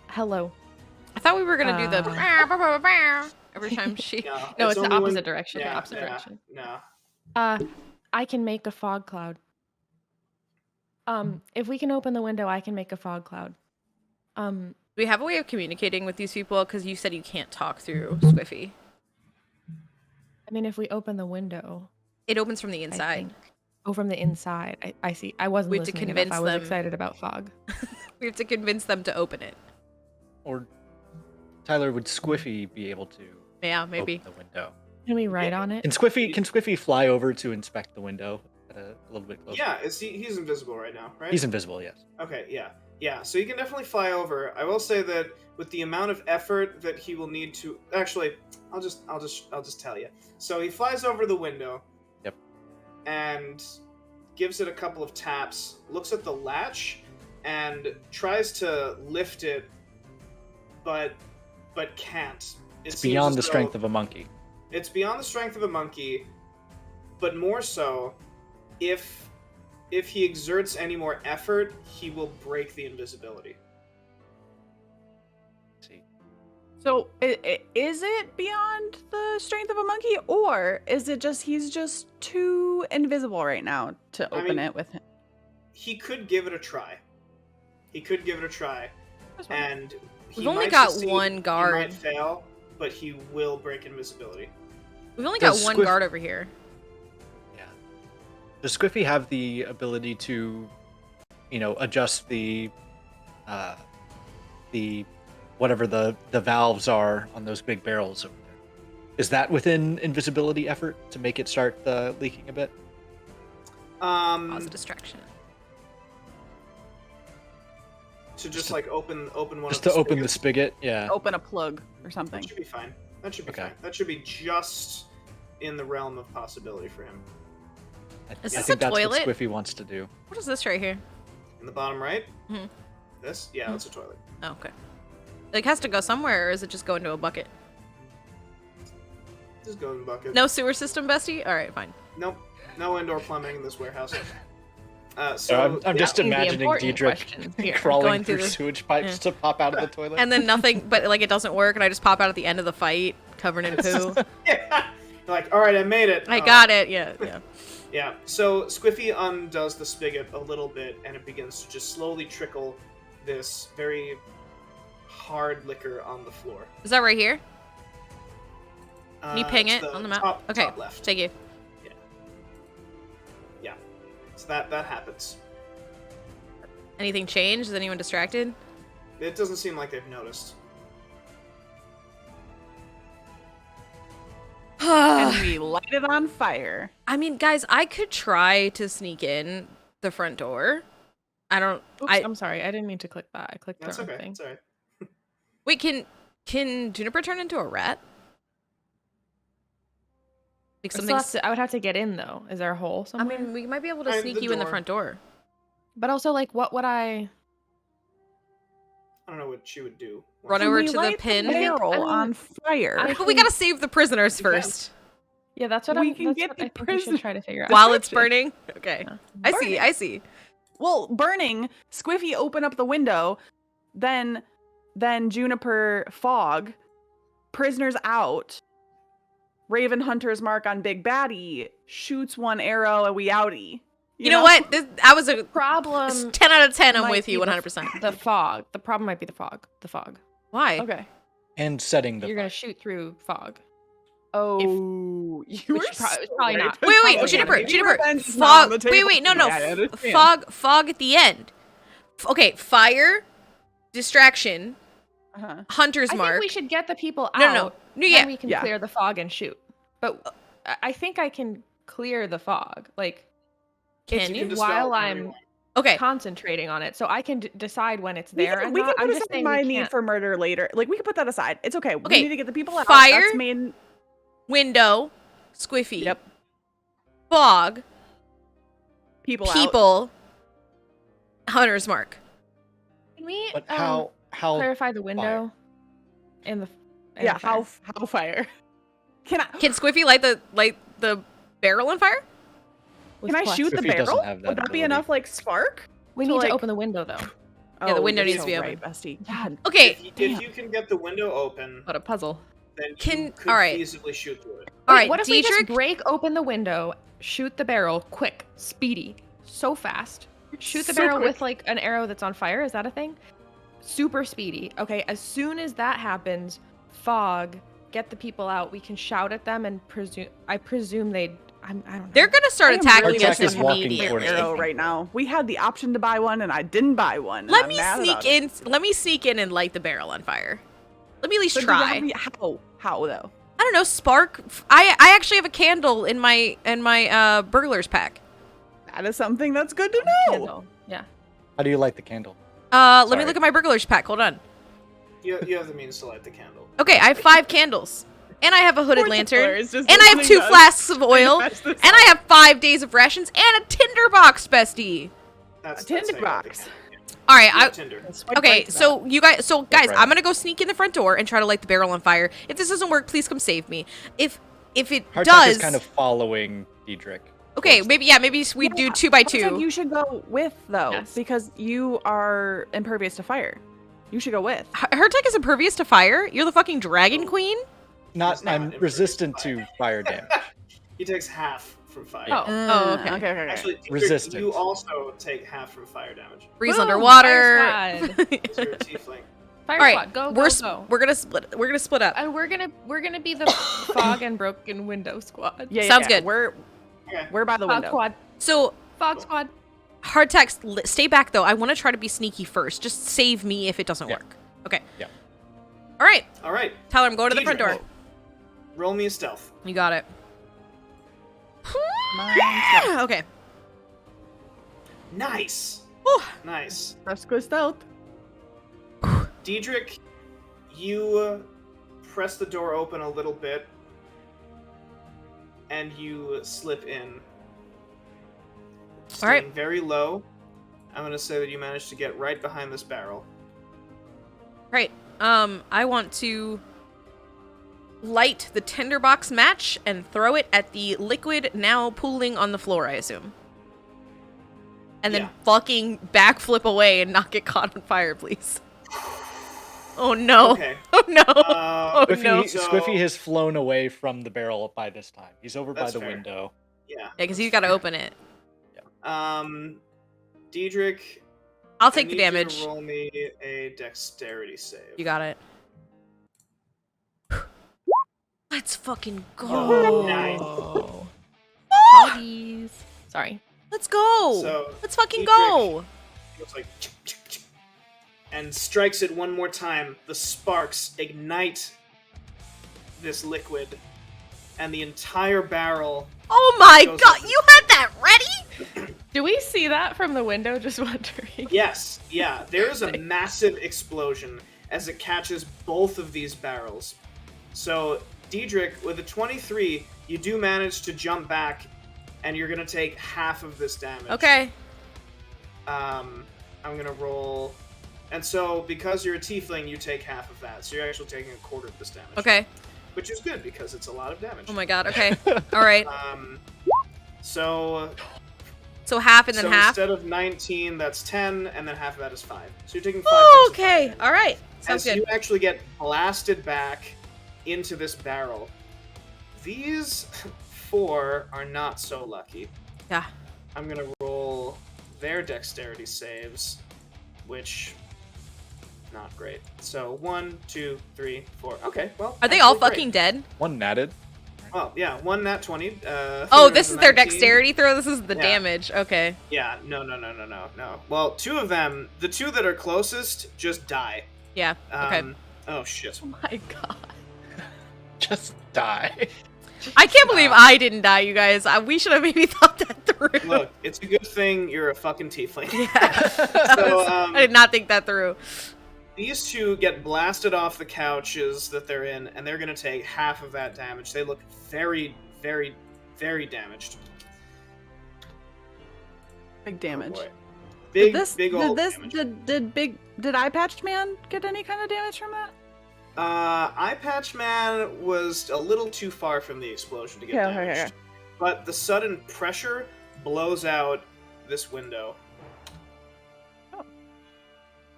Hello. I thought we were going to do the every time she... No, it's the only opposite when- direction. Yeah, The opposite yeah, direction. No. I can make a fog cloud. If we can open the window, I can make a fog cloud. Do we have a way of communicating with these people? Because you said you can't talk through Squiffy. I mean, if we open the window, It opens from the I inside. think. Oh, from the inside. I see. I wasn't We have to listening enough. convince I was them. excited about fog. We have to convince them to open it. Or, Tyler, would Squiffy be able to Yeah, maybe. open the window? Can we write on it? Can Squiffy fly over to inspect the window a little bit closer? Yeah, he's invisible right now, right? He's invisible, yes. Okay, yeah. So you can definitely fly over. I will say that with the amount of effort that he will need to actually, I'll just tell you. So he flies over the window. Yep. And gives it a couple of taps. Looks at the latch and tries to lift it, but can't. It's beyond the strength of a monkey. It's beyond the strength of a monkey, but more so, if he exerts any more effort, he will break the invisibility. See. So, is it beyond the strength of a monkey, or is it just he's just too invisible right now to open it with him? He could give it a try. And We've only got one guard. He might fail, but he will break invisibility. We've only got one guard over here. Yeah. Does Squiffy have the ability to, adjust the whatever the valves are on those big barrels over there? Is that within invisibility effort to make it start leaking a bit? Cause a distraction. To just like open one. Just to open the spigot, yeah. Open a plug or something. That should be fine. Fine. That should be just in the realm of possibility for him. Is I this think a that's toilet? what Squiffy wants to do. What is this right here? In the bottom right? Mm-hmm. This? Yeah, that's a toilet. Oh, okay. Like, has to go somewhere, or is it just go into a bucket? Just go in the bucket. No sewer system, bestie? Alright, fine. Nope. No indoor plumbing in this warehouse. I'm just imagining Deidre crawling Going through through the- sewage pipes to pop out of the toilet. And then nothing, but like it doesn't work, and I just pop out at the end of the fight, covered in poo. Yeah. Like, alright, I made it. I got it, yeah. Yeah, so Squiffy undoes the spigot a little bit, and it begins to just slowly trickle this very hard liquor on the floor. Is that right here? Can you ping it's it the on the map? top Okay, left. thank you. Yeah. So that happens. Anything changed? Is anyone distracted? It doesn't seem like they've noticed. And we light it on fire. I mean, guys, I could try to sneak in the front door. I don't. Oops, I'm sorry. I didn't mean to click that. I clicked the That's wrong okay. thing. It's alright. Wait. Can Juniper turn into a rat? Like something. I would have to get in though. Is there a hole I somewhere? mean, we might be able to Right, sneak the you in the door. front door. But also, like, what would I? I don't know what she would do. Run Can over we to the light pin. barrel I mean, on fire. But we gotta save the prisoners You can. first Yeah, that's what We I'm. can That's get what the I think we should prisoner- try to figure out. while it's burning. Okay, Yeah. I see. Well, burning, Squiffy open up the window, then Juniper fog, prisoners out, Raven Hunter's mark on Big Baddie, shoots one arrow and we outie. You know what? I was a Problem 10 out of 10. I'm might with you be the 100%. The fog. The problem might be the fog. The fog. Why? Okay. And setting the You're gonna shoot through fog. Oh, you Which were probably not. Wait, Okay, Juniper, maybe Juniper, revenge is not on fog. the Wait, table. no, Yeah, I understand. fog at the end. Okay, fire, distraction, Uh-huh. hunter's I mark. think we should get the people out. No. Yeah, Then we can Yeah. clear the fog and shoot. But I think I can clear the fog. Like, Can You you? can dispel while it whenever I'm you want. Okay, concentrating on it, so I can decide when it's We there. can, and we not. can I'm put just aside saying my we need can't. for murder later. Like, we can put that aside. It's okay. Okay, We need to get the people out. fire. That's main. window, squiffy. Yep. Fog, People out. people, hunter's mark. Can we But how clarify the window in the? in Yeah, the fire? how fire? Can I Can Squiffy light the barrel on fire? With can I what? shoot the Squiffy doesn't barrel? have that Would that be ability. enough like spark? We to, need like- to open the window though. Yeah, the window you're needs so to be right, bestie. God. Okay, If you can get the window open, What a puzzle. then you Can- could alright. feasibly shoot through it. all Wait, right, what if we just Dietrich. break open the window, shoot the barrel, quick, speedy, so fast? Shoot the So barrel quick. with like an arrow that's on fire. Is that a thing? Super speedy. Okay, as soon as that happens, fog, get the people out. We can shout at them and I presume they'd. I don't know. They're gonna start I am attacking really us Hardtack is walking immediately. towards Arrow right now. We had the option to buy one and I didn't buy one. and Let I'm me mad sneak about it. in. Let me sneak in and light the barrel on fire. Let me at least But try. how though? I don't know, spark. I actually have a candle in my burglars pack. That is something that's good to know. Candle. Yeah. How do you light the candle? Let me Sorry. look at my burglars pack. Hold on. You have the means to light the candle. Okay, I have 5 candles. And I have a hooded Poor lantern. Taylor is just And I have listening 2 to us flasks of oil. trying to fetch this And I have 5 days of rations and a tinderbox, bestie. That's Tinderbox. how you light the candle. All right, Yeah, Tinder. okay, so guys, right. I'm gonna go sneak in the front door and try to light the barrel on fire. If this doesn't work, please come save me. If it Hardtack does, is kind of following Diedrich. okay, maybe we do 2 by 2. You should go with though, Yes. because you are impervious to fire. You should go with. Hertech is impervious to fire. You're the fucking dragon queen. He's not I'm impervious resistant to to fire damage. He takes half from fire. Oh. Oh, okay. Okay. Actually, Dietrich, Resistant. you also take half from fire damage. Breeze Boom, underwater. Fire squad. So you're a tiefling. Fire All right, squad. Go, we're go. we're gonna split. We're gonna split up. And we're gonna be the fog and broken window squad. Yeah, Sounds good. We're Okay. by the Fog window. squad. So Fog squad. Hardtext, stay back though. I want to try to be sneaky first. Just save me if it doesn't Yeah. work. Okay. Yeah. All right, All right. Tyler, I'm going to the front door. Dietrich, roll me a stealth. You got it. Okay. Nice. Whew. Nice. Let's go stealth. Diedrich, you press the door open a little bit, and you slip in. All right. Staying very low. I'm going to say that you managed to get right behind this barrel. Right. I want to light the tinderbox match and throw it at the liquid now pooling on the floor, I assume. And then Yeah. fucking backflip away and not get caught on fire, please. Oh no. Okay. Oh no. Uh, Oh, no. Squiffy has flown away from the barrel by this time. He's over by That's the fair. window. Yeah. Yeah, because he's got to open it. Diedrich, I'll I take the need you to damage. roll me a dexterity save. You got it. Let's fucking go. Oh, nice. Hoggies. Sorry. Let's go. So, Let's fucking Dietrich- go. It's like and strikes it one more time. The sparks ignite this liquid, and the entire barrel. Oh my Goes god, up. you had that ready? Do we see that from the window? Just wondering. Yes, yeah. There is a massive explosion as it catches both of these barrels. So, Diedrich, with a 23, you do manage to jump back, and you're gonna take half of this damage. Okay. I'm gonna roll. And so, because you're a tiefling, you take half of that. So you're actually taking a quarter of this damage. Okay. Which is good, because it's a lot of damage. Oh my god, okay. Alright. So So half and then so half. instead of 19, that's 10, and then half of that is 5. So you're taking 5 Oh, points of fire okay. damage. Alright. Sounds As good. you actually get blasted back into this barrel. These 4 are not so lucky. Yeah. I'm gonna roll their dexterity saves, which not great. So 1, 2, 3, 4. Okay, well. Are they all actually great. fucking dead? One natted. Well, yeah, 1 nat 20. Oh, third this a is their 19. dexterity throw? This is the Yeah. damage. Okay. Yeah, no. Well, 2 of them, the 2 that are closest, just die. Yeah. Okay. Oh shit. Oh my god. Just die. I can't believe I didn't die, you guys. We should have maybe thought that through. Look, it's a good thing you're a fucking tiefling. Yeah. So, I did not think that through. These 2 get blasted off the couches that they're in, and they're gonna take half of that damage. They look very, very, very damaged. Big Oh, damage. boy. Big, did big old this damage. did Eye Patch Man get any kind of damage from that? Eye Patch Man was a little too far from the explosion to get Okay, damaged. okay. But the sudden pressure blows out this window.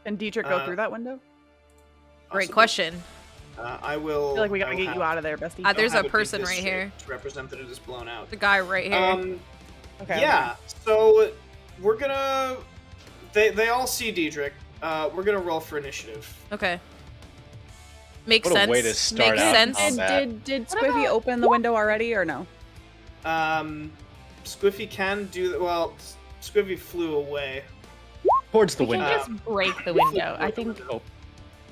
And Dietrich go Uh, through that window? Great Possibly. question. I will. I feel like we gotta I'll get have- you out of there, bestie. Uh, I'll there's have a it do person this right to- here. to represent that it is blown out. The guy right here. Okay. Yeah. So we're gonna. They all see Diedrich. We're gonna roll for initiative. Okay. Makes What a sense. way to start Makes out. sense. Did What Squiffy about- open the window already or no? Squiffy can do that. Well, Squiffy flew away. Towards the We can window. just break the window. I think. Oh,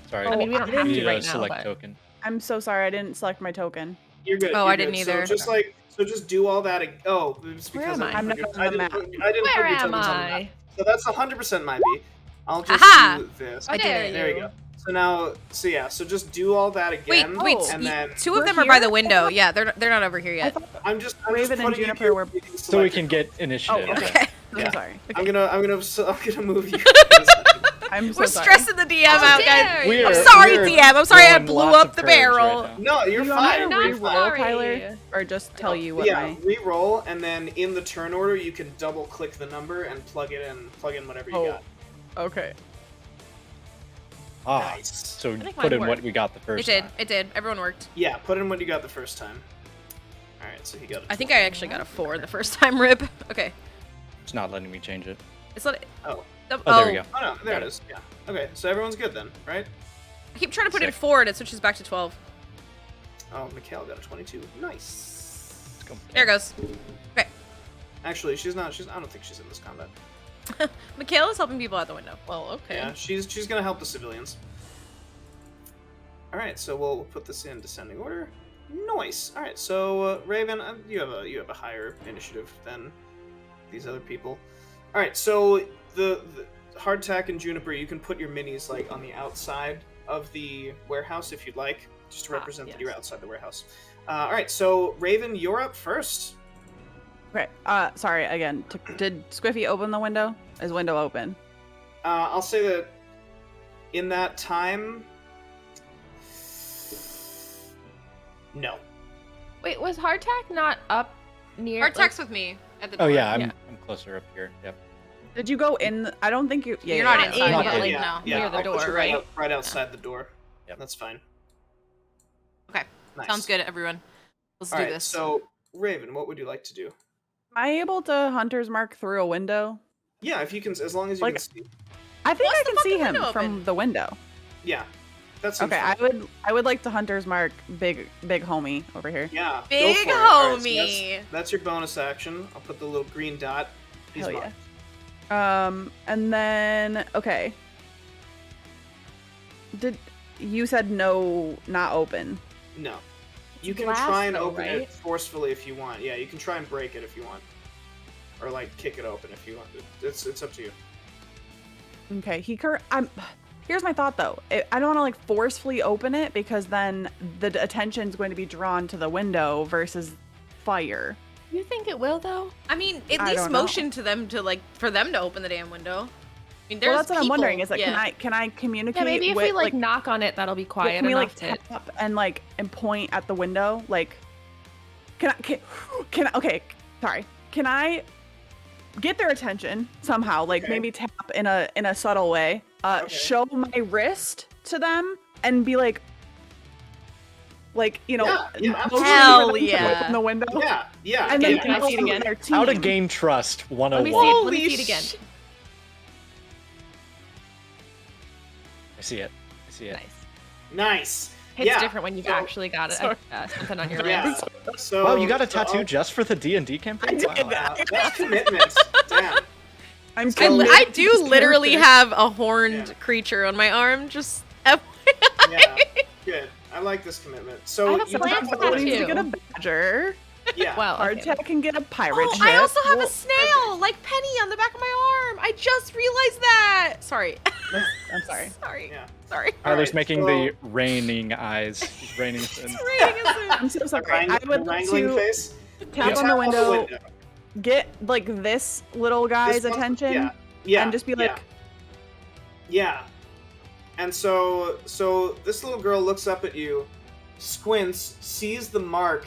sorry. I mean, we don't have You to need a right now, select but- token. I'm so sorry. I didn't select my token. You're good. Oh, you're I didn't good. either. So just do all that. Oh, it's Where because am I? I'm not on the map. I didn't Where put your am tokens on the map. I? So that's 100% my B. I'll just Aha! do this. Oh, I did there it. There you go. So now, so just do all that Wait, again. wait. and then Two of We're them are by here? the window. Yeah, they're not over here I yet. thought I'm just Raven and putting you Juniper here were- so you can So we select can it. get initiative. okay. Okay. I'm Yeah. sorry. I'm gonna move you. in a second. I'm so We're sorry. stressing the DM out, guys. dare We you. are- I'm sorry, we are DM. I'm sorry I throwing blew lots up of the curves barrel. right now. No, you're Do you want fine. me Not to You're re-roll, fine. sorry. Tyler, or just tell you what Yeah, my? re-roll, and then in the turn order, you can double-click the number and plug in whatever you Oh. got. Okay. Ah, Nice. so think put mine in what worked. we got the It first did. time. It did. Everyone worked. Yeah, put in what you got the first time. All right, so he got. I think I actually got a 4 the first time. Rip. Okay. It's not letting me change it. It's not. Oh. Oh, there we go. Oh no, there it is. Yeah. Okay, so everyone's good then, right? I keep trying to put in Sick. 4 and it switches back to 12. Oh, Mikhail got a 22. Nice. Let's go. There it goes. Okay. Actually, she's not. I don't think she's in this combat. Michaela's helping people out the window. Well, okay. Yeah, she's gonna help the civilians. All right, so we'll put this in descending order. Nice. All right, so Raven, you have a higher initiative than these other people. All right, so the Hardtack and Juniper, you can put your minis like on the outside of the warehouse if you'd like, just to represent that you're yes. outside the warehouse. All right, so Raven, you're up first. Okay. Sorry again. Did Squiffy open the window? Is window open? I'll say that in that time, no. Wait, was Hardtack not up near? Hardtack's with me at the door. Oh yeah, I'm Yeah. closer up here. Yep. Did you go in? I don't think you. Yeah, You're yeah, not yeah. inside Not yet. in. Like, yeah, no. yeah, Near the I'll put door, you right? right outside the door. Yep. That's fine. Okay. Nice. Sounds good, everyone. Let's All do right, this. so Raven, what would you like to do? Am I able to hunter's mark through a window? Yeah, if you can, as long as you Like- can see. I think What's I the can see fucking him window from open? the window. Yeah, that's seems Okay, fine. I would like to hunter's mark big homie over here. Yeah, go Big for it. All right, so homie. that's your bonus action. I'll put the little green dot. He's Hell marked. yeah. And then okay. Did you said no, not open? No, you can glass, try and though, open it right? forcefully if you want. Yeah, you can try and break it if you want, or like kick it open if you want. It's up to you. Okay, here's my thought though. I don't want to like forcefully open it because then the attention's going to be drawn to the window versus fire. You think it will though? I mean, at I least don't know. motion to them to like for them to open the damn window. I mean, there's Well, that's what I'm people- wondering. Is like, yeah. can I communicate? Yeah, maybe if with, we like knock on it, that'll be quiet can we like enough to. tap and point at the window? Like, can I? Okay, sorry. Can I get their attention somehow? Like Okay. maybe tap in a subtle way. Okay. Show my wrist to them and be like you know, Yeah, motion Hell for them to yeah. open the window. Yeah. And then yeah, can I see it tell again? their team. How to gain trust Let me 101. see. Let me Holy see it again. I see it. I see it. Nice. Nice. It's yeah. different when you've so- actually got Sorry. something on your Yeah. wrist. So. Wow, you got a so tattoo I'll- just for the D&D campaign? did. Wow. Wow, that's commitment. Damn. I'm I committed to do this literally character. have a horned Yeah. creature on my arm. Just Yeah. Good. I like this commitment. So I have a you plant have to tattoo. Needs to open- get a badger. Yeah. Well, okay. Hardtack can get a pirate Oh, ship. I also have Well, a snail, like Penny, on the back of my arm. I just realized that. Sorry. I'm sorry. Sorry. Yeah. Sorry. Tyler's Alright, making so- the raining eyes. He's raining us in. Raining us in. I'm so The sorry. I would like wrangling to face. tap Yeah. on the window, get like this little guy's This one? attention, Yeah. Yeah. and just be like, Yeah. And so this little girl looks up at you, squints, sees the mark,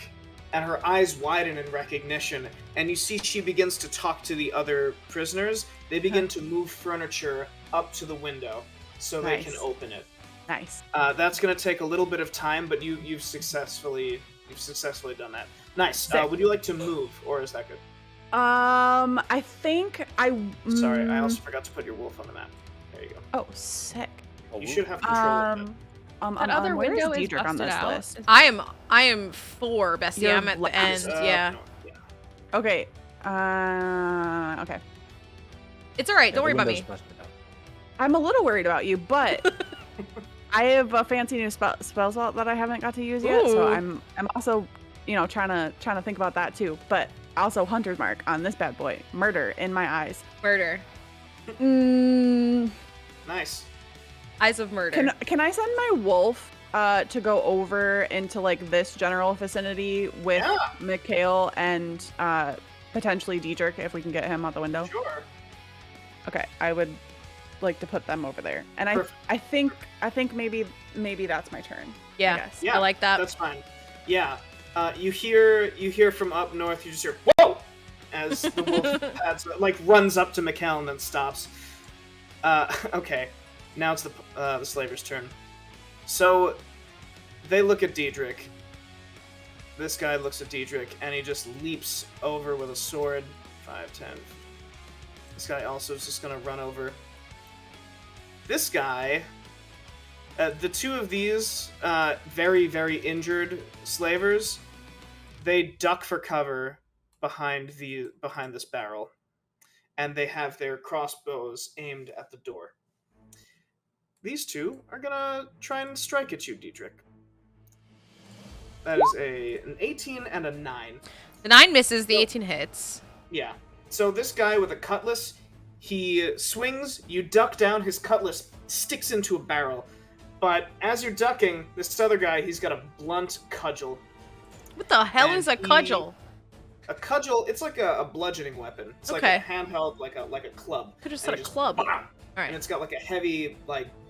and her eyes widen in recognition, and you see she begins to talk to the other prisoners. They begin to move furniture up to the window so they can Nice. open it. nice. That's going to take a little bit of time, but you've successfully done that. Nice. Sick. Would you like to move, or is that good? I think I. Sorry, I mm, also forgot to put your wolf on the map. There you go. Oh, sick. You should have control of it. That other where is window is Diedrich on busted this out. list? I am 4, bestie. You're I'm at the last. end. Yeah. No, yeah. Okay. Okay. It's all right. Don't worry about me. I'm a little worried about you, but I have a fancy new spell slot that I haven't got to use yet, so Ooh. I'm also, trying to think about that too. But also Hunter's Mark on this bad boy. Murder in my eyes. Murder. Nice. Eyes of murder. Can I send my wolf to go over into like this general vicinity with Mikhail and potentially Diedrich if we can get him out the window? Sure. Okay, I would like to put them over there, and I think maybe that's my turn. Yeah. I guess. Yeah, I like that. That's fine. Yeah. You hear from up north. You just hear whoa as the wolf runs up to Mikhail and then stops. Okay. Now it's the slaver's turn. So they look at Diedrich. This guy looks at Diedrich, and he just leaps over with a sword. 5, 10. This guy also is just going to run over. This guy, the two of these very, very injured slavers, they duck for cover behind this barrel, and they have their crossbows aimed at the door. These two are gonna try and strike at you, Diedrich. That is an 18 and a 9. The 9 misses, the 18 hits. Yeah. So this guy with a cutlass, he swings, you duck down, his cutlass sticks into a barrel. But as you're ducking, this other guy, he's got a blunt cudgel. What the hell And is a cudgel? A cudgel, it's like a bludgeoning weapon. It's like a handheld, like a club. Could have And said a he club. bam! Alright. And it's got like a heavy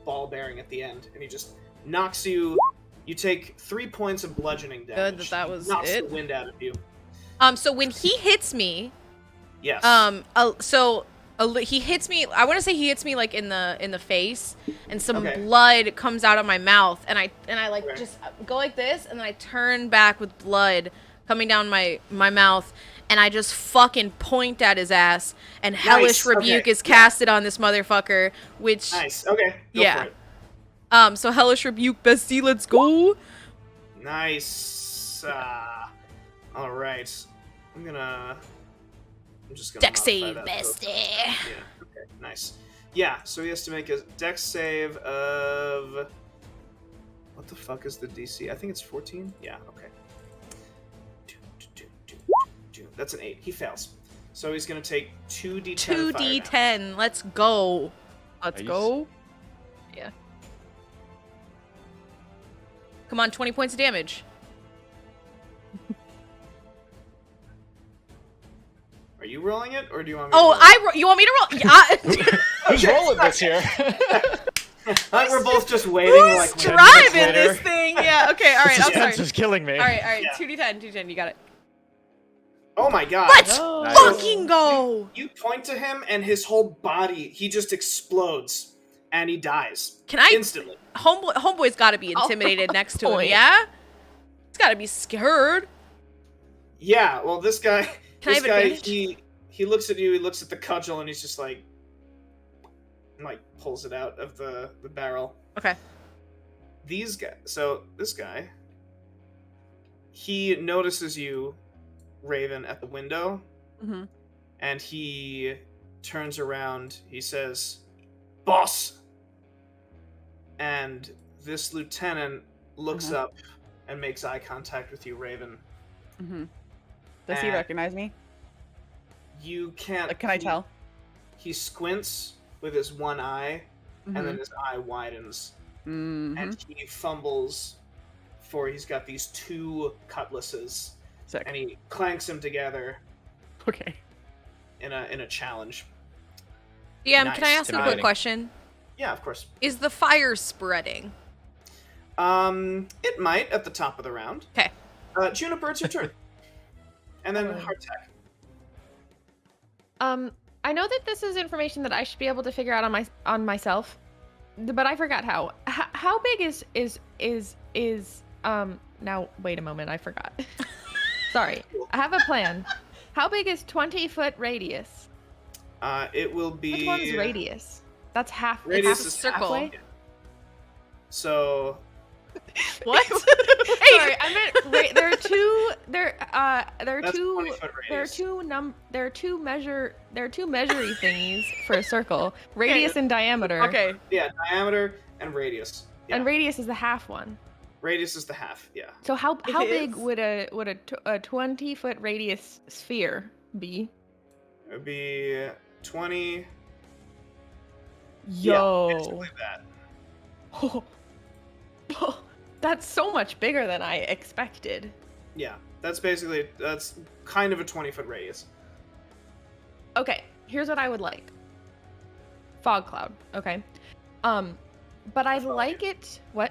ball bearing at the end, and he just knocks you. You take 3 points of bludgeoning damage. that was knocks it. the wind out of you. So when he hits me, Yes. he hits me. I want to say he hits me like in the face, and some Okay. blood comes out of my mouth, and I like Okay. just go like this, and then I turn back with blood coming down my mouth, and I just fucking point at his ass, and hellish rebuke okay. is casted on this motherfucker, which Nice. Okay. Go yeah. For it. So hellish rebuke, bestie, let's go. Nice. All right. I'm just gonna. Dex modify save, that bestie. Yeah. Okay. Nice. Yeah. So he has to make a Dex save of. What the fuck is the DC? I think it's 14. Yeah. Okay. That's an 8. He fails. So he's gonna take 2d10. 2d10. Let's go. Let's Nice. go. Yeah. Come on, 20 points of damage. Are you rolling it, or do you want me? Oh, you want me to roll? Yeah. Who's rolling this here? We're both just waiting. Who's like driving later. this thing? Yeah. Okay. All right. I'm sorry. This is killing me. All right. Yeah. 2d10. You got it. Oh my god! Let's Nice. fucking go. You point to him, and his whole body, he just explodes, and he dies Can I? instantly. Homeboy's got to be intimidated next to him. point. Yeah. He's got to be scared. Yeah. Well, this guy. Can I this have guy, advantage? he looks at you. He looks at the cudgel, and he's just like pulls it out of the barrel. Okay. These guys. So this guy, he notices you, Raven, at the window, Mm-hmm. and he turns around. He says, "Boss." And this lieutenant looks up and makes eye contact with you, Raven. Mm-hmm. Does he And recognize me? You can't. Like, can I tell? He squints with his one eye, and then his eye widens, Mm-hmm. and he fumbles for. He's got these 2 cutlasses, Sick. and he clanks them together Okay. in a challenge. DM, Nice. can I ask a quick Intimidating. question? Yeah, of course. Is the fire spreading? It might at the top of the round. Okay. Juniper, it's your turn. And then Alright. Hardtack. I know that this is information that I should be able to figure out on myself, but I forgot how. How big is now wait a moment, I forgot. Sorry. I have a plan. How big is 20-foot radius? It will be. Which one's radius? That's half. Radius half is circle. halfway? So What? Sorry, I meant there are two. There are that's two. 20-foot There are radius. two measuring thingies for a circle. Radius and diameter. Okay. Yeah, diameter. And radius. Yeah. And radius is the half one. Radius is the half. Yeah. So how big is. would a 20-foot radius sphere be? It would be 20. Yo. Yeah, basically that. That's so much bigger than I expected. Yeah, that's kind of a 20-foot radius. Okay, here's what I would like. Fog cloud, okay? But I'd like it... What?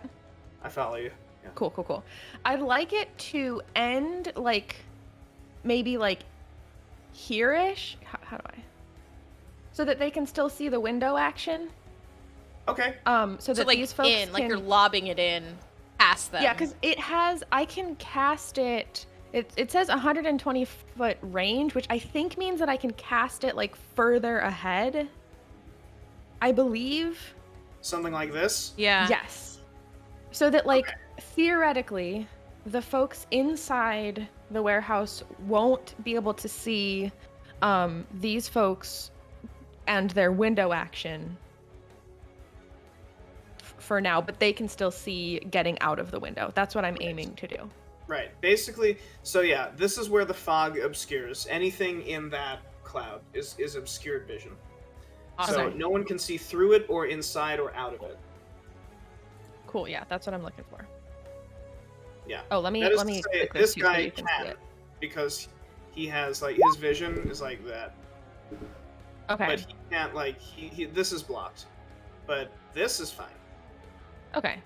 I follow you. Yeah. Cool. I'd like it to end, like, maybe, like, here-ish? How do I... So that they can still see the window action. Okay. So that like these folks in, like can... you're lobbing it in past them. Yeah, because it has... I can cast it... It says 120-foot range, which I think means that I can cast it, like, further ahead. I believe. Something like this? Yeah. Yes. So that, like, theoretically, the folks inside the warehouse won't be able to see these folks and their window action for now, but they can still see getting out of the window. That's what I'm aiming to do. Right. Basically, so yeah, this is where the fog obscures. Anything in that cloud is obscured vision. Awesome. So no one can see through it or inside or out of it. Cool. Yeah, that's what I'm looking for. Yeah. Oh, let me That is let me. to say, click this too so guy you can see can it. because he has like his vision is like that. Okay. But he can't like he this is blocked. But this is fine. Okay.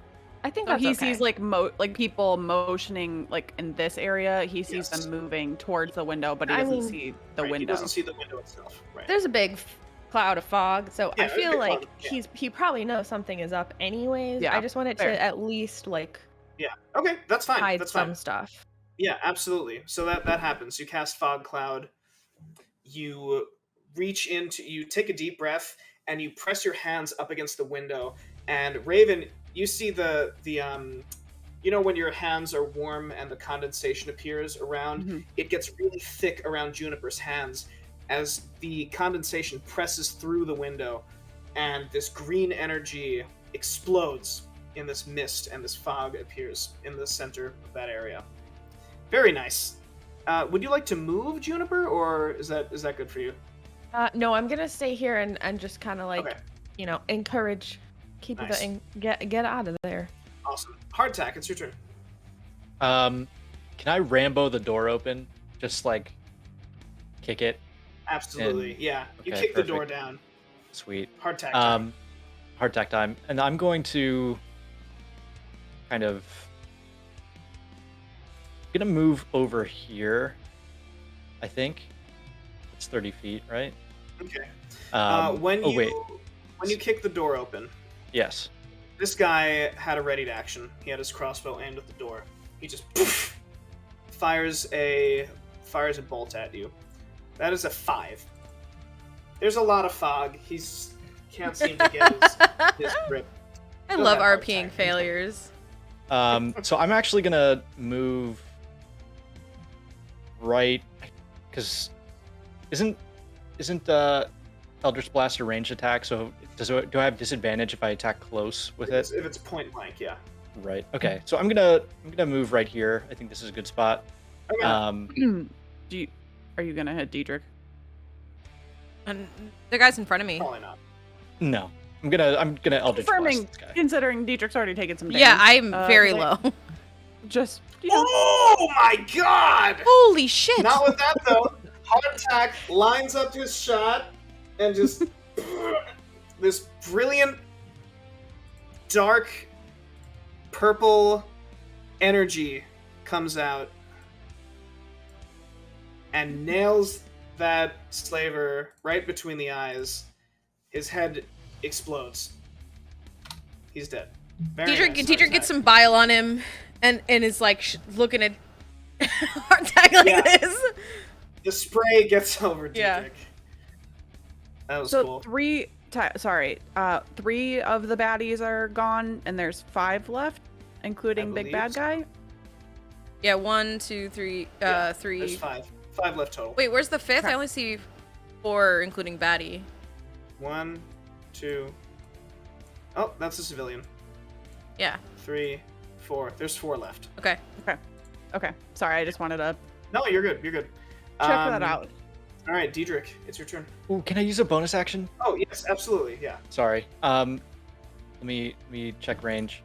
I think So that's he okay. sees like people motioning like in this area. He sees Yes. them moving towards the window, but he I doesn't mean- see the Right, window. He doesn't see the window itself. Right. There's a big cloud of fog, so Yeah, I there's a feel big like cloud, yeah. he probably knows something is up anyways. Yeah, I just want it fair. to at least like Yeah. Okay, that's fine. hide That's some fine. stuff. Yeah, absolutely. So that happens. You cast fog cloud. You you take a deep breath and you press your hands up against the window. And Raven, you see the you know when your hands are warm and the condensation appears around, Mhm. it gets really thick around Juniper's hands as the condensation presses through the window, and this green energy explodes in this mist, and this fog appears in the center of that area. Very nice. Would you like to move, Juniper, or is that good for you? No, I'm gonna stay here and just kind of like Okay. encourage, keep Nice. it and get out of there. Awesome. Hardtack, it's your turn. Can I Rambo the door open? Just like kick it. Absolutely. Yeah. You okay, kick the door perfect. down. Sweet. Hardtack. Hardtack time, and I'm going to kind of move over here. I think it's 30 feet, right? Okay. Wait. When you kick the door open, Yes. this guy had a ready to action. He had his crossbow aimed at the door. He just fires a bolt at you. That is a 5. There's a lot of fog. He's can't seem to get his grip. I Go love ahead, RPing Hardtack. failures. So I'm actually gonna move right, because isn't Eldritch Blast a ranged attack? So do I have disadvantage if I attack close with it? If it's point blank, yeah. Right. Okay. So I'm gonna move right here. I think this is a good spot. Okay. Are you gonna hit Diedrich? And the guy's in front of me. Probably not. No. I'm gonna Eldritch Confirming, Blast this guy. considering Diedrich's already taken some damage. Yeah, I'm very but low. Just Oh my god! Holy shit! Not with that though. Hardtack lines up his shot and just this brilliant dark purple energy comes out and nails that slaver right between the eyes. His head explodes. He's dead. Very Teacher, nice, teacher Hardtack. gets some bile on him, and is like looking at Hardtack like Yeah. this. The spray gets over Yeah. Diedrich. That was so cool. 3 of the baddies are gone, and there's 5 left, including Big believe Bad so. Guy. Yeah, 1, 2, 3, Yeah, 3. There's 5. 5 left total. Wait, where's the 5th? I Okay. only see 4, including Batty. 1, 2, Oh, that's a civilian. Yeah. 3, 4. There's 4 left. Okay. Okay. Sorry, I just wanted to No, you're good. You're good. check that out. All right, Diedrich, it's your turn. Ooh, can I use a bonus action? Oh, yes, absolutely. Yeah. Sorry. Let me check range.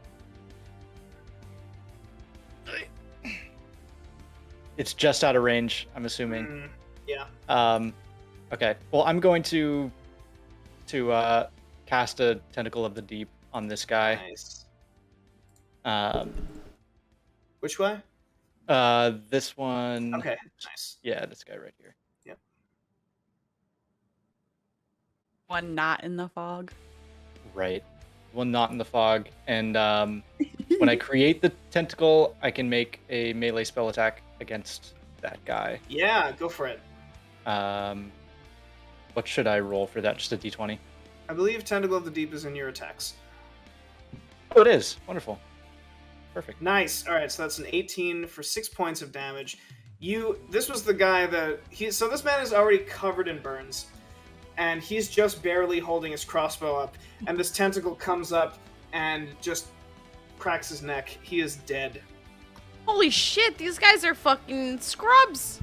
It's just out of range, I'm assuming. Yeah. Okay. Well, I'm going to cast a Tentacle of the Deep on this guy. Nice. Which way? This one. Okay. Nice. Yeah, this guy right here. Yep. One not in the fog. Right. One not in the fog, and when I create the tentacle, I can make a melee spell attack against that guy. Yeah, go for it. What should I roll for that? Just a d20? I believe Tentacle of the Deep is in your attacks. Oh, it is. Wonderful. Perfect. Nice. All right, so that's an 18 for 6 points of damage. This was the guy that so this man is already covered in burns, and he's just barely holding his crossbow up, and this tentacle comes up and just cracks his neck. He is dead. Holy shit, these guys are fucking scrubs.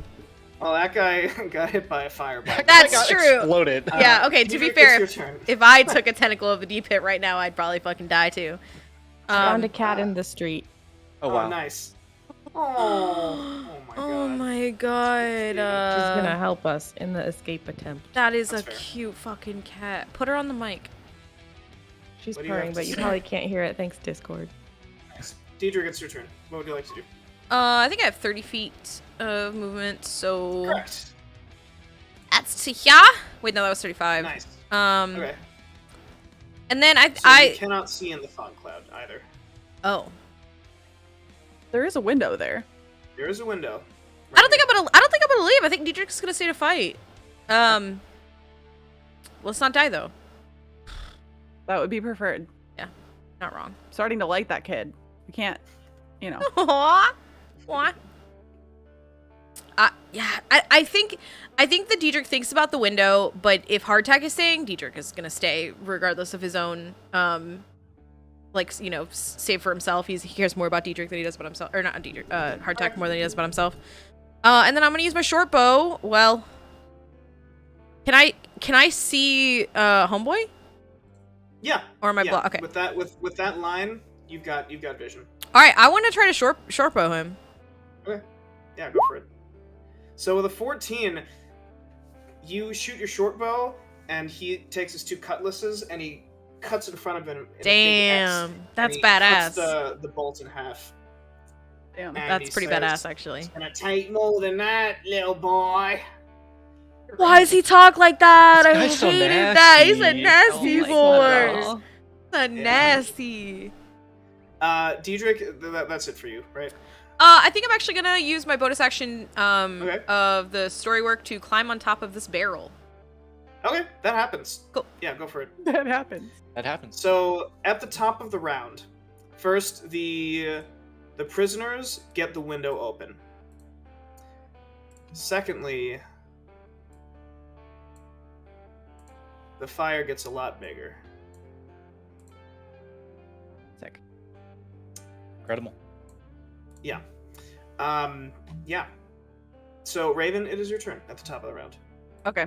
Well, that guy got hit by a fireball. That's true. Exploded. Yeah, okay, to be Diedrich, fair, it's your turn. if I took a Tentacle of the Deep hit right now, I'd probably fucking die too. Found a cat in the street. Oh, wow. Nice. Oh my god. Oh my god. She's gonna help us in the escape attempt. That is That's a fair. cute fucking cat. Put her on the mic. She's What do you have purring, to but you say? probably can't hear it thanks Discord. Nice. Diedrich, it's your turn. What would you like to do? I think I have 30 feet of movement, so Correct. that's to here. Wait, no, that was 35. Nice. Um, Okay. and then So I you cannot see in the fog cloud either. oh, There is a window there. There is a window. I don't think I'm gonna leave. I think Dietrich's gonna stay to fight. Let's not die though. That would be preferred. Not wrong. Starting to like that kid. We can't, you know. What? Yeah, I think that Dietrich thinks about the window, but if Hardtack is staying, Dietrich is gonna stay regardless of his own like, you know, save for himself. He cares more about Dietrich than he does about himself, or not Dietrich, Hardtack more than he does about himself. And then I'm gonna use my short bow. Well, can I see Homeboy? Yeah. Or am I Yeah. okay. With that line, you've got vision. All right, I want to try to short bow him. Okay. Yeah, go for it. So with a 14, you shoot your short bow, and he takes his 2 cutlasses and he cuts in front of him. In a big X, Damn, and that's he badass. cuts the bolt in half. Damn. And That's he pretty says, badass, actually. It's gonna take more than that, little boy. Why does he talk like that? This I guy's so hated that. He's a nasty. nasty Oh my boy. God. A nasty. Diedrich, that's it for you, right? I think I'm actually gonna use my bonus action Okay. of the story work to climb on top of this barrel. Okay, that happens. Cool. Yeah, go for it. That happens. That happens. So at the top of the round, first the prisoners get the window open. Secondly, the fire gets a lot bigger. Sick. Incredible. Yeah. Yeah. So Raven, it is your turn at the top of the round. Okay.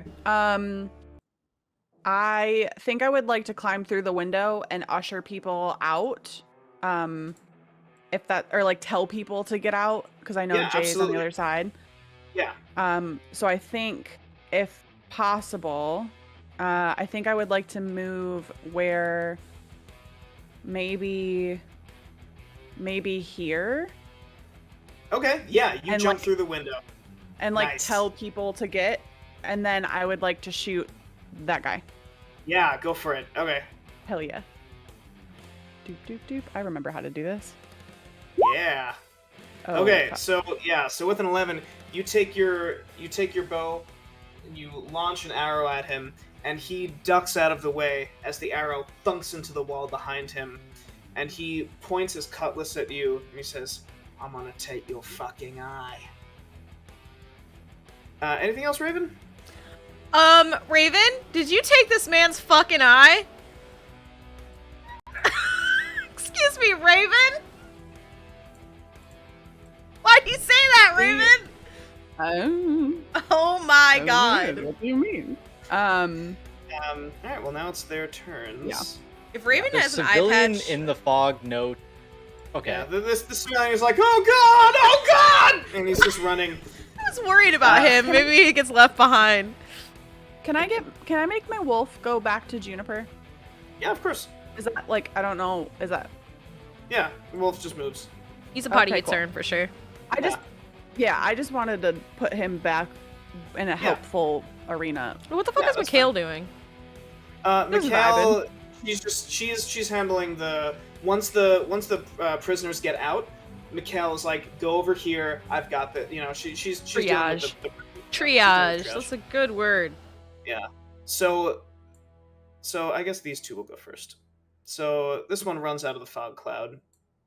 I think I would like to climb through the window and usher people out. If that, or like tell people to get out, because I know Yeah, Jay's on absolutely. the other side. Yeah. So I think if possible, I think I would like to move where maybe here Okay. Yeah, you And, jump like- through the window. and like Nice. tell people to get, and then I would like to shoot that guy. Yeah, go for it. Okay. Hell yeah. Doop doop doop. I remember how to do this. Yeah. Oh, Okay, fuck. so with an 11, you take your bow and you launch an arrow at him, and he ducks out of the way as the arrow thunks into the wall behind him, and he points his cutlass at you and he says, "I'm gonna take your fucking eye." Anything else, Raven? Raven, did you take this man's fucking eye? me, Raven? Why'd you say that, Raven? Oh my god. What do you mean? Alright, well now it's their turns. Yeah. If Raven The has an eye civilian patch... in the fog, no. Okay. Yeah, this civilian is like, oh god! And he's just running. I was worried about him. Maybe he gets left behind. Can I make my wolf go back to Juniper? Yeah, of course. Is that like, I don't know, is that... Yeah, the wolf just moves. He's a potty Okay, cool. turn for sure. I just wanted to put him back in a helpful arena. What the fuck is that's Mikhail doing? Just Mikhail, she's handling the once the prisoners get out. Mikhail is like, go over here. I've got the she's dealing Triage. with the Triage. That's a good word. Yeah. So I guess these two will go first. So this one runs out of the fog cloud,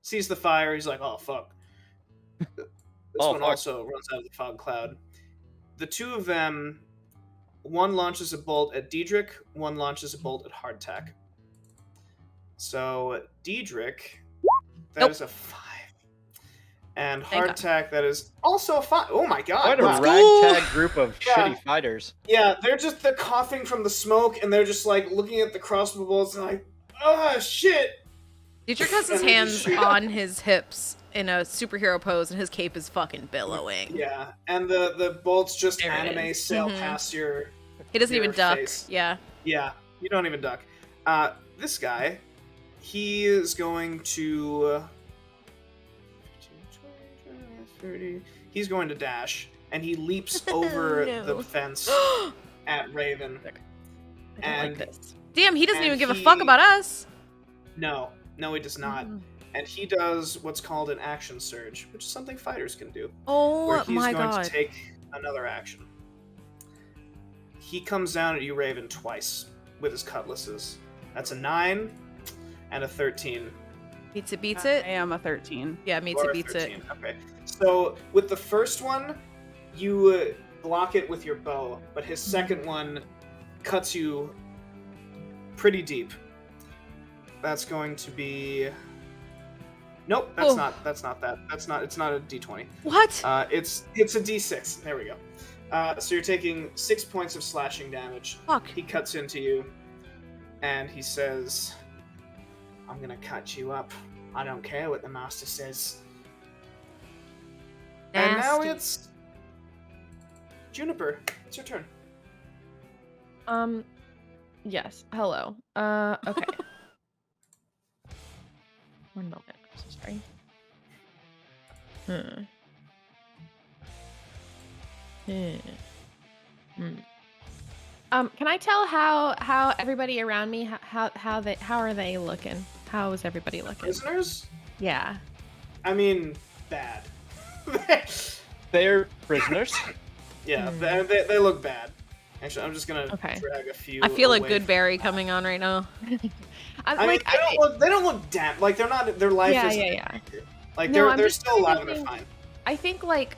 sees the fire. He's like, oh fuck. This one also runs out of the fog cloud. The two of them, one launches a bolt at Diedrich, one launches a bolt at Hardtack. So Diedrich, that is a 5. And Hardtack, that is also a 5. Oh my god. Quite a wow. ragtag group of shitty fighters. Yeah, they're coughing from the smoke, and they're just like looking at the crossbow bolts and like, oh shit. Dietrich has his hands on his hips in a superhero pose, and his cape is fucking billowing. Yeah, and the bolts just There it anime is. sail past your. He doesn't your even duck. face. Yeah. Yeah, you don't even duck. This guy, he is going to. 30. He's going to dash, and he leaps over the fence at Raven. I don't like this. Damn, he doesn't And even give a fuck about us. No, he does not. And he does what's called an action surge, which is something fighters can do. Oh Where he's my going god. to take another action. He comes down at you, Raven, twice with his cutlasses. That's a 9 and a 13. Beats it, beats I it. am a 13. Yeah, meets Or it, a beats it. 13. Okay. So with the first one, you block it with your bow, but his second one cuts you pretty deep. That's going to be. Nope, that's not that. It's not a D20. What? It's a D6. There we go. So you're taking 6 points of slashing damage. Fuck. He cuts into you, and he says, "I'm gonna cut you up. I don't care what the master says." And now Nasty. it's Juniper. It's your turn. Yes. Hello. Okay. One moment. I'm so sorry. Can I tell how everybody around me how are they looking? How is everybody looking? Prisoners? Yeah. I mean, bad. They're prisoners. Yeah, they look bad. Actually, I'm just gonna drag a few. I feel like away good from berry that. coming on right now. I mean, they don't look damn. Like they're not. Their life is. Like No, they're still alive and they're fine. I think like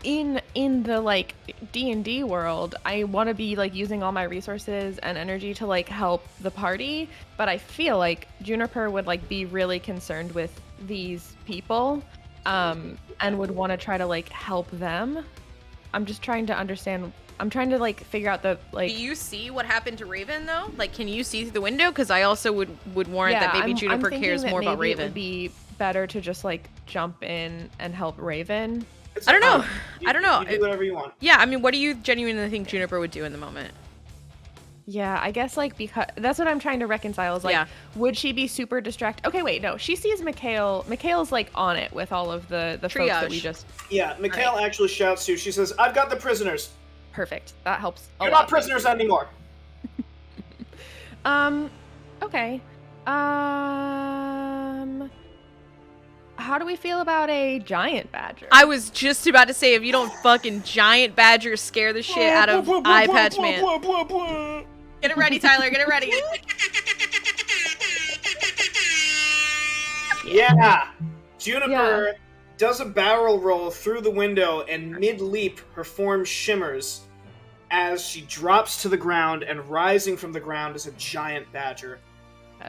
in the like D&D world, I want to be like using all my resources and energy to like help the party, but I feel like Juniper would like be really concerned with these people and would want to try to like help them. I'm just trying to understand. I'm trying to like figure out the like. Do you see what happened to Raven though? Like, can you see through the window? Because I also would warrant that maybe Juniper cares more about Raven. It would be better to just like jump in and help Raven. I don't know. I don't know. You do whatever you want. Yeah, I mean, what do you genuinely think Juniper would do in the moment? Yeah, I guess like because that's what I'm trying to reconcile is like, would she be super distracted? Okay, wait, no, she sees Mikhail. Mikhail's like on it with all of the folks that we just. Yeah, Mikhail actually shouts to you. She says, "I've got the prisoners." Perfect. That helps. You're not prisoners anymore. Okay. How do we feel about a giant badger? I was just about to say, if you don't fucking giant badger scare the shit out of Eye Patch Man. Get it ready, Tyler. Get it ready. Yeah. Juniper does a barrel roll through the window, and mid-leap, her form shimmers as she drops to the ground, and rising from the ground is a giant badger.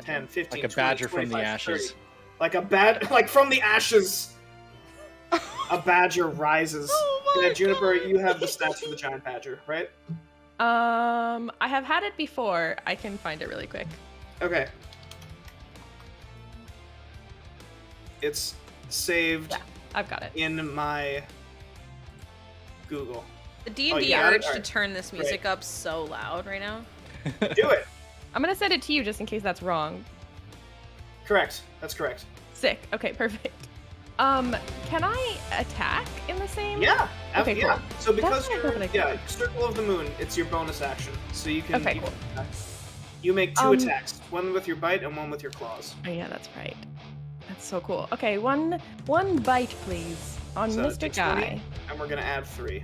10, 15, Like a 20, badger from 25, the ashes. 30. Like like from the ashes, a badger rises. Yeah, Juniper, you have the stats for the giant badger, right? I have had it before. I can find it really quick. Okay. It's saved Yeah, I've got it. in my Google. The D&D Oh, yeah, urge to alright. turn this music up so loud right now. Do it. I'm gonna send it to you just in case that's wrong. Correct. That's correct. Sick. Okay, perfect. Can I attack in the same? Yeah. Okay, yeah. cool. So because That's what I you're thought I could. Circle of the Moon, it's your bonus action. So you can Okay, you, cool. you make 2 attacks, one with your bite and one with your claws. Oh yeah, that's right. That's so cool. Okay, one bite, please, on So, Mr. D20, Guy. And we're gonna add 3.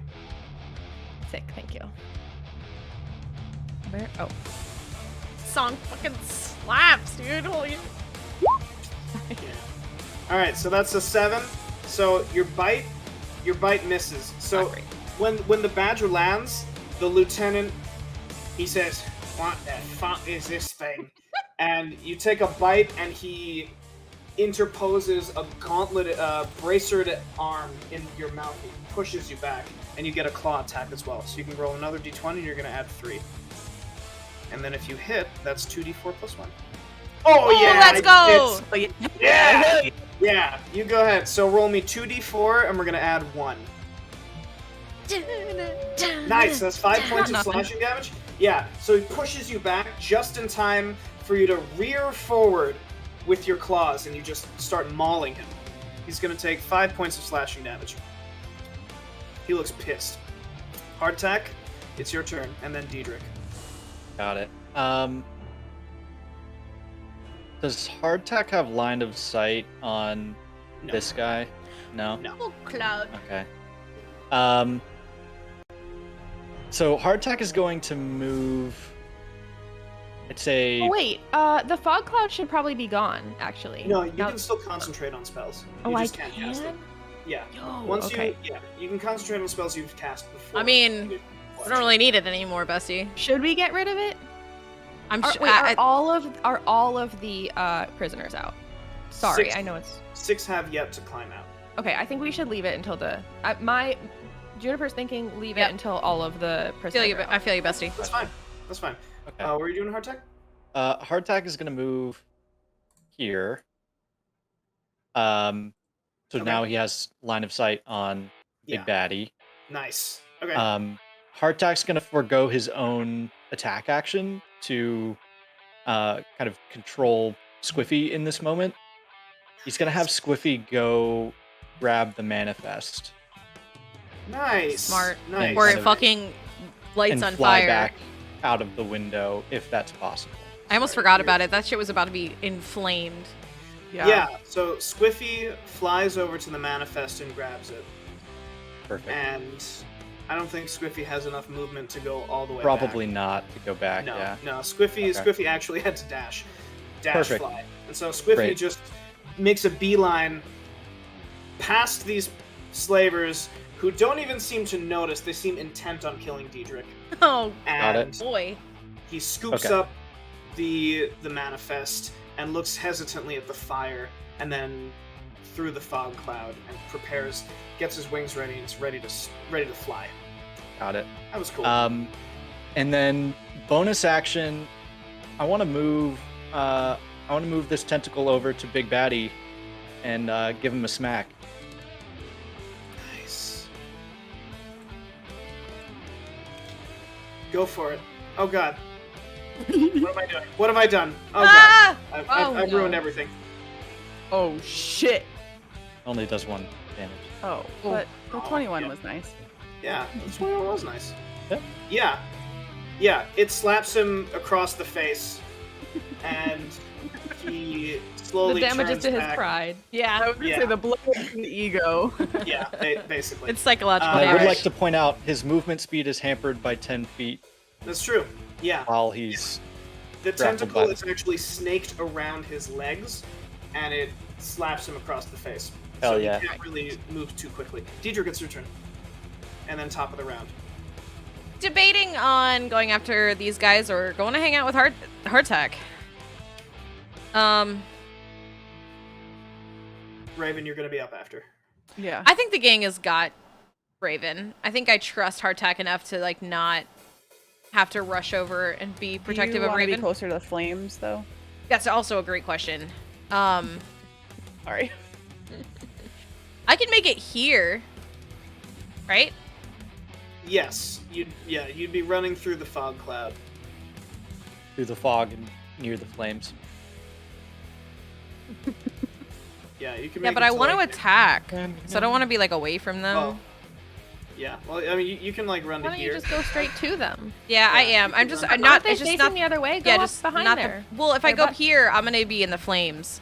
Sick. Thank you. Where? Oh. Song fucking slaps, dude. Holy. All right, so that's a 7. So your bite misses. So Not great. when the badger lands, the lieutenant he says, "What the fuck is this thing?" And you take a bite, and he interposes a gauntlet, bracered arm in your mouth. He pushes you back, and you get a claw attack as well. So you can roll another d20, and you're gonna add 3. And then if you hit, that's 2d4 plus 1. Oh yeah! Let's go! Yeah! Yeah, you go ahead. So roll me 2d4, and we're gonna add 1. Nice, that's 5 points of Nothing. slashing damage. Yeah, so he pushes you back just in time for you to rear forward with your claws, and you just start mauling him. He's gonna take 5 points of slashing damage. He looks pissed. Hard attack, it's your turn, and then Diedrich. Got it. Does hardtack have line of sight on No. this guy? No. No. Oh, cloud. Okay. So hardtack is going to move. I'd say. Oh wait, the fog cloud should probably be gone. Actually. No, you Now- can still concentrate on spells. Oh, You I just can't cast them. can. Yeah. Yo, Once okay. you can concentrate on spells you've cast before. I mean, I don't really need it anymore, bestie. Should we get rid of it? I'm Are, sure. wait, are all of the prisoners out? Sorry, 6 I know it's 6 have yet to climb out. okay. I think we should leave it until the my Juniper's thinking leave Yep. it until all of the prisoners. are I out. feel you, bestie. That's fine. That's fine. Okay. What are you doing, Hardtech? Hardtack is going to move here. So Okay. now he has line of sight on Big Baddie. Nice. Okay. Hardtack's going to forego his own attack action to kind of control Squiffy in this moment. He's going to have Squiffy go grab the manifest Nice. Smart. Nice. Where kind it of- fucking lights and on fly fire. back out of the window if that's possible. I almost forgot about it. That shit was about to be inflamed. Yeah. So Squiffy flies over to the manifest and grabs it, Perfect. and I don't think Squiffy has enough movement to go all the way Probably back. not to go back. No, Yeah. no. Squiffy Okay. Squiffy actually had to dash Perfect. fly, and so Squiffy Great. just makes a beeline past these slavers who don't even seem to notice. They seem intent on killing Diedrich, Oh and it. boy. he scoops Okay. up the manifest and looks hesitantly at the fire, and then through the fog cloud, and gets his wings ready, and is ready to fly. Got it. That was cool. And then bonus action, I want to move. I want to move this tentacle over to Big Baddie, and give him a smack. Nice. Go for it. Oh god. What am I doing? What have I done? Oh god. Ah! I've no. ruined everything. Oh shit. Only does 1 damage. Oh, Oh. but the 21 yeah. was nice. Yeah, this one was nice. Yeah. Yeah. Yeah, it slaps him across the face, and he slowly The damage is turns to his back. pride. I Yeah. was gonna Yeah. say the blow to the ego. Yeah, basically. It's psychological I I would damage. like to point out his movement speed is hampered by 10 feet That's true. Yeah. while he's. The grappled tentacle by- is actually snaked around his legs, and it slaps him across the face. Hell so yeah. he can't really move too quickly. Diedrich, it's your turn. And then top of the round. Debating on going after these guys or going to hang out with Hardtack. Raven, you're gonna be up after. Yeah. I think the gang has got Raven. I think I trust hardtack enough to like not have to rush over and be protective Do you of want to be Raven. closer to the flames, though? That's also a great question. Sorry. I can make it here, right? Yes, you'd be running through the fog cloud. Through the fog and near the flames. Yeah, you can. Yeah, make but it I want to like, attack, so I don't want to be like away from them. Oh. Yeah, well, I mean, you can like run Why to don't you here. just go straight to them? Yeah, I Yeah, am. you I'm can just run. I'm Aren't not. they It's just facing not the other way? Go yeah, up just behind not there. well, if I Their go butt- here, I'm gonna be in the flames.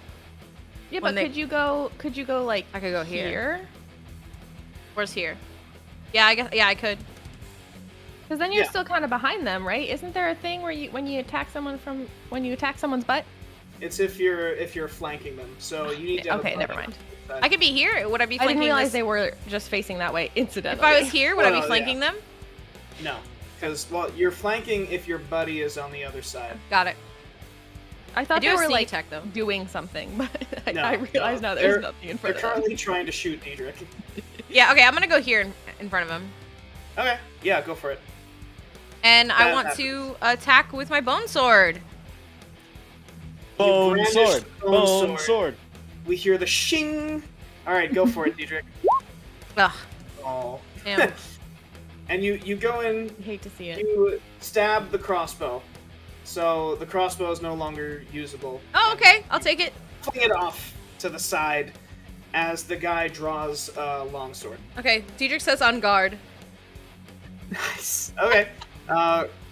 Yeah, when but they- could you go like I could go here. here? Where's here? Yeah, I guess. Yeah, I could. Because then you're Yeah. still kind of behind them, right? Isn't there a thing where when you attack someone's butt? It's if you're flanking them, so you need to. Have a Okay, never buddy mind. on the I could be here. Would I be I flanking didn't realize this? they were just facing that way incidentally. If I was here, would I Well, be flanking them? side. No, because you're flanking if your buddy is on the other side. Got it. I I thought do they have were sneak like attack though. doing something, but No, I realize no, now there's they're- nothing in They're front of them. currently trying to shoot Diedrich. Yeah. Okay, I'm gonna go here in front of him, Okay, yeah, go for it. and I That want happens. to attack with my bone sword. Bone brandish sword. the bone Bone sword. sword. We hear the shing. All right, go for it, Diedrich. Ugh. Oh. Damn. And you go in. I hate to see it. You stab the crossbow, so the crossbow is no longer usable. Oh, okay. I'll take it. Fling it off to the side as the guy draws a longsword. Okay. Diedrich says on guard. Nice. Okay.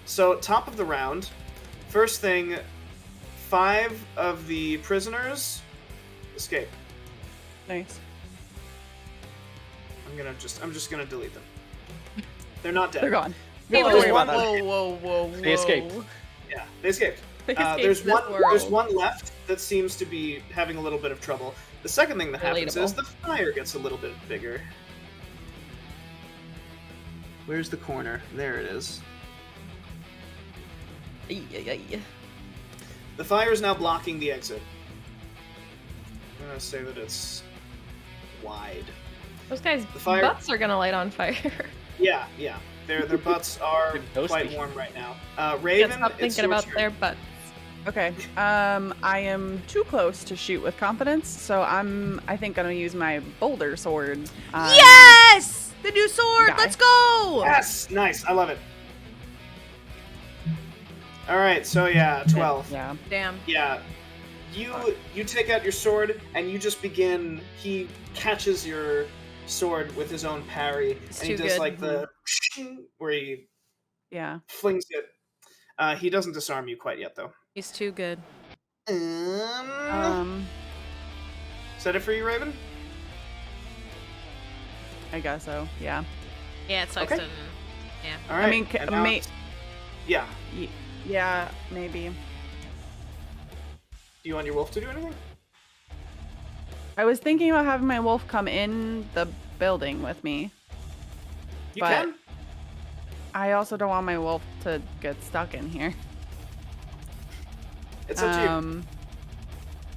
So top of the round. First thing, 5 of the prisoners escape. Nice. I'm just gonna delete them. They're not dead. They're gone. Hey, Don't there's worry about one- that. whoa. They escaped. Yeah, they escaped. They escaped There's this there's world. one left that seems to be having a little bit of trouble. The second thing that happens is Relatable. the fire gets a little bit bigger. Where's the corner? There it is. The fire is now blocking the exit. I'm gonna say that it's wide. Those guys' The fire- butts are gonna light on fire. Yeah. Their butts are They're quite toasty. warm right now. Can't Raven, stop it's thinking your about turn. their butts. Okay. I am too close to shoot with confidence, so I think gonna use my boulder sword. Yes! The new sword. Guy. Let's go. Yes, nice. I love it. All right, so yeah, 12. Yeah. Damn. Yeah. You take out your sword and you just begin. He catches your sword with his own parry, It's and he too does good. like the where he Yeah. flings it. He doesn't disarm you quite yet, though. He's too good. Um. Is that it for you, Raven? I guess so. Yeah. Yeah, it sucks. Okay. All right. I mean, and now may- it's- yeah. Yeah. Maybe. Do you want your wolf to do anything? I was thinking about having my wolf come in the building with me. You But- can. I also don't want my wolf to get stuck in here. It's up to you.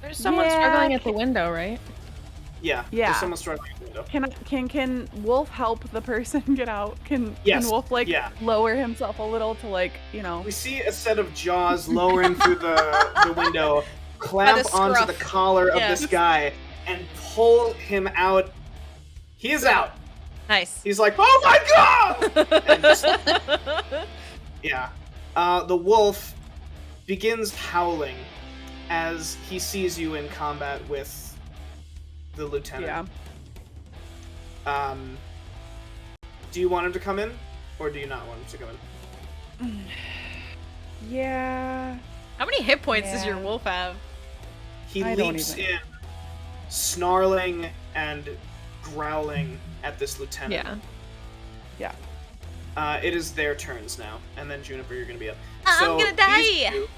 There's someone Yeah. struggling at the window, right? Yeah. yeah. There's someone struggling at the window. Can Wolf help the person get out? Can Yes, Wolf like yeah. lower himself a little to like We see a set of jaws lowering through the window, clamp onto scruff. the collar of Yeah. this guy, and pull him out. He is out. Nice. He's like, oh my god! And just- yeah. The wolf begins howling as he sees you in combat with the lieutenant. Yeah. Do you want him to come in, or do you not want him to come in? Yeah. How many hit points does your Yeah. wolf have? He I don't leaps even- in, snarling and growling at this lieutenant. Yeah. It is their turns now, and then Juniper, you're gonna be up. I'm gonna these die. two-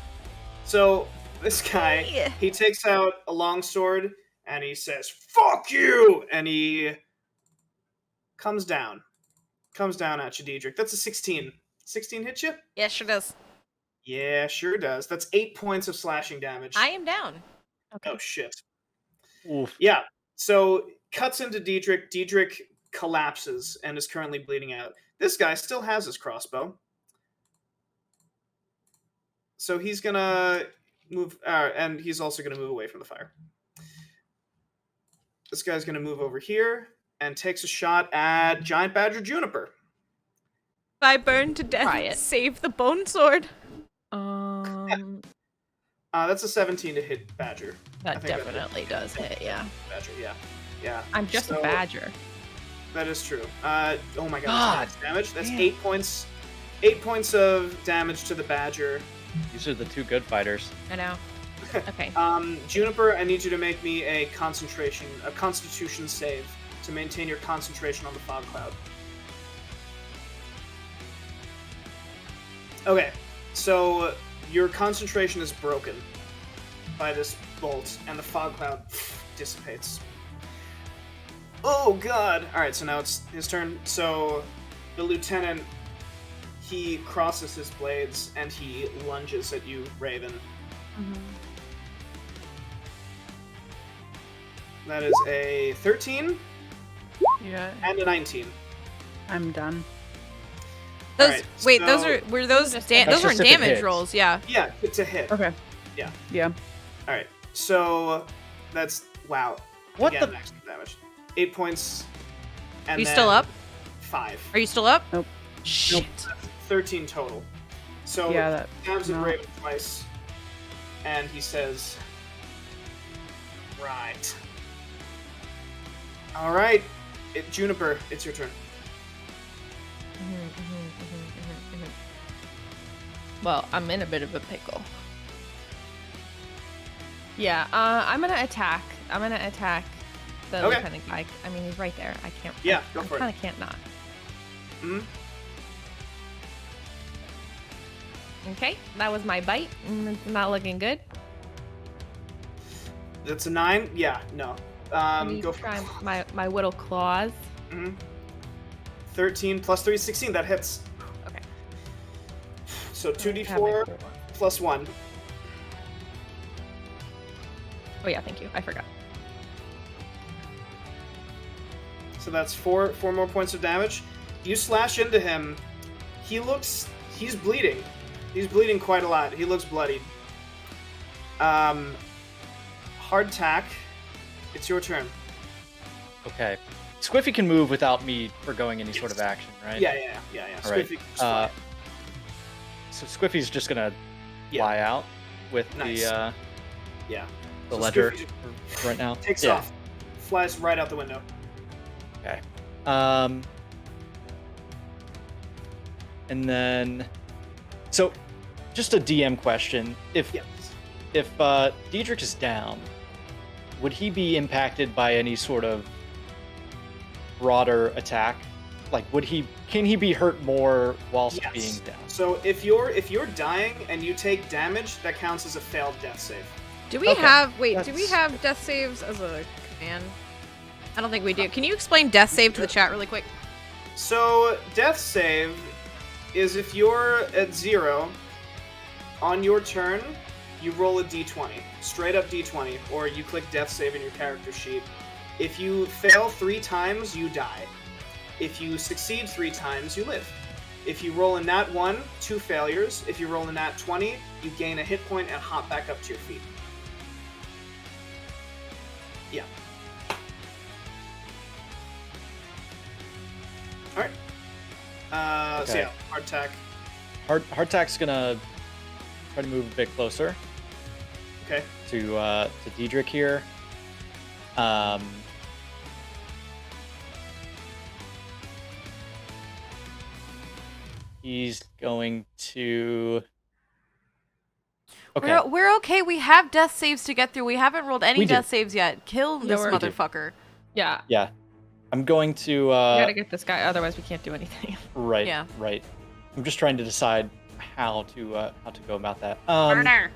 So this guy, Yeah. he takes out a long sword and he says, "Fuck you!" and he comes down at you, Diedrich. That's a 16. 16 hit you? Yeah, sure does. Yeah, sure does. That's 8 points of slashing damage. I am down. Okay. Oh shit. Oof. Yeah. So cuts into Diedrich. Diedrich collapses and is currently bleeding out. This guy still has his crossbow. So he's gonna move, and he's also gonna move away from the fire. This guy's gonna move over here and takes a shot at Giant Badger Juniper. If I burn to death, Try it. save the bone sword. That's a 17 to hit Badger. I That think definitely does hit, yeah. Badger, yeah. I'm just So- a badger. That is true. Oh my god, that's damage. That's damn. 8 points. 8 points of damage to the Badger. These are the two good fighters. I know. Okay. Juniper, I need you to make me a Constitution save to maintain your concentration on the fog cloud. Okay, so your concentration is broken by this bolt, and the fog cloud dissipates. Oh god! Alright, so now it's his turn. So the lieutenant, he crosses his blades and he lunges at you, Raven. That is a 13 Yeah. and a 19. I'm done. Those Alright, wait, so- those those Just- those That's were just if it damage hits. rolls, yeah. Yeah, it's a hit. Okay. Yeah. Yeah. Alright, so that's, wow. What Again, the? maximum damage. 8 points. And Are you then still up? 5. Are you still up? Nope. Shit. 13 total. So Yeah, that. stabs at no. Raven twice, and he says, right. Alright, Juniper, it's your turn. Well, I'm in a bit of a pickle. Yeah, I'm gonna attack. I'm gonna attack the Okay. lieutenant guy. I mean, he's right there. I can't. Yeah, I go for it. kind of can't not. Mhm. Okay, that was my bite. It's not looking good. That's a 9? Yeah, no. Let me Go for try my little claws. 13 plus 3 is 16. That hits. Okay. So I have my 2d4 4. plus 1. Oh yeah, thank you. I forgot. So that's four more points of damage. You slash into him. He's bleeding. He's bleeding quite a lot. He looks bloodied. Hardtack. It's your turn. Okay. Squiffy can move without me forgoing any sort of action, right? Yeah. All right. Squiffy can just fly. So Squiffy's just gonna Yeah. fly out with Nice. the Yeah. the So ledger Squiffy right now. takes Yeah. off. Flies right out the window. Okay. And then, so, just a DM question: If Yes. Diedrich is down, would he be impacted by any sort of broader attack? Like, can he be hurt more whilst Yes. being down? So if you're dying and you take damage, that counts as a failed death save. Do we Okay, have do we that's- have death saves as a command? I don't think we do. Can you explain death save to the chat really quick? So death save is if you're at 0 on your turn, you roll a d20, straight up d20, or you click death save in your character sheet. If you fail 3 times, you die. If you succeed 3 times, you live. If you roll a nat 1, 2 failures. If you roll a nat 20, you gain a hit point and hop back up to your feet. Yeah. Alright. So Okay. yeah, hard attack. Hardtack's gonna try to move a bit closer Okay. to Diedrich here. He's going to. Okay. We're okay. We have death saves to get through. We haven't rolled any We do. death saves yet. Kill this we do. motherfucker. Yeah, Yeah. I'm going to. we gotta get this guy. Otherwise, we can't do anything. Right. Yeah. Right. I'm just trying to decide how to go about that. Murder.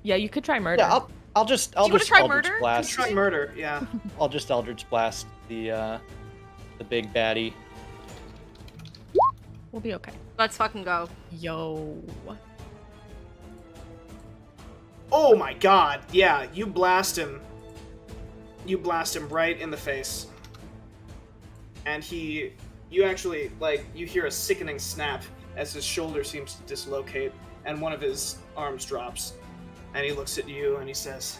Yeah, you could try murder. Yeah. I'll just you wanna just try Eldritch murder? blast. Try murder, yeah. I'll just Eldritch blast the big baddie. We'll be okay. Let's fucking go. Yo. Oh my god, yeah, you blast him. you blast him right in the face. And you actually, like, you hear a sickening snap as his shoulder seems to dislocate, and one of his arms drops. And he looks at you and he says,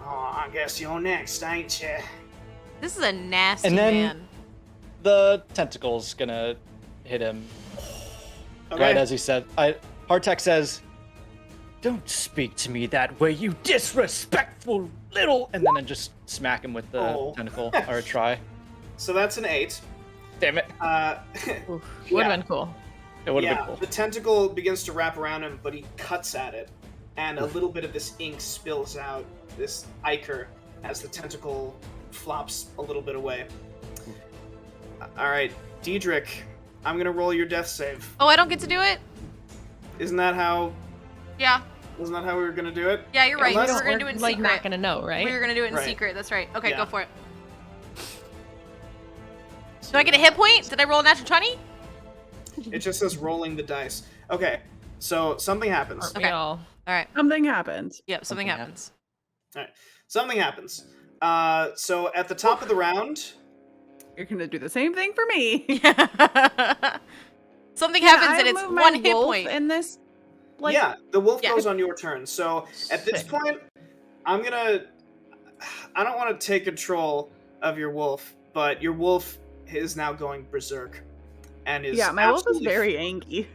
"Oh, I guess you're next, ain't you?" This is a nasty And then- man. The tentacle's gonna hit him Okay. right as he said. Hardtack says, "Don't speak to me that way, you disrespectful little," and then I just smack him with the Oh. tentacle or try. So that's an 8. Damn it! Would Yeah. have been cool. It would have Yeah, been cool. the tentacle begins to wrap around him, but he cuts at it, and a little bit of this ink spills out, this ichor, as the tentacle flops a little bit away. Alright, Diedrich, I'm gonna roll your death save. Oh, I don't get to do it? Isn't that how Yeah. we were gonna do it? Yeah, you're right. Unless- We're gonna do it in like secret. not gonna know, right? We were gonna do it in Right. secret. That's right. Okay, Yeah. go for it. Do I get a hit point? Did I roll a natural 20? It just says rolling the dice. Okay, so something happens. We Okay. all- All right. Something happened. Yep, something Something happens. Something happens. So at the top of the round, You're gonna do the same thing for me. Something Can happens I and it's move my one hit wolf point. in this. Like, yeah, the wolf Yeah. goes on your turn. So at this Sick. point, I don't want to take control of your wolf, but your wolf is now going berserk, and is yeah, my wolf is absolutely- very angry.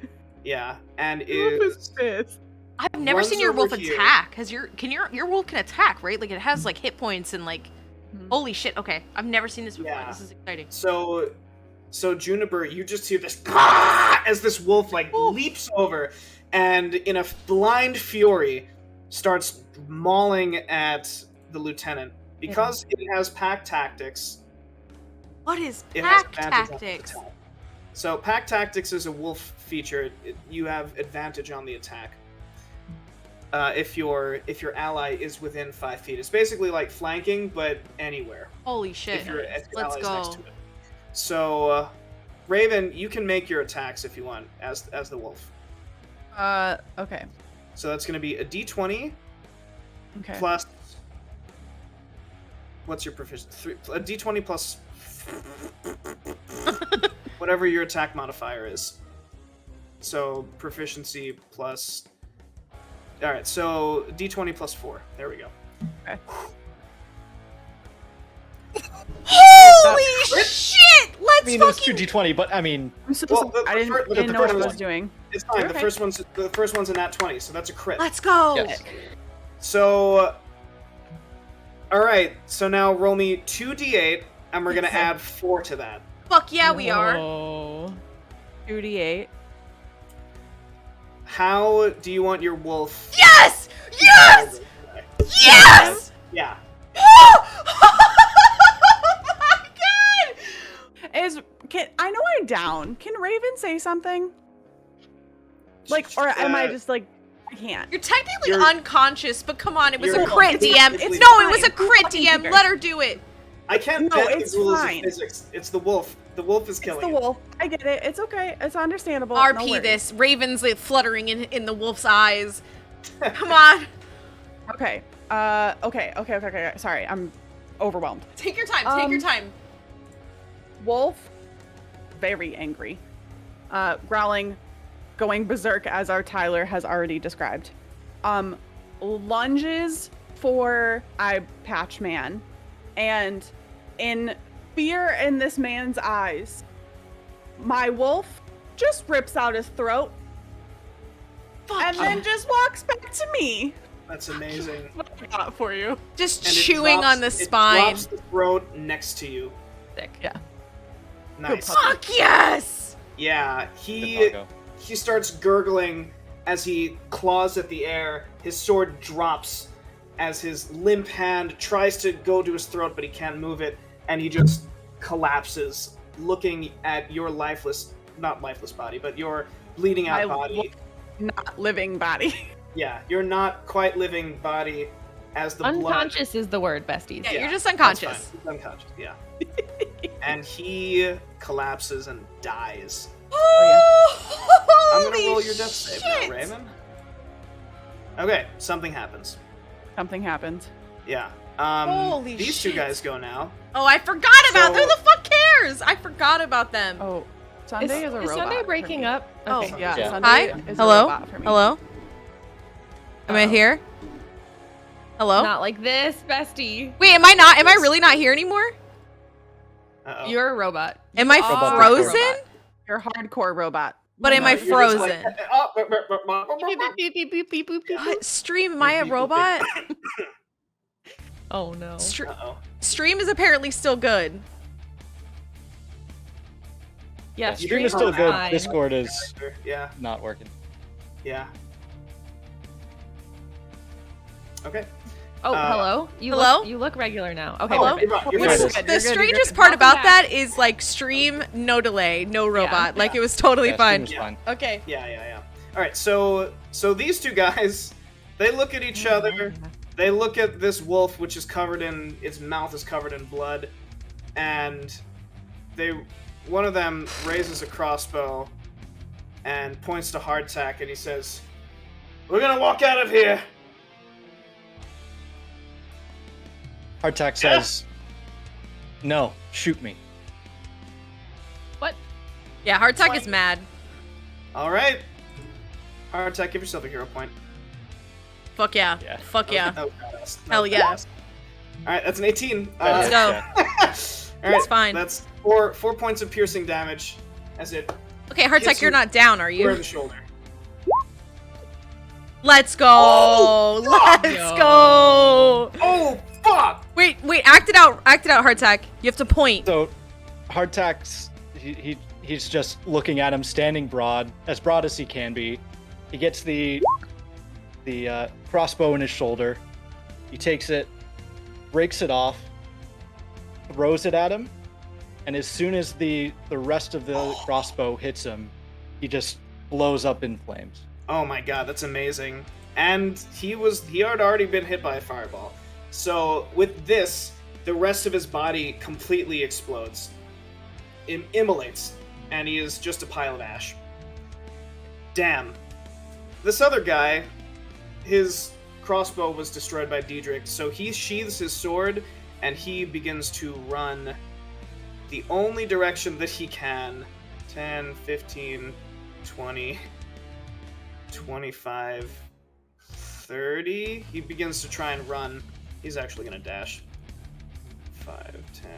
yeah, and My wolf is is pissed. I've never runs seen your wolf over here. attack. Your wolf can attack, right? Like it has like hit points and like Mhm. holy shit. Okay. I've never seen this before. Yeah. This is exciting. so Juniper, you just hear this as this wolf like leaps over, and in a blind fury starts mauling at the lieutenant because it has pack tactics. What is It has pack advantage on tactics? attack. So pack tactics is a wolf feature. You have advantage on the attack. If your ally is within 5 feet, it's basically like flanking, but anywhere. Holy shit. If your Let's ally is next go. to it. So, Raven, you can make your attacks if you want as the wolf. Okay. So that's going to be a D20 Okay. plus. What's your proficiency? A D20 plus whatever your attack modifier is. So proficiency plus. All right, so D20 plus 4. There we go. Okay. Holy shit! I Let's mean, it was fucking 2d20, but I mean, I'm so Well, sorry. I didn't, the didn't know what I first was one. doing. It's fine. You're The okay. first one's a nat 20, so that's a crit. Let's go. yes. So, all right. So now roll me 2d8, and we're gonna add 4 to that. Fuck yeah, we are. Oh. 2d8. How do you want your wolf? Yes! Yes! Yes! Yeah. Oh my god! I know I'm down. Can Raven say something? Like, or am I just like, I can't? You're technically You're- unconscious, but come on, it was a you're- crit, it's- DM. it's No, it was a fine. crit, Fucking DM. here. Let her do it. I can't No, bend it's the rules fine. of physics. It's the wolf. The wolf is It's killing the it. wolf. I get it. It's okay. It's understandable. No RP worries. this. Raven's like fluttering in the wolf's eyes. Come on. Okay. Okay. Sorry, I'm overwhelmed. Take your time. Take your time. Wolf, very angry, growling, going berserk as our Tyler has already described. Lunges for Eye Patch Man, and in fear in this man's eyes, my wolf just rips out his throat Fuck and you. then just walks back to me. That's amazing. What I got for you? Just And it chewing drops- on the it spine. drops the throat next to you. Sick. Yeah. Nice. puppy. Fuck yes! Yeah, Good doggo. he starts gurgling as he claws at the air. His sword drops as his limp hand tries to go to his throat, but he can't move it, and he just collapses, looking at your not lifeless body, but your bleeding out My body. Not living body. Yeah, your not quite living body as the blood. Unconscious is the word, besties. Yeah, Yeah, you're just That's unconscious. fine. He's unconscious, yeah. And he collapses and dies. I'm gonna roll your death save now, Raven. Okay, something happens. Something happened. Yeah. Holy these two shit. guys go now. Oh, I forgot about them. Who the fuck cares? I forgot about them. Oh, Sunday is a robot. Sunday for breaking me. up? Oh. Okay. Yeah, Yeah. Sunday Hi? is a Hello? robot for me. Hello? Am I Uh-oh. here? Hello? Not like this, bestie. Wait, am I not? Am I really not here anymore? Uh-oh. You're a robot. Am I are frozen? a robot. You're a hardcore robot. But am I You're just like, frozen? Yeah. What? Stream, am I a robot? Oh no. Uh-oh. Stream is apparently still good. Yeah, Stream is still good. fine. Discord is Yeah, not working. yeah. Okay. Oh, hello. Hello? You look regular now. Okay. Hello? perfect. You're What's- right. The You're good, you're strangest good. part Welcome about back. that is like stream, no delay, no robot. Like it was totally Yeah, fine. Stream was fine. Okay. Yeah. All right, so these two guys, they look at each other. They look at this wolf, which is covered in, its mouth is covered in blood, and one of them raises a crossbow and points to Hardtack, and he says, "We're gonna walk out of here." Hardtack says, "No, shoot me." What? Yeah, Hardtack Fine. is mad. All right, Hardtack, give yourself a hero point. Fuck yeah. Yeah. Fuck yeah. That was badass. That Hell was yeah. badass. All right, that's an 18. Let's go. All right, It's fine. That's four points of piercing damage as it Okay, Hardtack, Hits you're you not down, are square in you? the shoulder. Let's go. Oh, fuck. Let's go. Oh fuck! Wait, act it out, Hardtack. You have to point. So, Hardtack's he's just looking at him, standing broad as he can be. He gets the crossbow in his shoulder. He takes it, breaks it off, throws it at him, and as soon as the rest of the crossbow hits him, he just blows up in flames. Oh my god, that's amazing. And he had already been hit by a fireball. So with this, the rest of his body completely explodes. Immolates. And he is just a pile of ash. Damn. This other guy, his crossbow was destroyed by Diedrich, so he sheathes his sword and he begins to run the only direction that he can. 10, 15, 20, 25, 30. He begins to try and run. He's actually going to dash. 5, 10,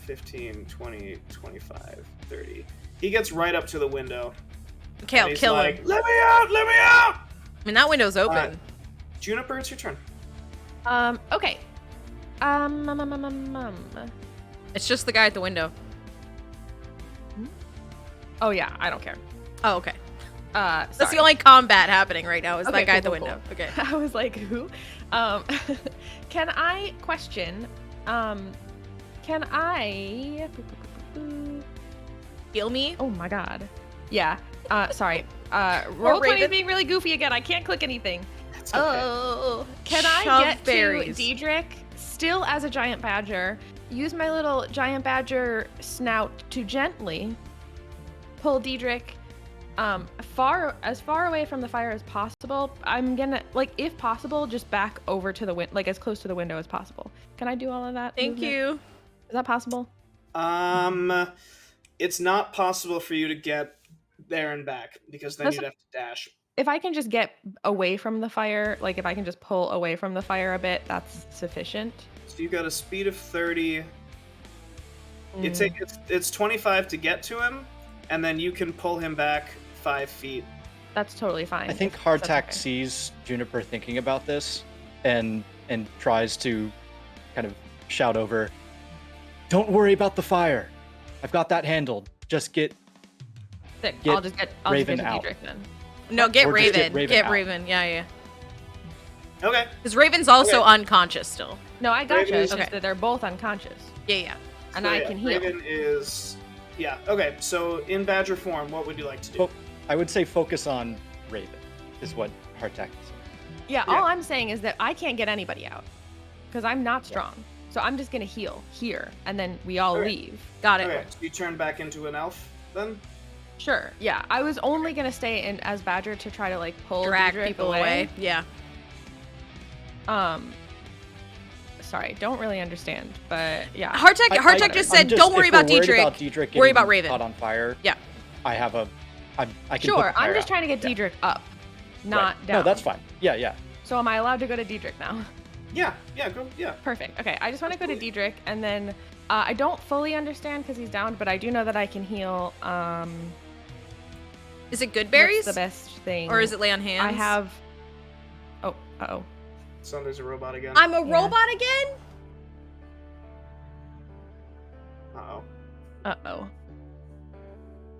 15, 20, 25, 30. He gets right up to the window. Okay, and I'll he's kill like, him. Let me out! Let me out! I mean, that window's open. Alright. Juniper, it's your turn. Okay. It's just the guy at the window. Oh yeah, I don't care. Oh, okay. That's That's the only combat happening right now is Okay, that guy at the cool, cool, window. Okay. I was like, who? Can I question? Can I? Heal me? Oh my god. Yeah. Sorry. Roll 20 is Raven. being really goofy again. I can't click anything. It's okay. Oh. Can I Shove get berries. to Diedrich still as a giant badger? Use my little giant badger snout to gently pull Diedrich as far away from the fire as possible. I'm gonna, like, if possible, just back over to the like as close to the window as possible. Can I do all of that? Thank movement? you. Is that possible? It's not possible for you to get there and back because then That's- you'd have to dash. If I can just get away from the fire, like if I can just pull away from the fire a bit, that's sufficient. So you got a speed of 30. Mm, It's 25 to get to him, and then you can pull him back 5 feet. that's totally fine. I think That's Hardtack okay. sees Juniper thinking about this and tries to kind of shout over, "Don't worry about the fire. I've got that handled. Just get Sick. get I'll just get Raven to out." Diedrich then. No, get Or just Raven. get Raven Get out. Raven. Yeah. Okay. Because Raven's also Okay. unconscious still. No, I gotcha. Raven It's is- just Okay. that they're both unconscious, Yeah. and So, I yeah, can heal. Raven is. Yeah, okay, so in Badger form, what would you like to do? Fo- I would say focus on Raven, is what Hardtack is. Yeah, Yeah. all I'm saying is that I can't get anybody out because I'm not strong. So I'm just gonna heal here, and then we all Okay. leave. Got it. Okay, so you turn back into an elf then? Sure. Yeah, I was only gonna stay in as Badger to try to like pull Drag Diedrich people away. Yeah. sorry, don't really understand, but yeah. Hardtech just said, "Don't worry about Diedrich. Worry about Raven." Caught on fire. Yeah. I have a. I can. Sure, put the fire I'm just out. trying to get Diedrich up, not Right. down. No, that's fine. Yeah. So am I allowed to go to Diedrich now? Yeah, go. Yeah. Perfect. Okay, I just want to go to Diedrich, and then I don't fully understand because he's down, but I do know that I can heal. Is it good berries? What's the best thing? Or is it lay on hands? I have. Oh, uh-oh. Sunday's a robot again. I'm a robot again? Uh-oh. Uh-oh.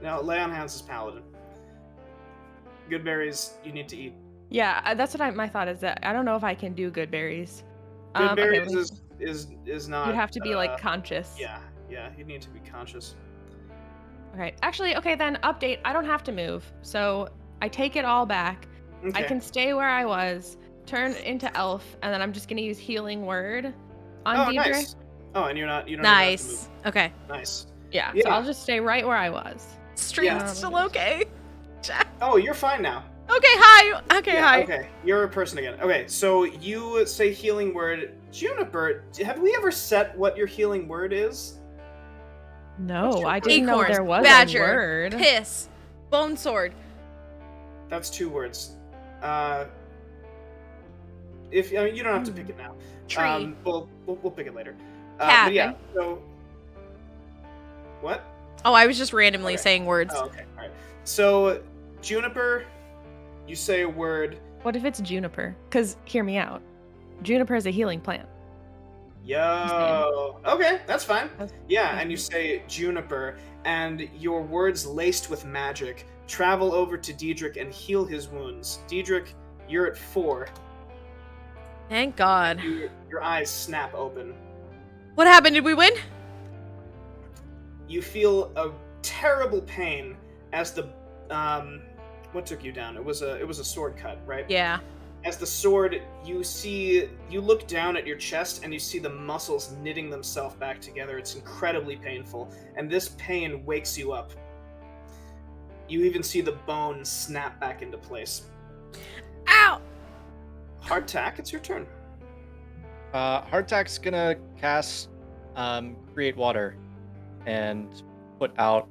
Now, lay on hands is paladin. Good berries you need to eat. Yeah, that's what my thought is that I don't know if I can do good berries. Good Okay, berries is not. you have to be like conscious. Yeah, you need to be conscious. Okay. Actually, okay, then update. I don't have to move. So I take it all back. Okay. I can stay where I was, turn into elf, and then I'm just gonna use healing word on Diedrich. Nice. Oh, and you don't even have to Nice. move. Okay. Nice. Yeah, so Yeah. I'll just stay right where I was. Stream's Yeah. still okay. Oh, you're fine now. Okay, hi. Okay, Yeah, hi. Okay, you're a person again. Okay, so you say healing word. Juniper, have we ever set what your healing word is? No, I didn't know Acorns, there was badger, a word. piss, bone sword. That's 2 words. If you don't have to pick it now. Tree. We'll pick it later. Cat. But yeah. So. What? Oh, I was just randomly Okay. saying words. Oh, okay. All right. So, Juniper, you say a word. What if it's juniper? Because hear me out. Juniper is a healing plant. Yo. Okay, that's fine. That's- Yeah, and you say Juniper, and your words laced with magic travel over to Diedrich and heal his wounds. Diedrich, you're at 4. Thank God. Your eyes snap open. What happened? Did we win? You feel a terrible pain as the what took you down? It was a sword cut, right? Yeah. As the sword, you look down at your chest and you see the muscles knitting themselves back together. It's incredibly painful, and this pain wakes you up. You even see the bone snap back into place. Ow! Hardtack, it's your turn. Hardtack's gonna cast Create Water and put out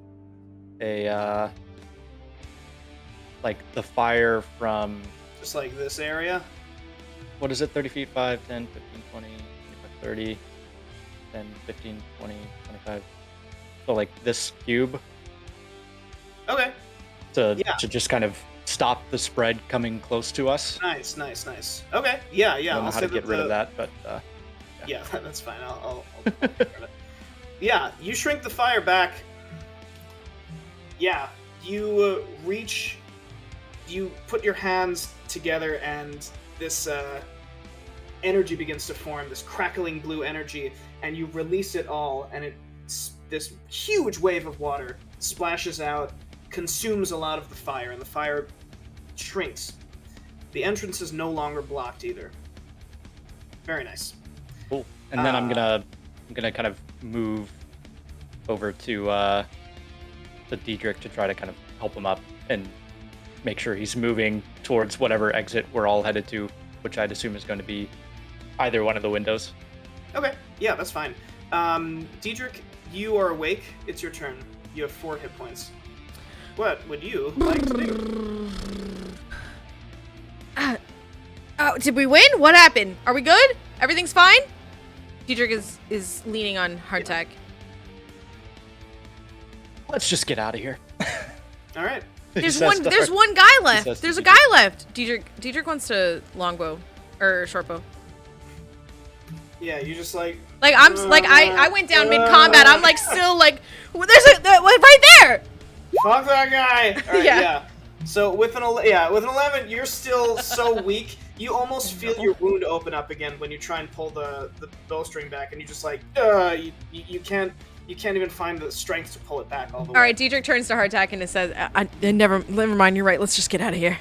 a like the fire from, Just like this area. what is it, 30 feet, 5, 10, 15, 20, 25, 30, 10, 15, 20, 25. So like this cube Okay. to Yeah. just kind of stop the spread coming close to us. Nice. Okay. Yeah. I don't know I'll how say to get rid of that, but Yeah, that's fine. I'll get rid of it. Yeah, you shrink the fire back. Yeah, you you put your hands together, and this energy begins to form, this crackling blue energy, and you release it all, and this huge wave of water splashes out, consumes a lot of the fire, and the fire shrinks. The entrance is no longer blocked either. Very nice. cool. And then I'm gonna kind of move over to Diedrich to try to kind of help him up and make sure he's moving towards whatever exit we're all headed to, which I'd assume is going to be either one of the windows. Okay, yeah, that's fine. Diedrich, you are awake. It's your turn. You have 4 hit points. What would you like to do? Oh, did we win? What happened? Are we good? Everything's fine? Diedrich is leaning on Hardtack. Let's just get out of here. All right. There's He says to there's her. one guy says left. to There's a Diedrich. guy left. Diedrich wants to longbow or shortbow. Yeah, you just like. Like I went down mid combat. I'm like still like there's right there. Fuck that guy. All right, Yeah. yeah. So with an 11, you're still so weak. You almost feel your wound open up again when you try and pull the bowstring back, and you just like you can't even find the strength to pull it back all the way. All right, Diedrich turns to Hardtack and it says, "Never mind. You're right. Let's just get out of here."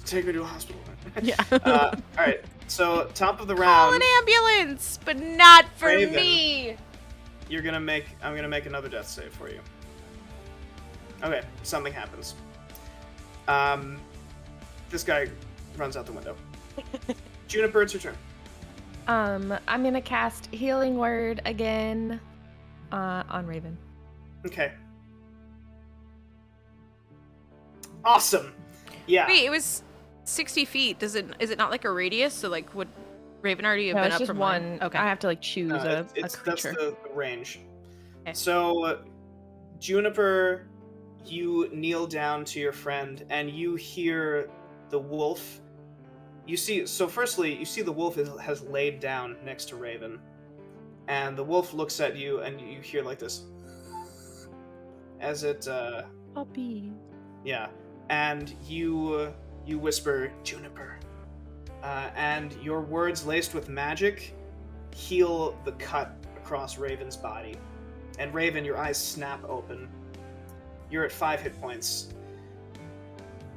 Take me to a hospital. Yeah. All right. So top of the Call round, an ambulance, but not for Raven. me. I'm gonna make another death save for you. Okay, something happens. This guy runs out the window. Juniper, it's your turn. I'm gonna cast Healing Word again on Raven. Okay. Awesome. Yeah. Wait, it was 60 feet. Is it not like a radius? So like, would Raven already have No, been it's up just from one. mine? Okay. I have to like choose a That's creature. the range. Okay. So, Juniper, you kneel down to your friend, and you hear the wolf. You see, so firstly, you see the wolf has laid down next to Raven, and the wolf looks at you, and you hear like this, as it, Puppy. yeah, and you whisper, Juniper, and your words laced with magic heal the cut across Raven's body. And Raven, your eyes snap open. You're at 5 hit points.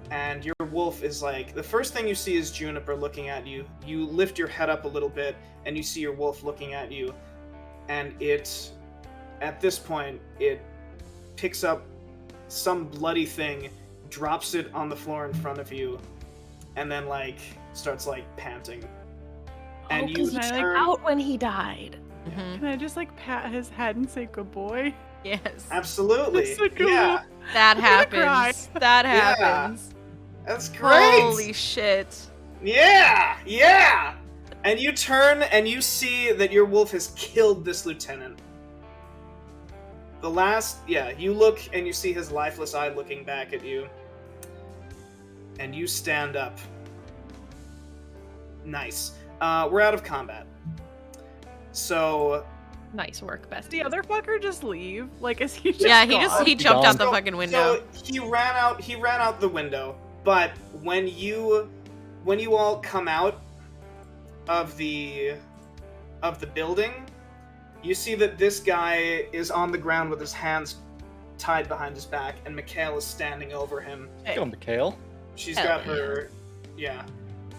And your wolf is like, the first thing you see is Juniper looking at you. You lift your head up a little bit, and you see your wolf looking at you. And it, at this point, it picks up some bloody thing, drops it on the floor in front of you, and then, like, starts, like, panting. And you can I, like, turn... Out when he died. Mhm. Can I just like pat his head and say good boy? Yes. Absolutely. That's so cool. Yeah, That I'm gonna cry. happens. That Yeah. happens. that's great. Holy shit. Yeah, yeah. And you turn and you see that your wolf has killed this lieutenant. You look and you see his lifeless eye looking back at you. And you stand up. Nice. We're out of combat. So, Nice work, Did bestie. the other fucker just leave? Like, is he just Yeah, he gone? he jumped out the So- fucking window. So he ran out the window, but when you all come out of the building, you see that this guy is on the ground with his hands tied behind his back, and Mikhail is standing over him. Go, Mikhail. She's Hell got her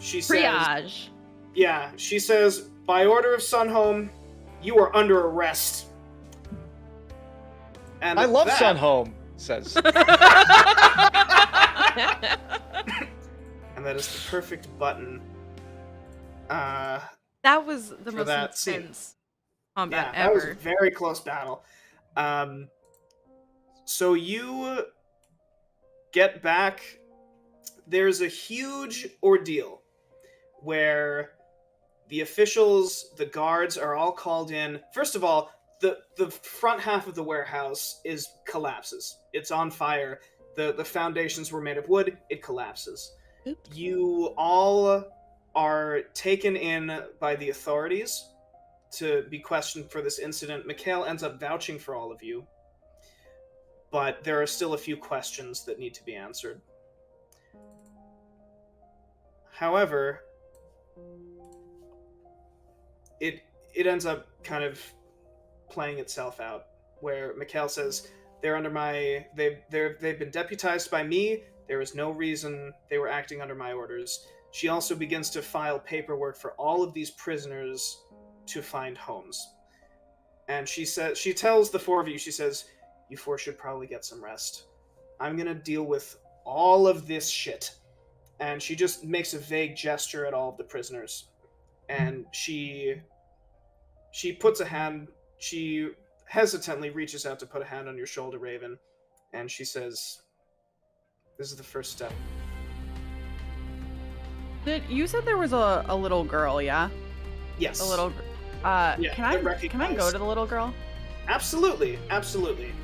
she says Triage. she says, by order of Sunhome, you are under arrest. And I love that- Sunhome, says. And that is the perfect button. That was the For most that scene. intense combat That was a ever. very close battle. So you get back. There's a huge ordeal where the officials, the guards are all called in. First of all, the front half of the warehouse collapses. It's on fire. The foundations were made of wood. It collapses. Oops. You all are taken in by the authorities to be questioned for this incident. Mikhail ends up vouching for all of you, but there are still a few questions that need to be answered. However, it ends up kind of playing itself out, where Mikhail says, they've been deputized by me. There is no reason they were acting under my orders. She also begins to file paperwork for all of these prisoners to find homes. And she tells the four of you, she says, you four should probably get some rest. I'm gonna deal with all of this shit. And she just makes a vague gesture at all of the prisoners. And she puts a hand, she hesitantly reaches out to put a hand on your shoulder, Raven, and she says, this is the first step. You said there was a little girl, yeah? Yes. A little. Yeah, can I go recognized. to the little girl? Absolutely,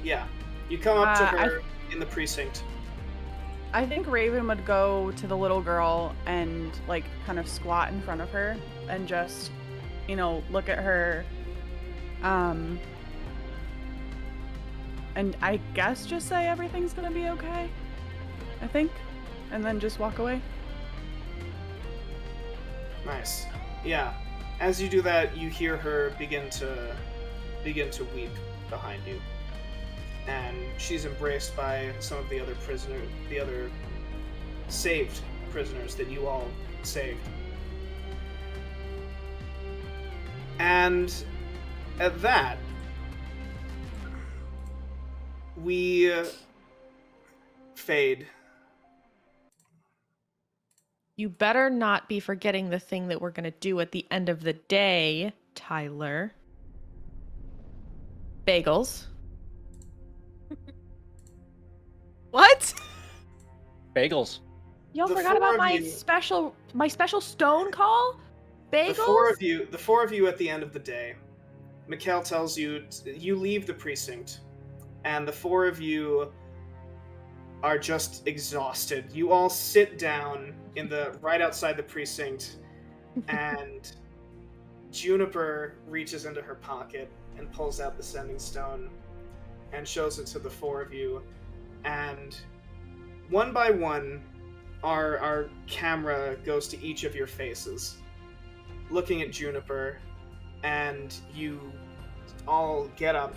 yeah. You come up to I her in the precinct. I think Raven would go to the little girl and like kind of squat in front of her and just, look at her. And I guess just say everything's gonna be okay. I think, and then just walk away. Nice. Yeah. As you do that, you hear her begin to weep behind you. And she's embraced by some of the other saved prisoners that you all saved. And at that, we fade You better not be forgetting the thing that we're going to do at the end of the day, Tyler. Bagels. What? Bagels. Y'all The forgot four about of my special stone call? Bagels? The four of you at the end of the day, Mikhail tells you you leave the precinct, and the four of you are just exhausted. You all sit down in the right outside the precinct, and Juniper reaches into her pocket and pulls out the sending stone and shows it to the four of you, and one by one our camera goes to each of your faces, looking at Juniper, and you all get up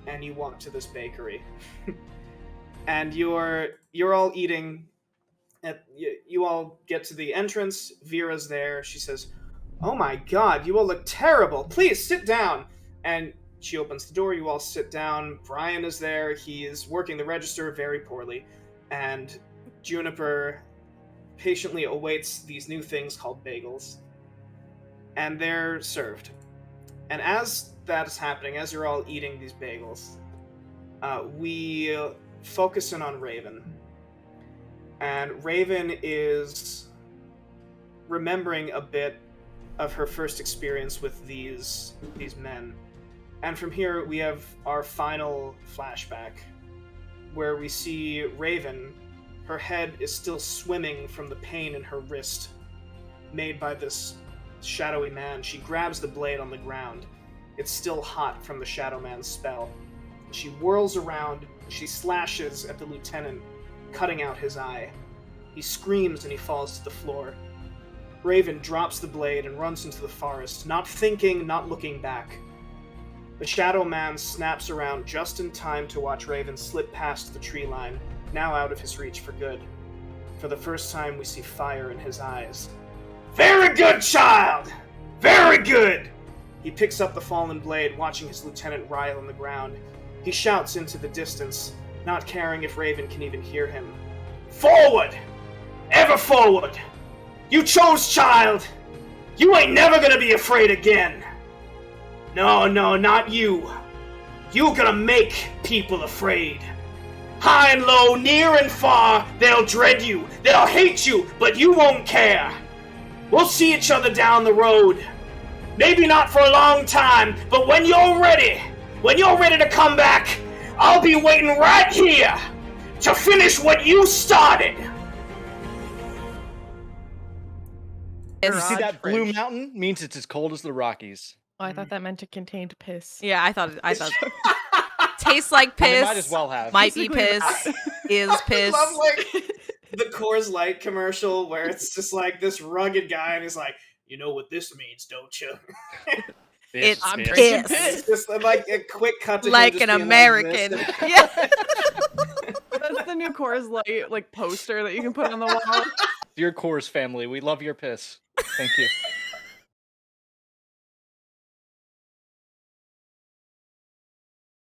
and you walk to this bakery. And you're all eating. You all get to the entrance. Vera's there. She says, "Oh my God, you all look terrible. Please sit down." And she opens the door. You all sit down. Brian is there. He is working the register very poorly, and Juniper patiently awaits these new things called bagels, and they're served. And as that is happening, as you're all eating these bagels, we focus in on Raven. And Raven is remembering a bit of her first experience with these men. And from here, we have our final flashback, where we see Raven. Her head is still swimming from the pain in her wrist, made by this shadowy man. She grabs the blade on the ground. It's still hot from the Shadow Man's spell. She whirls around, she slashes at the lieutenant, cutting out his eye. He screams and he falls to the floor. Raven drops the blade and runs into the forest, not thinking, not looking back. The Shadow Man snaps around just in time to watch Raven slip past the tree line, now out of his reach for good. For the first time, we see fire in his eyes. "Very good, child! Very good!" He picks up the fallen blade, watching his lieutenant writhe on the ground. He shouts into the distance, not caring if Raven can even hear him. "Forward! Ever forward! You chose, child! You ain't never gonna be afraid again! No, not you. You gonna make people afraid. High and low, near and far, they'll dread you, they'll hate you, but you won't care. We'll see each other down the road. Maybe not for a long time, but when you're ready to come back, I'll be waiting right here to finish what you started." You see Garage that blue fridge. mountain? Means it's as cold as the Rockies. Oh, I thought that meant it contained piss. Yeah, I thought tastes like And they piss. might as well have. Might be Basically, piss. Is piss. I love, like, the Coors Light commercial where it's just like this rugged guy and he's like, "You know what this means, don't you?" It's I'm piss. drinking piss. It's just like a quick cut to him Like just an being American. Like this. Yeah. That's the new Coors Light like poster that you can put on the wall. Dear Coors family, we love your piss. Thank you.